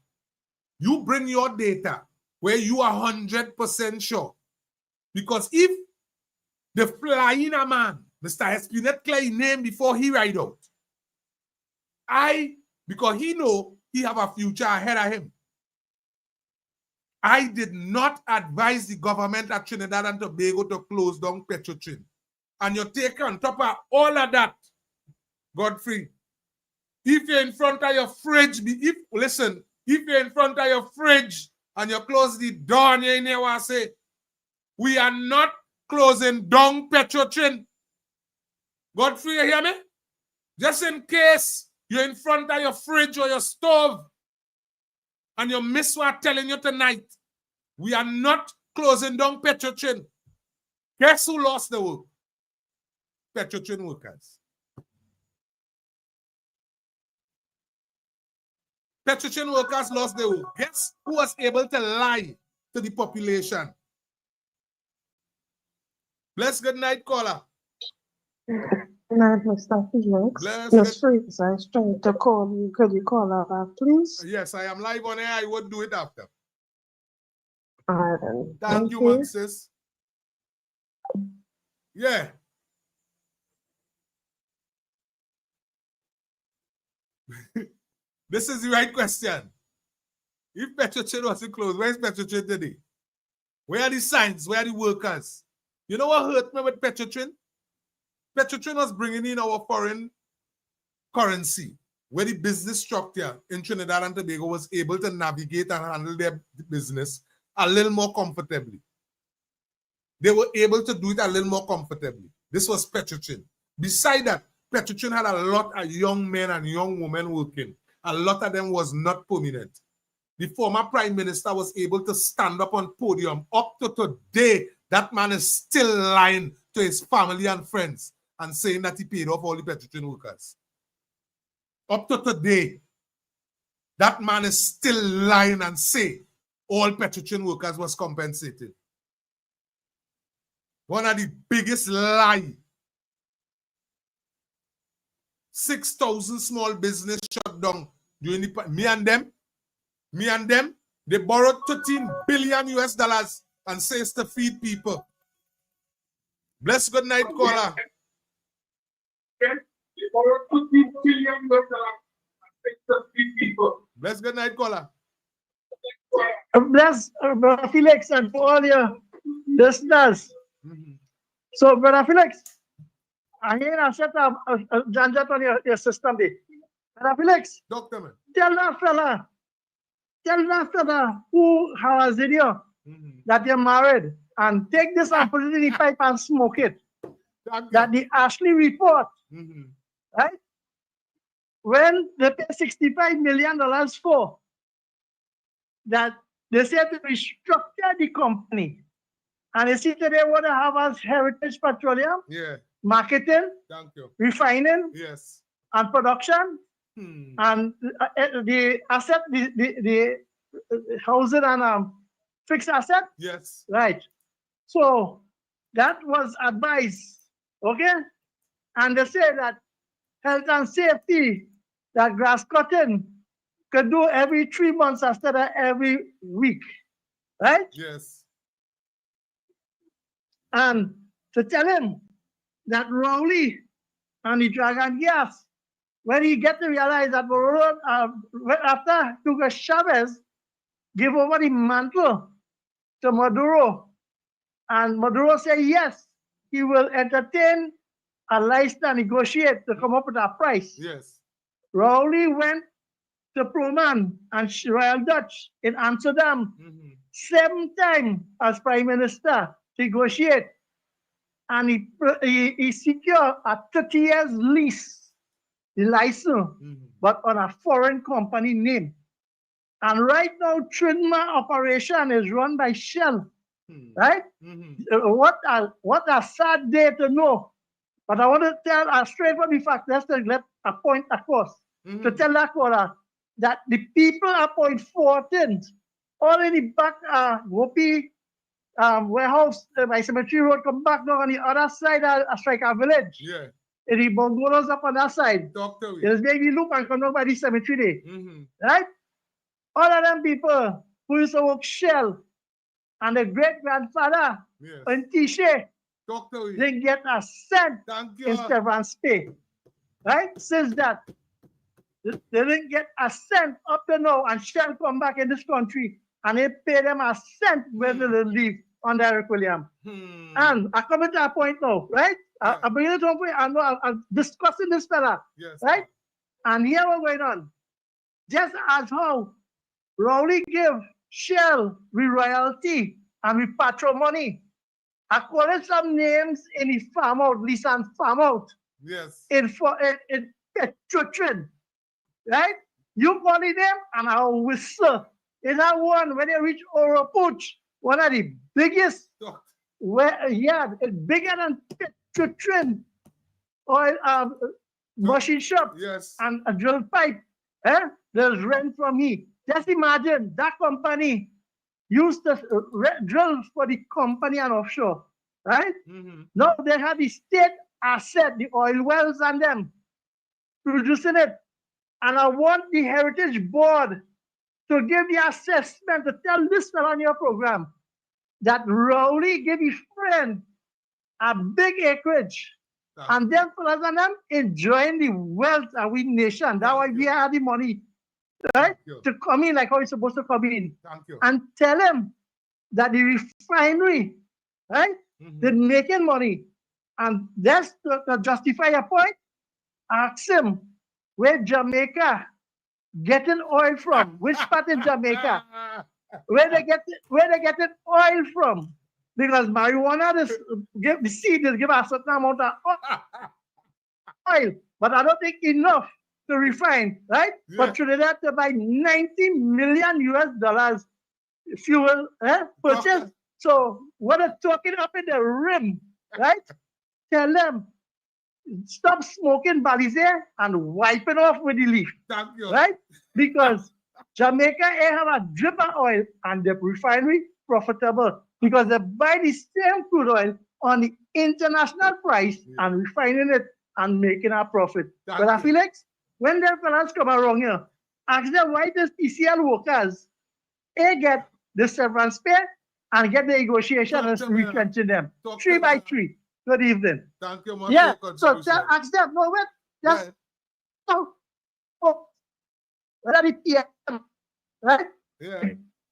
You bring your data where you are 100% sure. Because if the flying a man, Mr. Espinet Clay name before he ride out, because he know he have a future ahead of him. I did not advise the government at Trinidad and Tobago to close down Petrochin. And you take on top of all of that, Godfrey, if you're in front of your fridge, if you're in front of your fridge and you close the door and you're in there and say, we are not closing down Petrochin. Godfrey, you hear me? Just in case you're in front of your fridge or your stove and you miss what I'm telling you tonight, we are not closing down Petrochin. Guess who lost the work? Petrochin workers. Petrochin workers lost their work. Guess who was able to lie to the population? Bless good night, caller. No, Mr. Felix. Miss Freeze, I was trying to call you. Could you call her back, please? Yes, I am live on air. I would do it after. All right, then. Thank you, sis. Yeah. This is the right question. If Petrochin wasn't closed, where's Petrochin today? Where are the signs? Where are the workers? You know what hurt me with Petrochin? Petrochin was bringing in our foreign currency, where the business structure in Trinidad and Tobago was able to navigate and handle their business a little more comfortably. They were able to do it a little more comfortably. This was Petrochin. Beside that, Petrochin had a lot of young men and young women working. A lot of them was not permanent. The former prime minister was able to stand up on podium. Up to today, that man is still lying to his family and friends and saying that he paid off all the Petrochin workers. Up to today, that man is still lying and saying all Petrochin workers was compensated. One of the biggest lies. 6,000 small business shut down during the me and them, they borrowed $13 billion US and says to feed people. Bless good night, caller. They borrowed $13 billion US and says to feed people. Bless good night, caller. Bless Brother Felix and for all your listeners. So, Brother Felix, I hear I set up a janjat on your system there. Brother Felix, Doctor, man. Tell that fella who has a video that you're married and take this and put it in the pipe and smoke it. That the Ashley report, right? when they pay $65 million for, that they said to restructure the company. And they see today what they have as Heritage Petroleum, marketing, refining, and production, and the asset, the housing and fixed asset. Yes. Right. So that was advised, okay? And they say that health and safety, that grass cutting could do every 3 months instead of every week, right? Yes. And to tell him that Rowley and the Dragon Gas, when he get to realize that after Hugo Chavez give over the mantle to Maduro, and Maduro say yes, he will entertain a lifestyle negotiate to come up with a price. Yes. Rowley went to Proman and Royal Dutch in Amsterdam 7 times as Prime Minister to negotiate. And he secured a 30 years lease, the license, but on a foreign company name. And right now, Trinma operation is run by Shell, right? What a sad day to know. But I want to tell a straightforward fact, let's let a point across, to tell that quarter that the people at point 14 already back Gopi warehouse by Cemetery Road, come back down on the other side of Striker Village. Yeah. And the bungalows up on that side. There's maybe loop and come down by the cemetery day. Right? All of them people who used to work Shell and the great grandfather in Tisha, they get a cent in Stefan's pay. Right? Since that, they didn't get a cent up to now, and Shell come back in this country and they pay them a cent when they leave on their William. And I come to a point now, right? I bring it to a point, I'm discussing this fella, right? And here what's going on. Just as how Rowley give Shell with royalty and with patrimony, I call it some names in the farm out, lease and farm out. Yes. In Petrotrin, right? You call it them and I'll whistle. In that one, when they reach Oropuch, one of the biggest, it's bigger than Petrotrin oil machine shop and a drill pipe. There's rent from me. Just imagine that company used to drill for the company and offshore, right? Now they have the state asset, the oil wells and them producing it. And I want the Heritage Board to give the assessment, to tell this fellow on your program that Rowley gave his friend a big acreage. And them fellas and them enjoying the wealth of we nation. That's why we have the money, right? To come in like how it's supposed to come in. And tell them that the refinery, right? They're making money. And that's to justify a point. Ask him where Jamaica getting oil from. Which part in Jamaica? Where they get oil from? Because marijuana, the seed is give a certain amount of oil, but I don't think enough to refine, right? But Trinidad to buy $90 million US fuel purchase. So what are talking up in the rim, right? Tell them stop smoking Balize and wipe it off with the leaf, right? Because Jamaica have a drip of oil and the refinery profitable because they buy the same crude oil on the international price and refining it and making a profit. But Felix, when their fellas come around here, ask them why does PCL workers get the severance pay and get the negotiation and retrenching them 3 by 3. Good evening. Thank you much. Yeah. So ask them. No, wait. Just what are the PM, right? Yeah.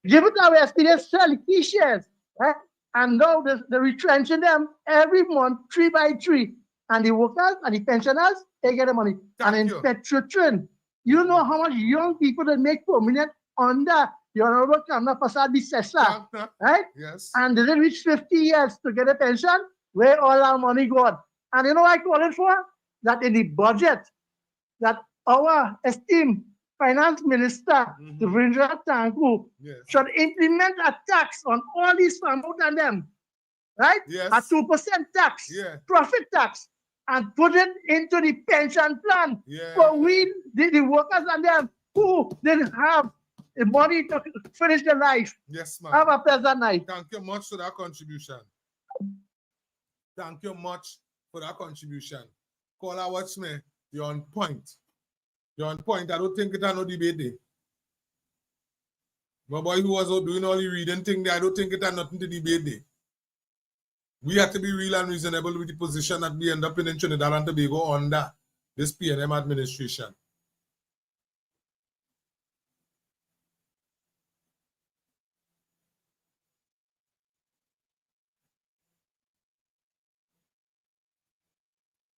Give it our experience, sell key shares, right? And now they're retrenching them every month 3 by 3. And the workers and the pensioners, they get the money. And in Petrotrin, you know how much young people that make prominent under the Honorable Kamna Prasad Bisesa, right? Yes. And they didn't reach 50 years to get a pension, where all our money gone. And you know what I call it for? That in the budget, that our esteemed finance minister, Devendra Thakur, should implement a tax on all these farmers and them, right? Yes. A 2% tax, profit tax, and put it into the pension plan for we, the workers and them who didn't have the money to finish their life. Yes, ma'am. Have a pleasant night. Thank you much for that contribution. Thank you much for that contribution. Caller, watch me. You're on point. You're on point. I don't think it's no debate day. My boy who was doing all the reading thing there, I don't think it's nothing to debate day. We have to be real and reasonable with the position that we end up in Trinidad and Tobago under this PNM administration.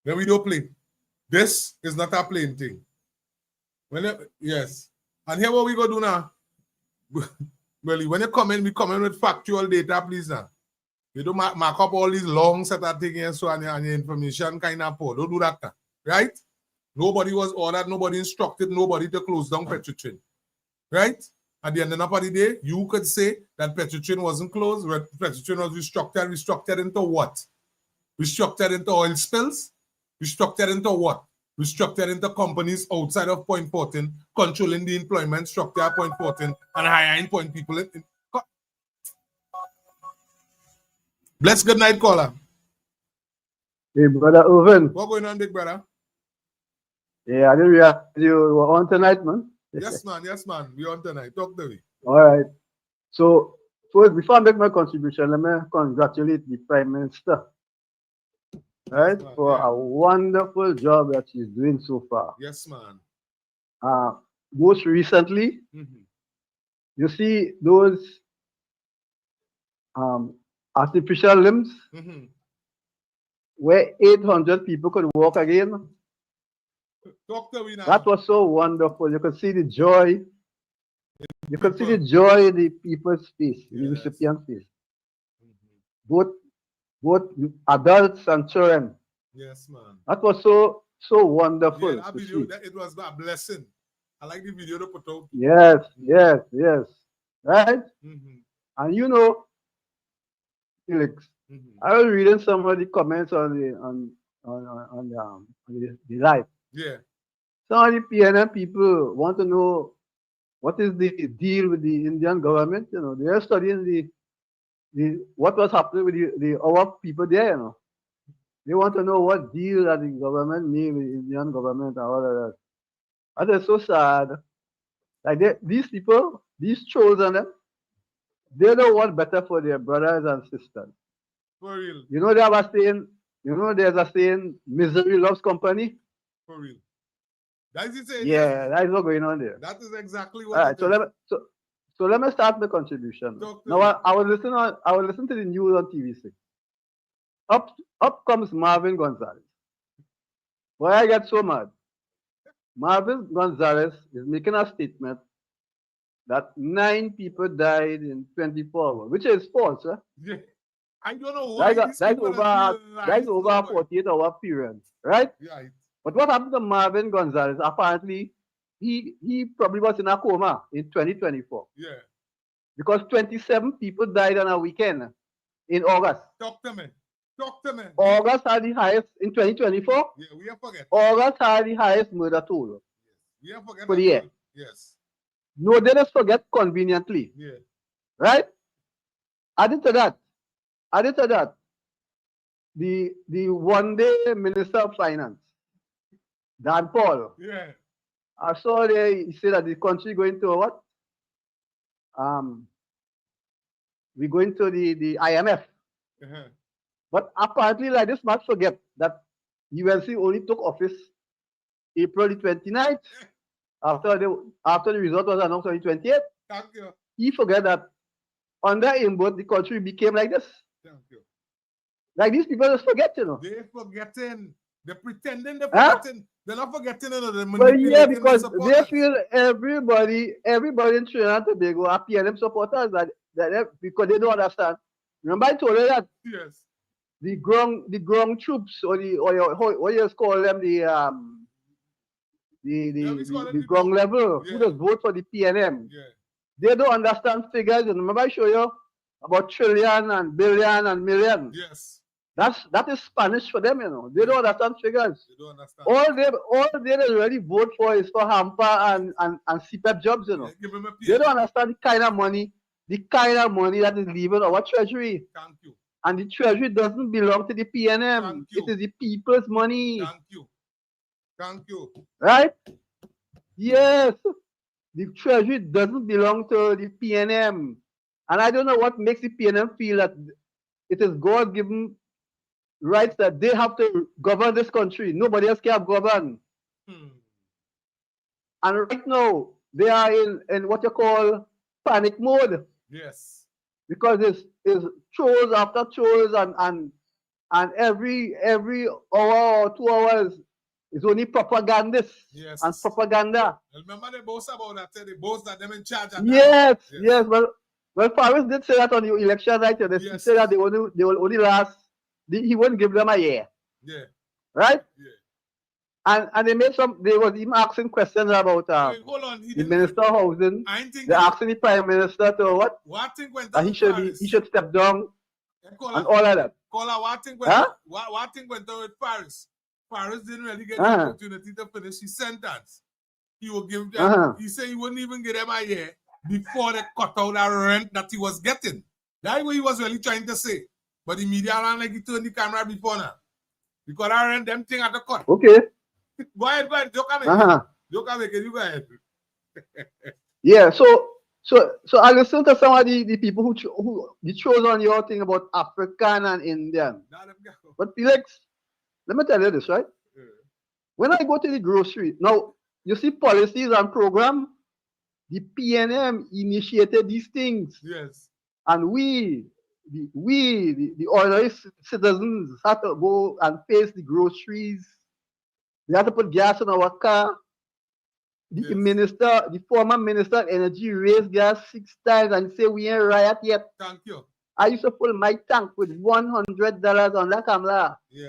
Then we don't play. This is not a playing thing. Yes. And here what we go do now. Well, when you come in, we come in with factual data, please now. You don't mark up all these long set of things and so on your information kind of poor. Don't do that now. Right? Nobody was ordered, nobody instructed, nobody to close down Petrotrin. Right? At the end of the day, you could say that Petrotrin wasn't closed, Petrotrin was restructured. Restructured into what? Restructured into oil spills? Restructured into what? Restructured into companies outside of Point 14, controlling the employment structure at Point 14 and hiring point people. Bless, good night, caller. Hey, brother Irvin. What's going on, big brother? Yeah, I didn't realize you were on tonight, man. Yes, man. Yes, man. We're on tonight. Talk to me. All right. So, first, before I make my contribution, let me congratulate the Prime Minister. Right, man, for a wonderful job that she's doing so far. Yes, man. Most recently, you see those artificial limbs where 800 people could walk again. Talk to me now. That was so wonderful. You could see the joy. You could see the joy in the people's face, the recipient's face. Both adults and children. Yes, man. That was so wonderful. Yeah, that video, it was a blessing. I like the video to put out. Yes. Right? And you know, Felix, I was reading some of the comments on the live. Yeah. Some of the PNM people want to know what is the deal with the Indian government. You know, they are studying what was happening with our people there, you know. They want to know what deal that the government made with the Indian government and all of that. That is so sad. Like these people, these children, they don't want better for their brothers and sisters. For real. You know, they have a saying, there's a saying, misery loves company. For real. That is it. Yeah, that is what's going on there. That is exactly what. All right, so let me start my contribution. Now I was listening to the news on TV6. Up comes Marvin Gonzalez. Why I get so mad? Marvin Gonzalez is making a statement that 9 people died in 24 hours, which is false, huh? Yeah. I don't know why. That's over a 48-hour period, right? Yeah. But what happened to Marvin Gonzalez? Apparently, he probably was in a coma in 2024. Yeah. Because 27 people died on a weekend in August. Talk to me. August had the highest in 2024. Yeah, we have forget. August had the highest murder total. We have forget for the year. Yes. No, they just forget conveniently. Yeah. Right? Added to that, the one-day Minister of Finance, Dan Paul. Yeah. I saw there he said that the country going to what? We're going to the IMF. But apparently, like this, must forget that UNC only took office April the 29th after the result was announced on the 28th. Thank you. He forget that under Imbot, the country became like this. Thank you. Like these people just forget, you know. They're forgetting. They're pretending they're forgetting. Huh? They're not forgetting, you know. They're manipulating. Well, yeah, because they feel everybody in Trinidad and Tobago are PNM supporters because they don't understand. Remember I told you that? Yes. The ground troops or what you call them, the ground level, who just vote for the PNM. Yeah. They don't understand figures. And remember I show you about trillion and billion and million. Yes. That is Spanish for them, you know. They don't understand figures. They don't understand. All they really vote for is for hamper and CPEP jobs, you know. Yeah, they don't understand the kind of money that is leaving our treasury. Thank you. And the treasury doesn't belong to the PNM. It is the people's money. Thank you. Thank you. Right? Yes. The treasury doesn't belong to the PNM. And I don't know what makes the PNM feel that it is God-given rights that they have to govern this country. Nobody else can govern. And right now, they are in what you call panic mode. Yes. Because it's chores after chores and every hour or 2 hours is only propagandists and propaganda. Remember they boast about that, they boast that them in charge. Yes. Well, Paris did say that on the election night. He said that they will only last. He won't give them a year. Yeah. Right? Yeah. And they was even asking questions about hold on. the Minister of Housing. They're asking the Prime Minister to what? What thing went that he should step down and all of that. What thing went on with Paris? Paris didn't really get the opportunity to finish his sentence. He will give them, he said he wouldn't even give them a year before they cut out that rent that he was getting. That's what he was really trying to say. But the media ran like he turned the camera before now. Because I rent them thing at the cut. Okay. Go ahead. Joke make it. You go ahead. Yeah, so I listen to some of the people who chose on your thing about African and Indian. But Felix, let me tell you this, right? Yeah. When I go to the grocery, now you see policies and program, the PNM initiated these things. Yes. And we, the ordinary citizens, had to go and face the groceries. We had to put gas in our car. The former minister of energy raised gas 6 times and say we ain't riot yet. Thank you. I used to fill my tank with $100 on that camera. Yeah.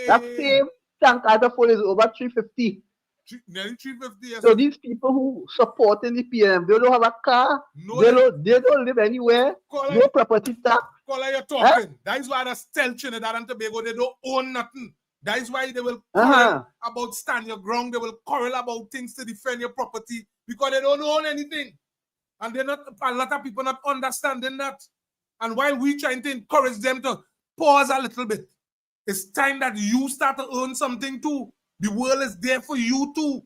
That same tank I had to fill is over $350. Nearly $350. Yes. So these people who supporting the PM, they don't have a car. They don't live anywhere. No property tax. Caller, you're talking. That is why that's tell Trinidad and Tobago they don't own nothing. That is why they will quarrel about stand your ground. They will quarrel about things to defend your property because they don't own anything. And they're not, a lot of people not understanding that. And while we trying to encourage them to pause a little bit, it's time that you start to earn something too. The world is there for you too.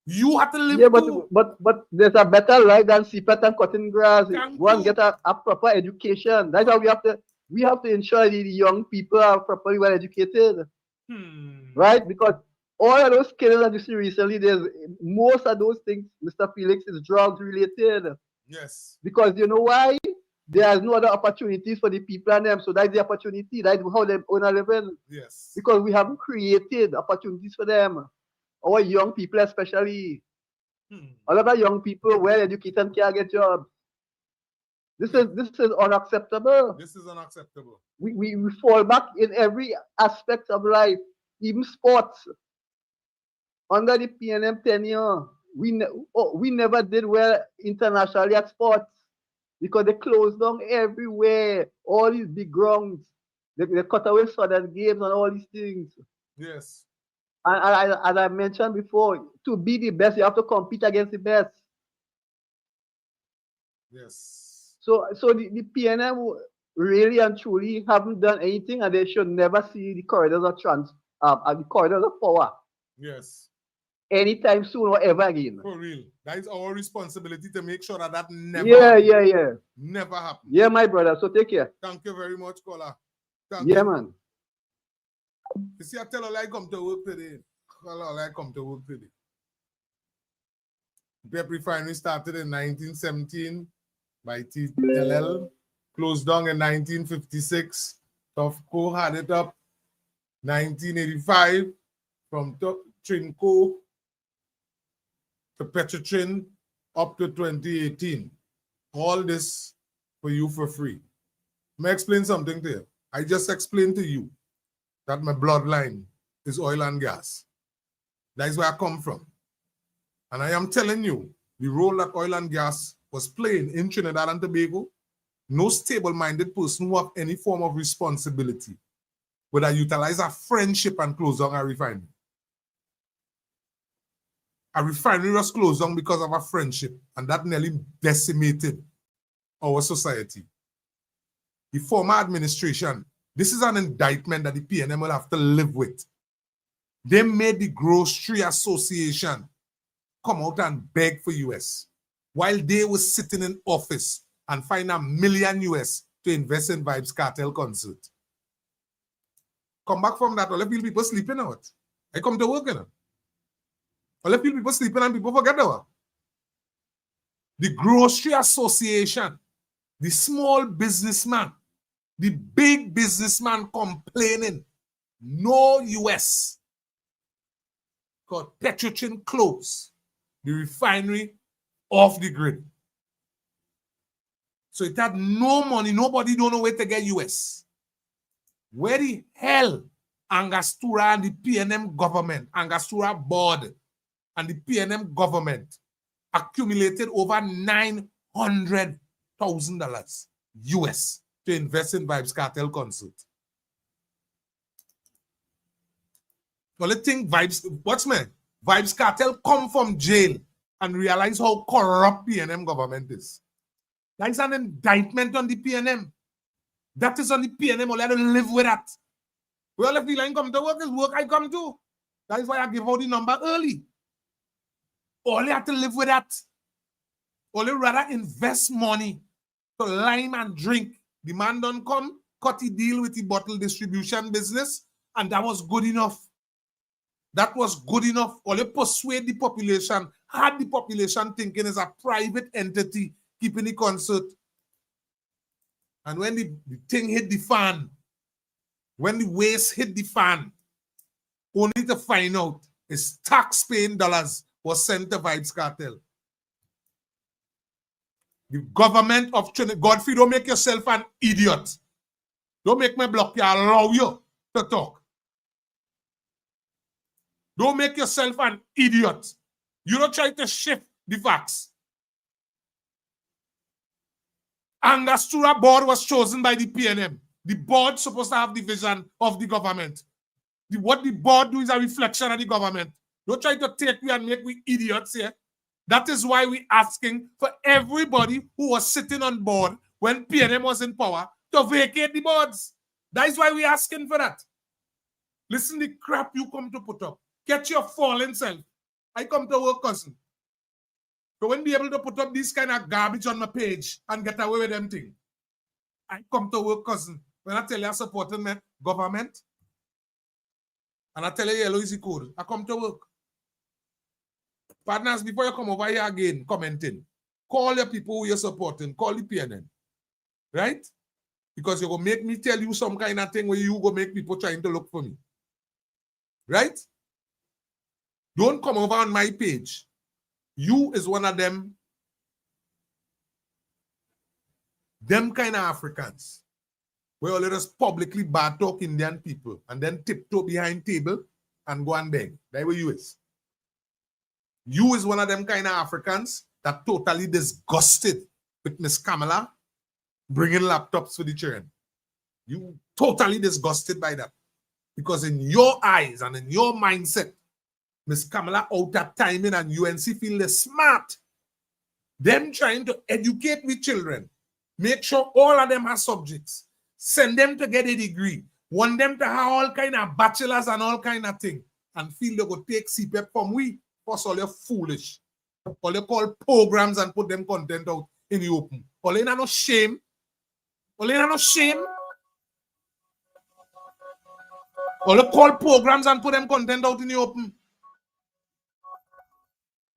You have to live too. But there's a better life than CPET and cutting grass. One get a proper education. That's how we have to ensure the young people are properly well educated. Right? Because all of those cases that you see recently, most of those things, Mr. Felix, is drugs related. Yes. Because you know why? There's no other opportunities for the people and them. So that's the opportunity. That's how they own a living. Yes. Because we haven't created opportunities for them. Our young people especially. A lot of young people well educated can't get jobs. This is unacceptable. This is unacceptable. We fall back in every aspect of life, even sports. Under the PNM tenure, we never did well internationally at sports because they closed down everywhere. All these big grounds, they cut away southern games and all these things. Yes. And as I mentioned before, to be the best, you have to compete against the best. Yes. So the PNM really and truly haven't done anything, and they should never see the corridors of the corridors of power. Yes. Anytime soon or ever again. For real. That is our responsibility to make sure that never happens. Never happens. Yeah, my brother. So take care. Thank you very much, caller. Man. You see, I tell her I come to work today. Pep Refinery started in 1917 by TLL, closed down in 1956. Tofco had it up 1985 from Trinco to Petrotrin up to 2018. All this for you for free. Let me explain something to you. I just explained to you that my bloodline is oil and gas. That is where I come from. And I am telling you, the role that oil and gas was playing in Trinidad and Tobago, no stable-minded person who have any form of responsibility would have utilized a friendship and close down a refinery. A refinery was closed down because of a friendship, and that nearly decimated our society. The former administration, this is an indictment that the PNM will have to live with. They made the Grocery Association come out and beg for US while they were sitting in office and find $1 million US to invest in Vibes Cartel concert. Come back from that, all the people sleeping out. I come to work, you know. All the people sleeping and people forget about. The Grocery Association, the small businessman, the big businessman complaining, no US. Because Petrochin closed the refinery off the grid. So it had no money. Nobody don't know where to get US. Where the hell Angostura and the PNM government, Angostura board and the PNM government accumulated over $900,000 US to invest in Vibes Cartel concert. Well, I think Vibes Cartel come from jail and realize how corrupt PNM government is. That is an indictment on the PNM. That is on the PNM. All have to live with that. Well, if the line come to work, is work I come to. That is why I give out the number early. All you have to live with that. All you rather invest money to lime and drink. The man don't come, cut the deal with the bottle distribution business, and that was good enough. That was good enough. All you persuade the population, had the population thinking it's a private entity keeping the concert. And when the thing hit the fan, when the waste hit the fan, only to find out is tax-paying dollars was sent to Vibes Cartel. The government of Trinidad, Godfrey, don't make yourself an idiot. Don't make me block you, I'll allow you to talk. Don't make yourself an idiot. You don't try to shift the facts. Angostura board was chosen by the PNM. The board supposed to have the vision of the government. What the board do is a reflection of the government. Don't try to take me and make me idiots here. That is why we're asking for everybody who was sitting on board when PNM was in power to vacate the boards. That is why we're asking for that. Listen to the crap you come to put up. Get your fallen self. I come to work, cousin. So when be able to put up this kind of garbage on my page and get away with them things. I come to work, cousin. When I tell you I'm supporting my government, and I tell you yellow is the code, I come to work. Partners, before you come over here again, commenting, call your people who you're supporting, call the PNN. Right? Because you're going to make me tell you some kind of thing where you go make people trying to look for me. Right? Don't come over on my page. You is one of them kind of Africans where you let us publicly bad talk Indian people and then tiptoe behind table and go and beg. That's what you is. You is one of them kind of Africans that totally disgusted with Miss Kamala bringing laptops for the children. You totally disgusted by that. Because in your eyes and in your mindset, Miss Kamala out at timing and UNC feel they're smart. Them trying to educate with children. Make sure all of them have subjects. Send them to get a degree. Want them to have all kind of bachelors and all kind of thing. And feel they go take CPEP from we. Because all you're foolish. All you call programs and put them content out in the open. All you no shame. All you no shame. All you call programs and put them content out in the open.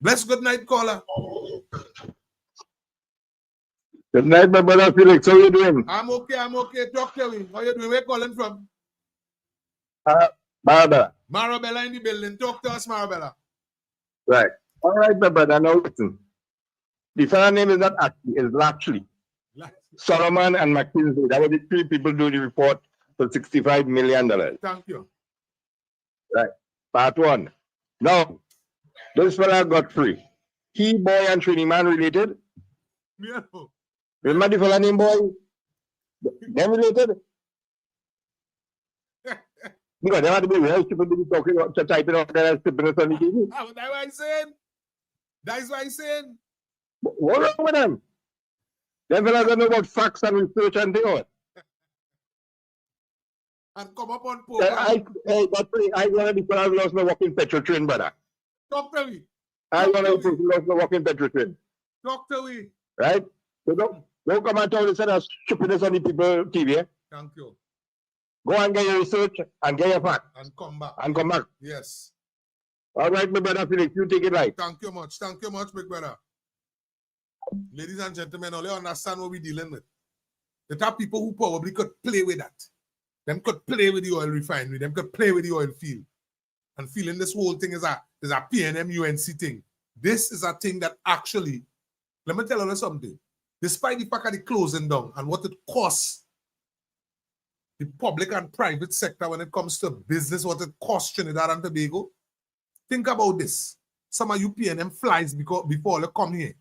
Bless, good night, caller. Good night, my brother Felix. How are you doing? I'm okay. Talk to me. How are you doing? Where you calling from? Marabella. Marabella in the building. Talk to us, Marabella. Right. All right, my brother. Now listen. The fellow name is not Ashley, it's Latchley. Solomon and McKinsey. That were the three people doing the report for $65 million. Thank you. Right. Part one. Now, this fella got free. He, boy, and training man related. Yeah. Remember the fella named boy? Them related? Because they want to be real stupid to be talking to typing out their stupidness on the TV. That's what I'm saying. That's what I'm saying. What's wrong with them? Them fellas don't know about facts and research and they all. And come up on program. I want to be fellas lost my walking petrol train, brother. Talk to me. I want to be lost my walking petrol train. Talk to me. Right? So don't come and tell this and stupidness on the people TV. Thank you. Go and get your research and get your fact. And come back. And come back. Yes. All right, my brother Felix, you take it right. Thank you much. Thank you much, big brother. Ladies and gentlemen, only understand what we're dealing with. There are people who probably could play with that. Them could play with the oil refinery. Them could play with the oil field. And feeling this whole thing is a PNM UNC thing. This is a thing that actually, let me tell you something. Despite the fact of the closing down and what it costs the public and private sector when it comes to business, what it costs Trinidad and Tobago, think about this. Some of you PNM flies before they come here.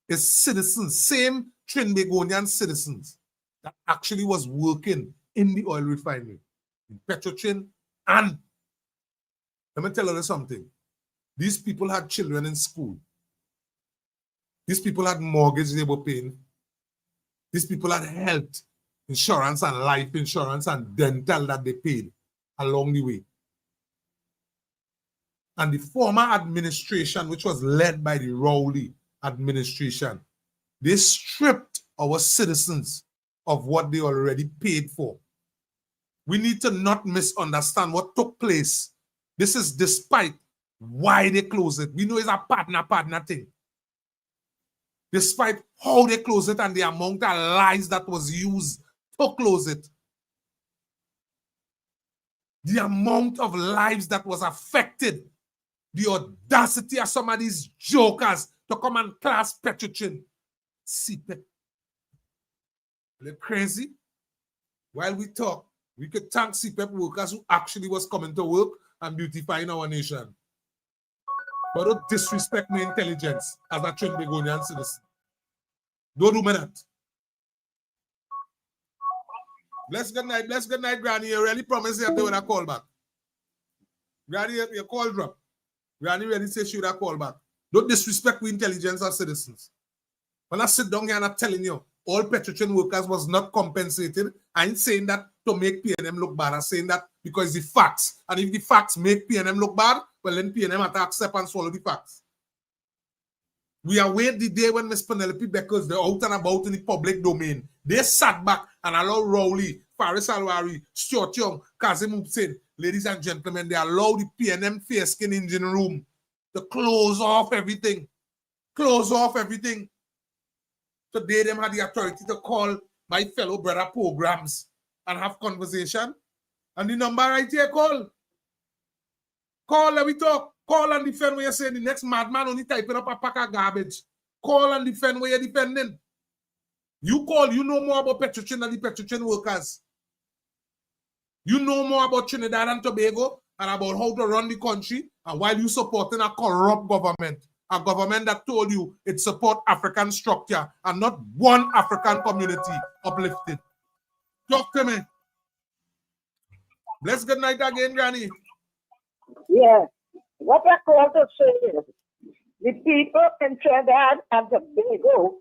It's citizens, same Trinbagonian citizens that actually was working in the oil refinery, in Petrotrin, and let me tell you something. These people had children in school. These people had mortgage they were paying. These people had health insurance and life insurance and dental that they paid along the way. And the former administration, which was led by the Rowley administration, they stripped our citizens of what they already paid for. We need to not misunderstand what took place. This is despite why they closed it. We know it's a partner thing. Despite how they closed it and the amount of lies that was used to close it. The amount of lives that was affected. The audacity of some of these jokers to come and class Petrotrin. CPEP. They're crazy. While we talk, we could thank CPEP workers who actually was coming to work and beautifying our nation. But don't disrespect my intelligence as a Trinbagonian citizen. Don't do me that. Bless good night, Granny. You really promise you when I call back. Granny, your call drop. Granny really says she would have called back. Don't disrespect the intelligence of citizens. When I sit down here and I'm telling you, all Petrotrin workers was not compensated. I ain't saying that to make PNM look bad. I'm saying that because the facts. And if the facts make PNM look bad, well then PNM have to accept and swallow the facts. We await the day when Miss Penelope Beckers, they're out and about in the public domain. They sat back and allowed Rowley, Faris Alwari, Stuart Young, Kazim Hussain, ladies and gentlemen, they allowed the PNM fair skin engine room to close off everything. Close off everything. Today, them had the authority to call my fellow brother programs and have conversation. And the number right here, call. Call, let me talk. Call and defend what you're saying. The next madman only typing up a pack of garbage. Call and defend what you're defending. You call, you know more about Petrotrin than the Petrotrin workers. You know more about Trinidad and Tobago and about how to run the country, and while you supporting a corrupt government, a government that told you it support African structure and not one African community uplifted. Talk to me. Bless good night again, Granny. Yeah. What I call to say is, the people in Trinidad and Tobago,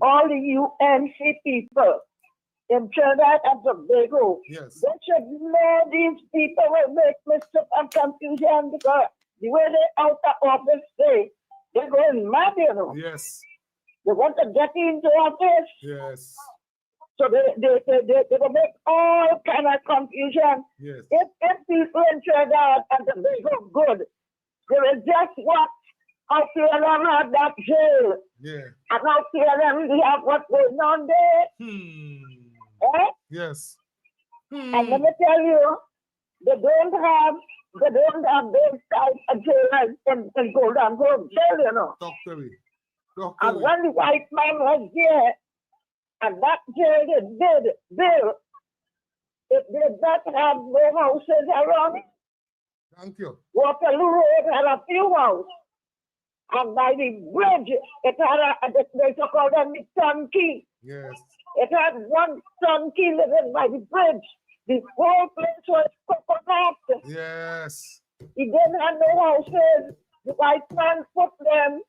all the UNC people in Trinidad and Tobago, yes, they should know these people will make mischief and confusion because the way they out of office say, they're going mad, you know. Yes. They want to get into office. Yes. So they will make all kind of confusion. Yes. If people in Trinidad and Tobago good, they will just watch how PLM had that jail. Yeah. And how PLM they have what's going on there. Eh? Yes. And let me tell you, they don't have those types of jailers in Golden Grove jail, you know. Talk to me. And when the white man was here, and that jail they did build, it did not have no houses around it. Thank you. Waterloo Road had a few houses. And by the bridge, it had they call them the turnkey. Yes. It had one turnkey living by the bridge. The whole place was coconut. Yes. He didn't have no houses. The white man put them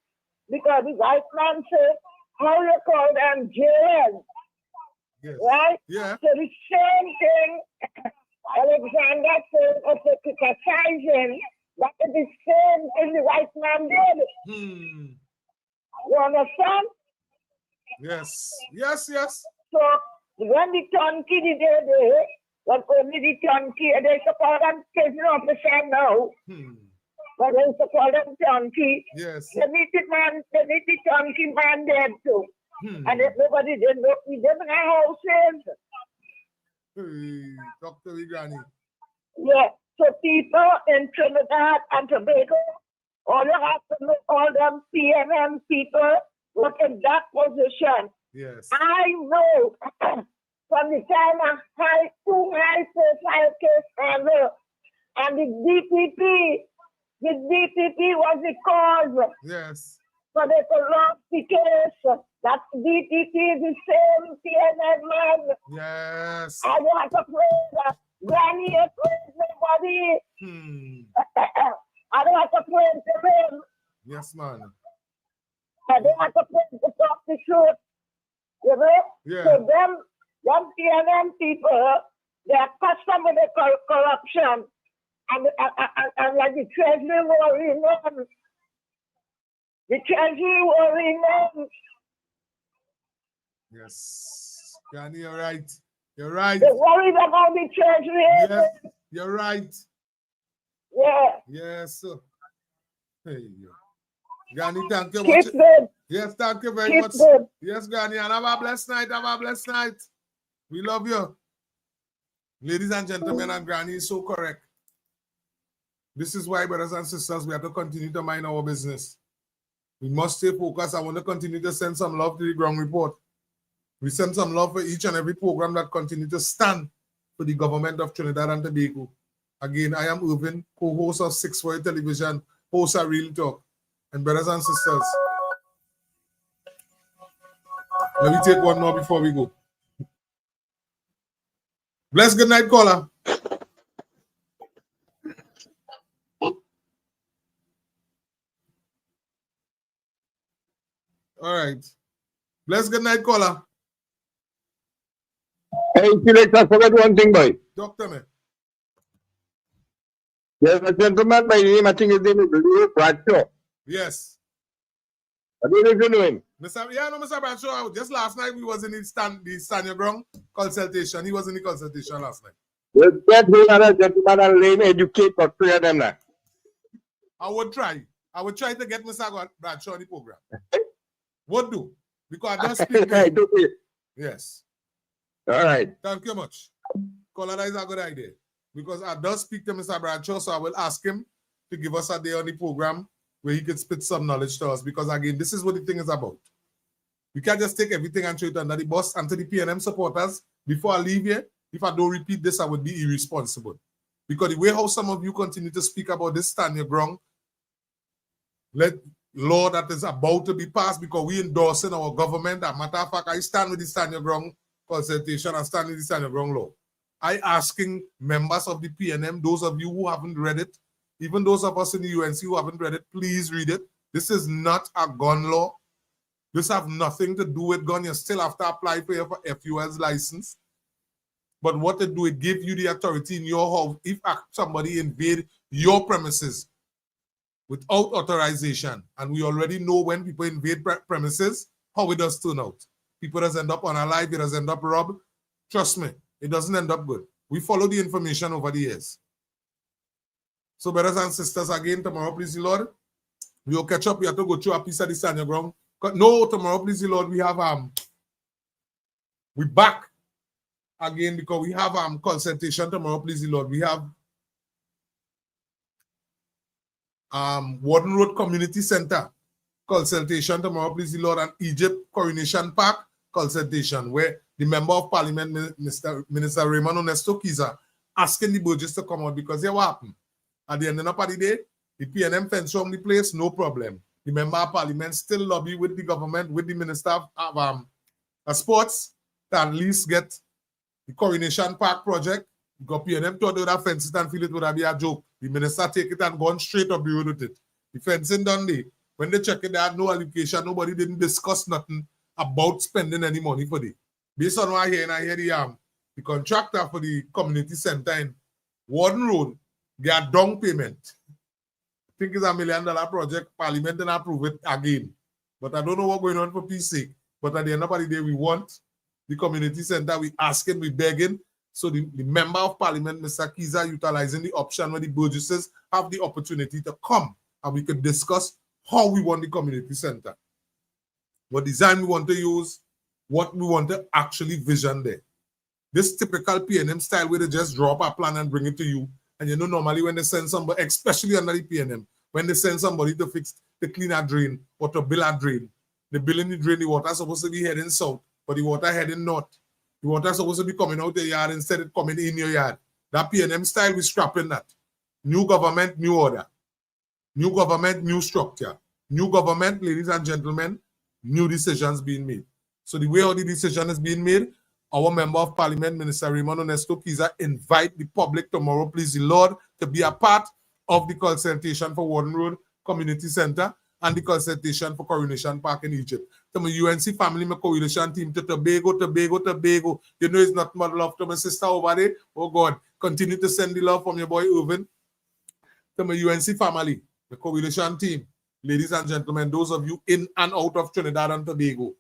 because the white man said, how you call them, jails. Yes. Right? Yeah. So the same thing, Alexander said, criticizing, that is the same thing the white man did. You understand? Yes. Yes, yes. So when the turnkey did it, when only the turnkey, they support them prison officer now. But they support them turnkey. Yes. They need the turnkey man dead too. And if nobody didn't know, we didn't have houses. Hey, Dr. Granny. Yeah. So people in Trinidad and Tobago, all you have to know, all them PNM people were in that position. Yes. I know from the time of two high profile case handle and the DPP was the cause. Yes. So they could lost the case. That DPP is the same PNM man. Yes. I don't have to pray that Granny is praise nobody. I don't have to praise him. Yes, man. I don't have to praise to talk the truth. You know? Yeah. So them PNM people, they are accustomed with the corruption. And like the treasury worrying them. The treasury worrying them. Yes. Granny, you're right. You're right. They're worried about the treasury. Yes, you're right. Yeah. Yes, sir. Hey, Granny, thank you Keep much. good. Yes, thank you very Keep much. good. Yes, Granny, and have a blessed night. Have a blessed night. We love you. Ladies and gentlemen, and Granny is so correct. This is why, brothers and sisters, we have to continue to mind our business. We must stay focused. I want to continue to send some love to the ground report. We send some love for each and every program that continue to stand for the government of Trinidad and Tobago. Again, I am Irvin, co-host of 6 for Television, host of Real Talk. And brothers and sisters, let me take one more before we go. Bless good night, caller. All right. Bless good night, caller. Hey, Felix, I forgot one thing, boy. Doctor, man. There's a gentleman by the name, I think his name is Leo Bradshaw. Yes. I don't know if you know him. Mr. Bradshaw. Just last night we was in the stand your ground consultation. He was in the consultation last night. Let's get another gentleman and let him educate or three of them now. I would try to get Mr. Bradshaw on the program. Would do. Because I just speak to him. Yes. All right. Thank you much. Caller, that is a good idea. Because I does speak to Mr. Bradshaw, so I will ask him to give us a day on the program where he could spit some knowledge to us. Because again, this is what the thing is about. We can't just take everything and throw it under the bus. And to the PNM supporters, before I leave here, if I don't repeat this, I would be irresponsible. Because the way how some of you continue to speak about this stand your ground, let law that is about to be passed because we endorsing our government. As a matter of fact, I stand with the stand your ground consultation and stand with the stand your ground law. I asking members of the PNM, those of you who haven't read it, even those of us in the UNC who haven't read it, please read it. This is not a gun law. This have nothing to do with gun. You still have to apply for your FUS license. But what it do, it give you the authority in your house. If somebody invade your premises without authorization, and we already know when people invade premises, how it does turn out. People does end up unalive, it does end up robbed. Trust me, it doesn't end up good. We follow the information over the years. So brothers and sisters, again, tomorrow, please the Lord, we will catch up. We have to go through a piece of the stand your ground. No, tomorrow, please the Lord, we have we back again because we have consultation tomorrow, please the Lord. We have Warden Road Community Center consultation tomorrow, please the Lord, and Egypt Coronation Park consultation, where the Member of Parliament, Minister Raymond Onesto Kiza, asking the Burgess to come out because what happened? At the end of the day, the PNM fence from the place, no problem. The member of parliament still lobby with the government, with the minister of sports, to at least get the Coronation Park project. Because PNM thought they would have fenced it and feel it would have been a joke. The minister take it and gone straight up the road with it. The fencing done there. When they check it, they had no allocation. Nobody didn't discuss nothing about spending any money for it. Based on what I hear the contractor for the community center in Warden Road, their down payment. I think it's $1 million project. Parliament didn't approve it again. But I don't know what's going on for peace sake. But at the end of the day, we want the community center. We asking, we begging. So the member of parliament, Mr. Kiza, utilizing the option where the Burgesses have the opportunity to come and we could discuss how we want the community center. What design we want to use, what we want to actually vision there. This typical PNM style where they just drop a plan and bring it to you. And you know, normally when they send somebody, especially under the PNM, when they send somebody to fix, to clean a drain or to build a drain, they building the drain, the water is supposed to be heading south, but the water heading north. The water is supposed to be coming out the yard instead of coming in your yard. That PNM style, we're scrapping that. New government, new order. New government, new structure. New government, ladies and gentlemen, new decisions being made. So the way all the decision is being made, our member of parliament, Minister Raymond Onesto Kiza, invite the public tomorrow, please the Lord, to be a part of the consultation for Warden Road Community Center and the consultation for Coronation Park in Egypt. To my UNC family, my coalition team to Tobago. You know it's not much love to my sister over there. Oh God, continue to send the love from your boy Irvin. To my UNC family, the coalition team, ladies and gentlemen, those of you in and out of Trinidad and Tobago.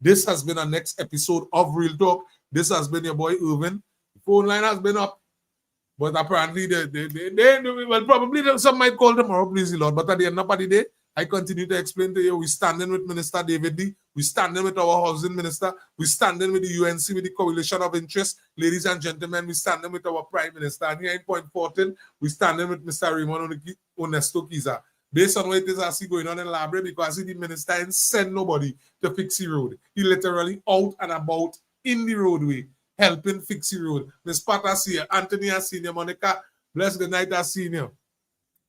This has been a next episode of Real Talk. This has been your boy Irvin. The phone line has been up. But apparently, well, probably some might call tomorrow, please, Lord. But at the end of the day, I continue to explain to you, we're standing with Minister David Lee. We're standing with our housing minister. We're standing with the UNC, with the coalition of interest. Ladies and gentlemen, we're standing with our prime minister. And here in Point 14, we're standing with Mr. Raymond Onesto Kiza. Based on what it is I see going on in Labre, because I see the minister and send nobody to fix the road. He literally out and about in the roadway, helping fix the road. Miss Pata Senior, Anthony Senior, Monica, bless good night, Senior.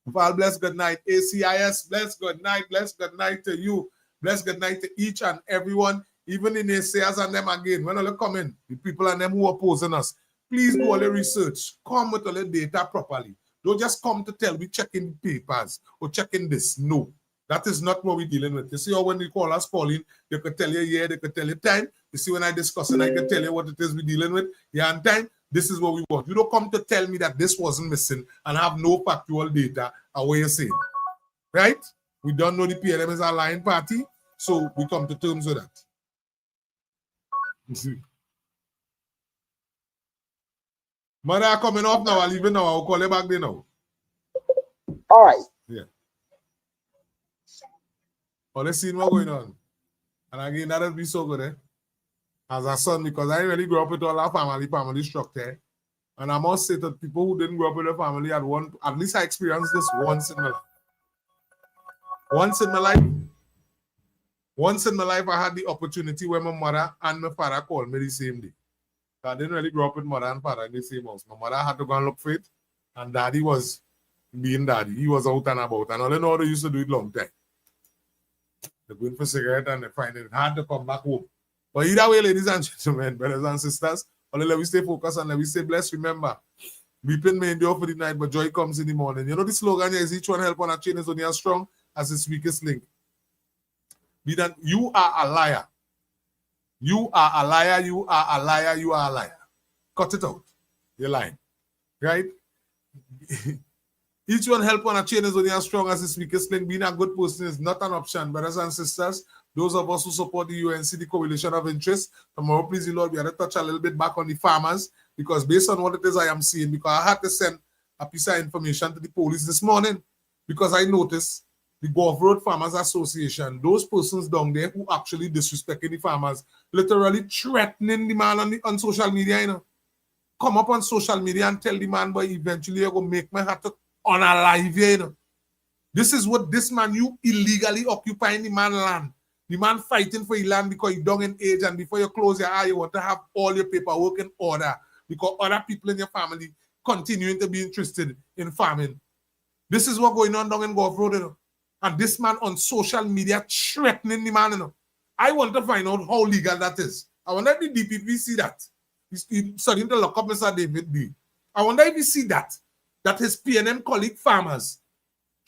Val, bless good night. ACIS, bless good night to you. Bless good night to each and everyone, even the naysayers and them again. When they come in, the people and them who are opposing us, please do all the research. Come with all the data properly. Don't just come to tell we checking the papers or checking this. No, that is not what we're dealing with. You see how when they call us calling, they could tell you year, they could tell you time. You see when I discuss it, I can tell you what it is we're dealing with. Yeah, and time. This is what we want. You don't come to tell me that this wasn't missing and have no factual data or what you're saying. Right? We don't know the PLM is a lying party, so we come to terms with that. You see. Mother coming off now, I'll leave it now. I'll call you back there now. All right. Yeah. Well, let's see what's going on. And again, that'll be so good, eh? As a son, because I really grew up with all our family structure. And I must say that people who didn't grow up with a family at least I experienced this once in my life. Once in my life, I had the opportunity where my mother and my father called me the same day. I didn't really grow up with mother and father in the same house. My mother had to go and look for it, and daddy was being daddy. He was out and about, and all in all, they used to do it long time. They're going for cigarette and they find it hard to come back home. But either way, ladies and gentlemen, brothers and sisters, only let me stay focused and let me stay blessed. Remember, weeping may endure for the night, but joy comes in the morning. You know the slogan here is each one help on a chain is only as strong as its weakest link. Be that you are a liar. You are a liar, you are a liar, you are a liar. Cut it out. You're lying. Right? Each one help on a chain is only as strong as its weakest link. Being a good person is not an option, brothers and sisters. Those of us who support the UNC, the coalition of interest, tomorrow, please, the Lord, we had to touch a little bit back on the farmers, because based on what it is I am seeing, because I had to send a piece of information to the police this morning, because I noticed the Gulf Road Farmers Association, those persons down there who actually disrespecting the farmers, literally threatening the man on social media, you know. Come up on social media and tell the man, but eventually you're going to make my heart unalive, you know. This is what this man, you illegally occupying the man land. The man fighting for your land because you're young in age, and before you close your eye, you want to have all your paperwork in order because other people in your family continuing to be interested in farming. This is what going on down in Gulf Road, you know. And this man on social media threatening the man, you know. I want to find out how legal that is. I wonder if the DPP see that. He's starting to lock up Mr. David B. I wonder if he see that his PNM colleague farmers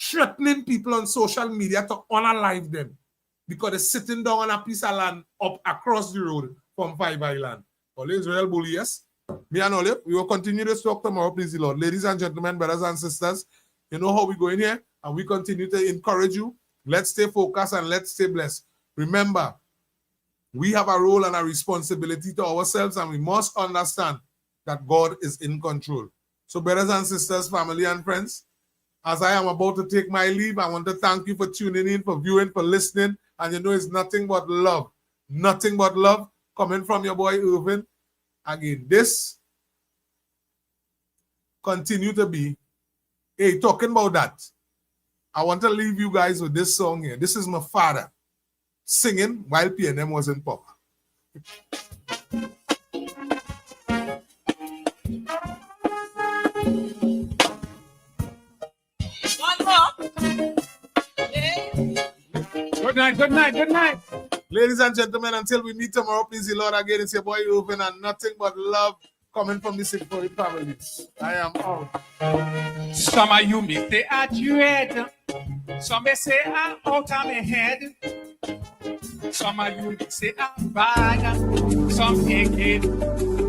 threatening people on social media to unalive them because they're sitting down on a piece of land up across the road from Five Island. All Israel bully, yes. Me and Olive, we will continue this talk tomorrow, please, the Lord. Ladies and gentlemen, brothers and sisters, you know how we go in here, and we continue to encourage you. Let's stay focused and let's stay blessed. Remember, we have a role and a responsibility to ourselves, and we must understand that God is in control. So, brothers and sisters, family and friends, as I am about to take my leave, I want to thank you for tuning in, for viewing, for listening. And you know it's nothing but love coming from your boy Irvin. Again, this continue to be, hey, talking about that, I want to leave you guys with this song here. This is my father singing while PNM was in power. Good night, good night, good night. Ladies and gentlemen, until we meet tomorrow, please, the Lord, again, it's your boy Irvin, and nothing but love coming from the Sick Boy family. I am out. Some of you may say I dread, some may say I'm out of my head. Some of you may say I'm bad, some hate it.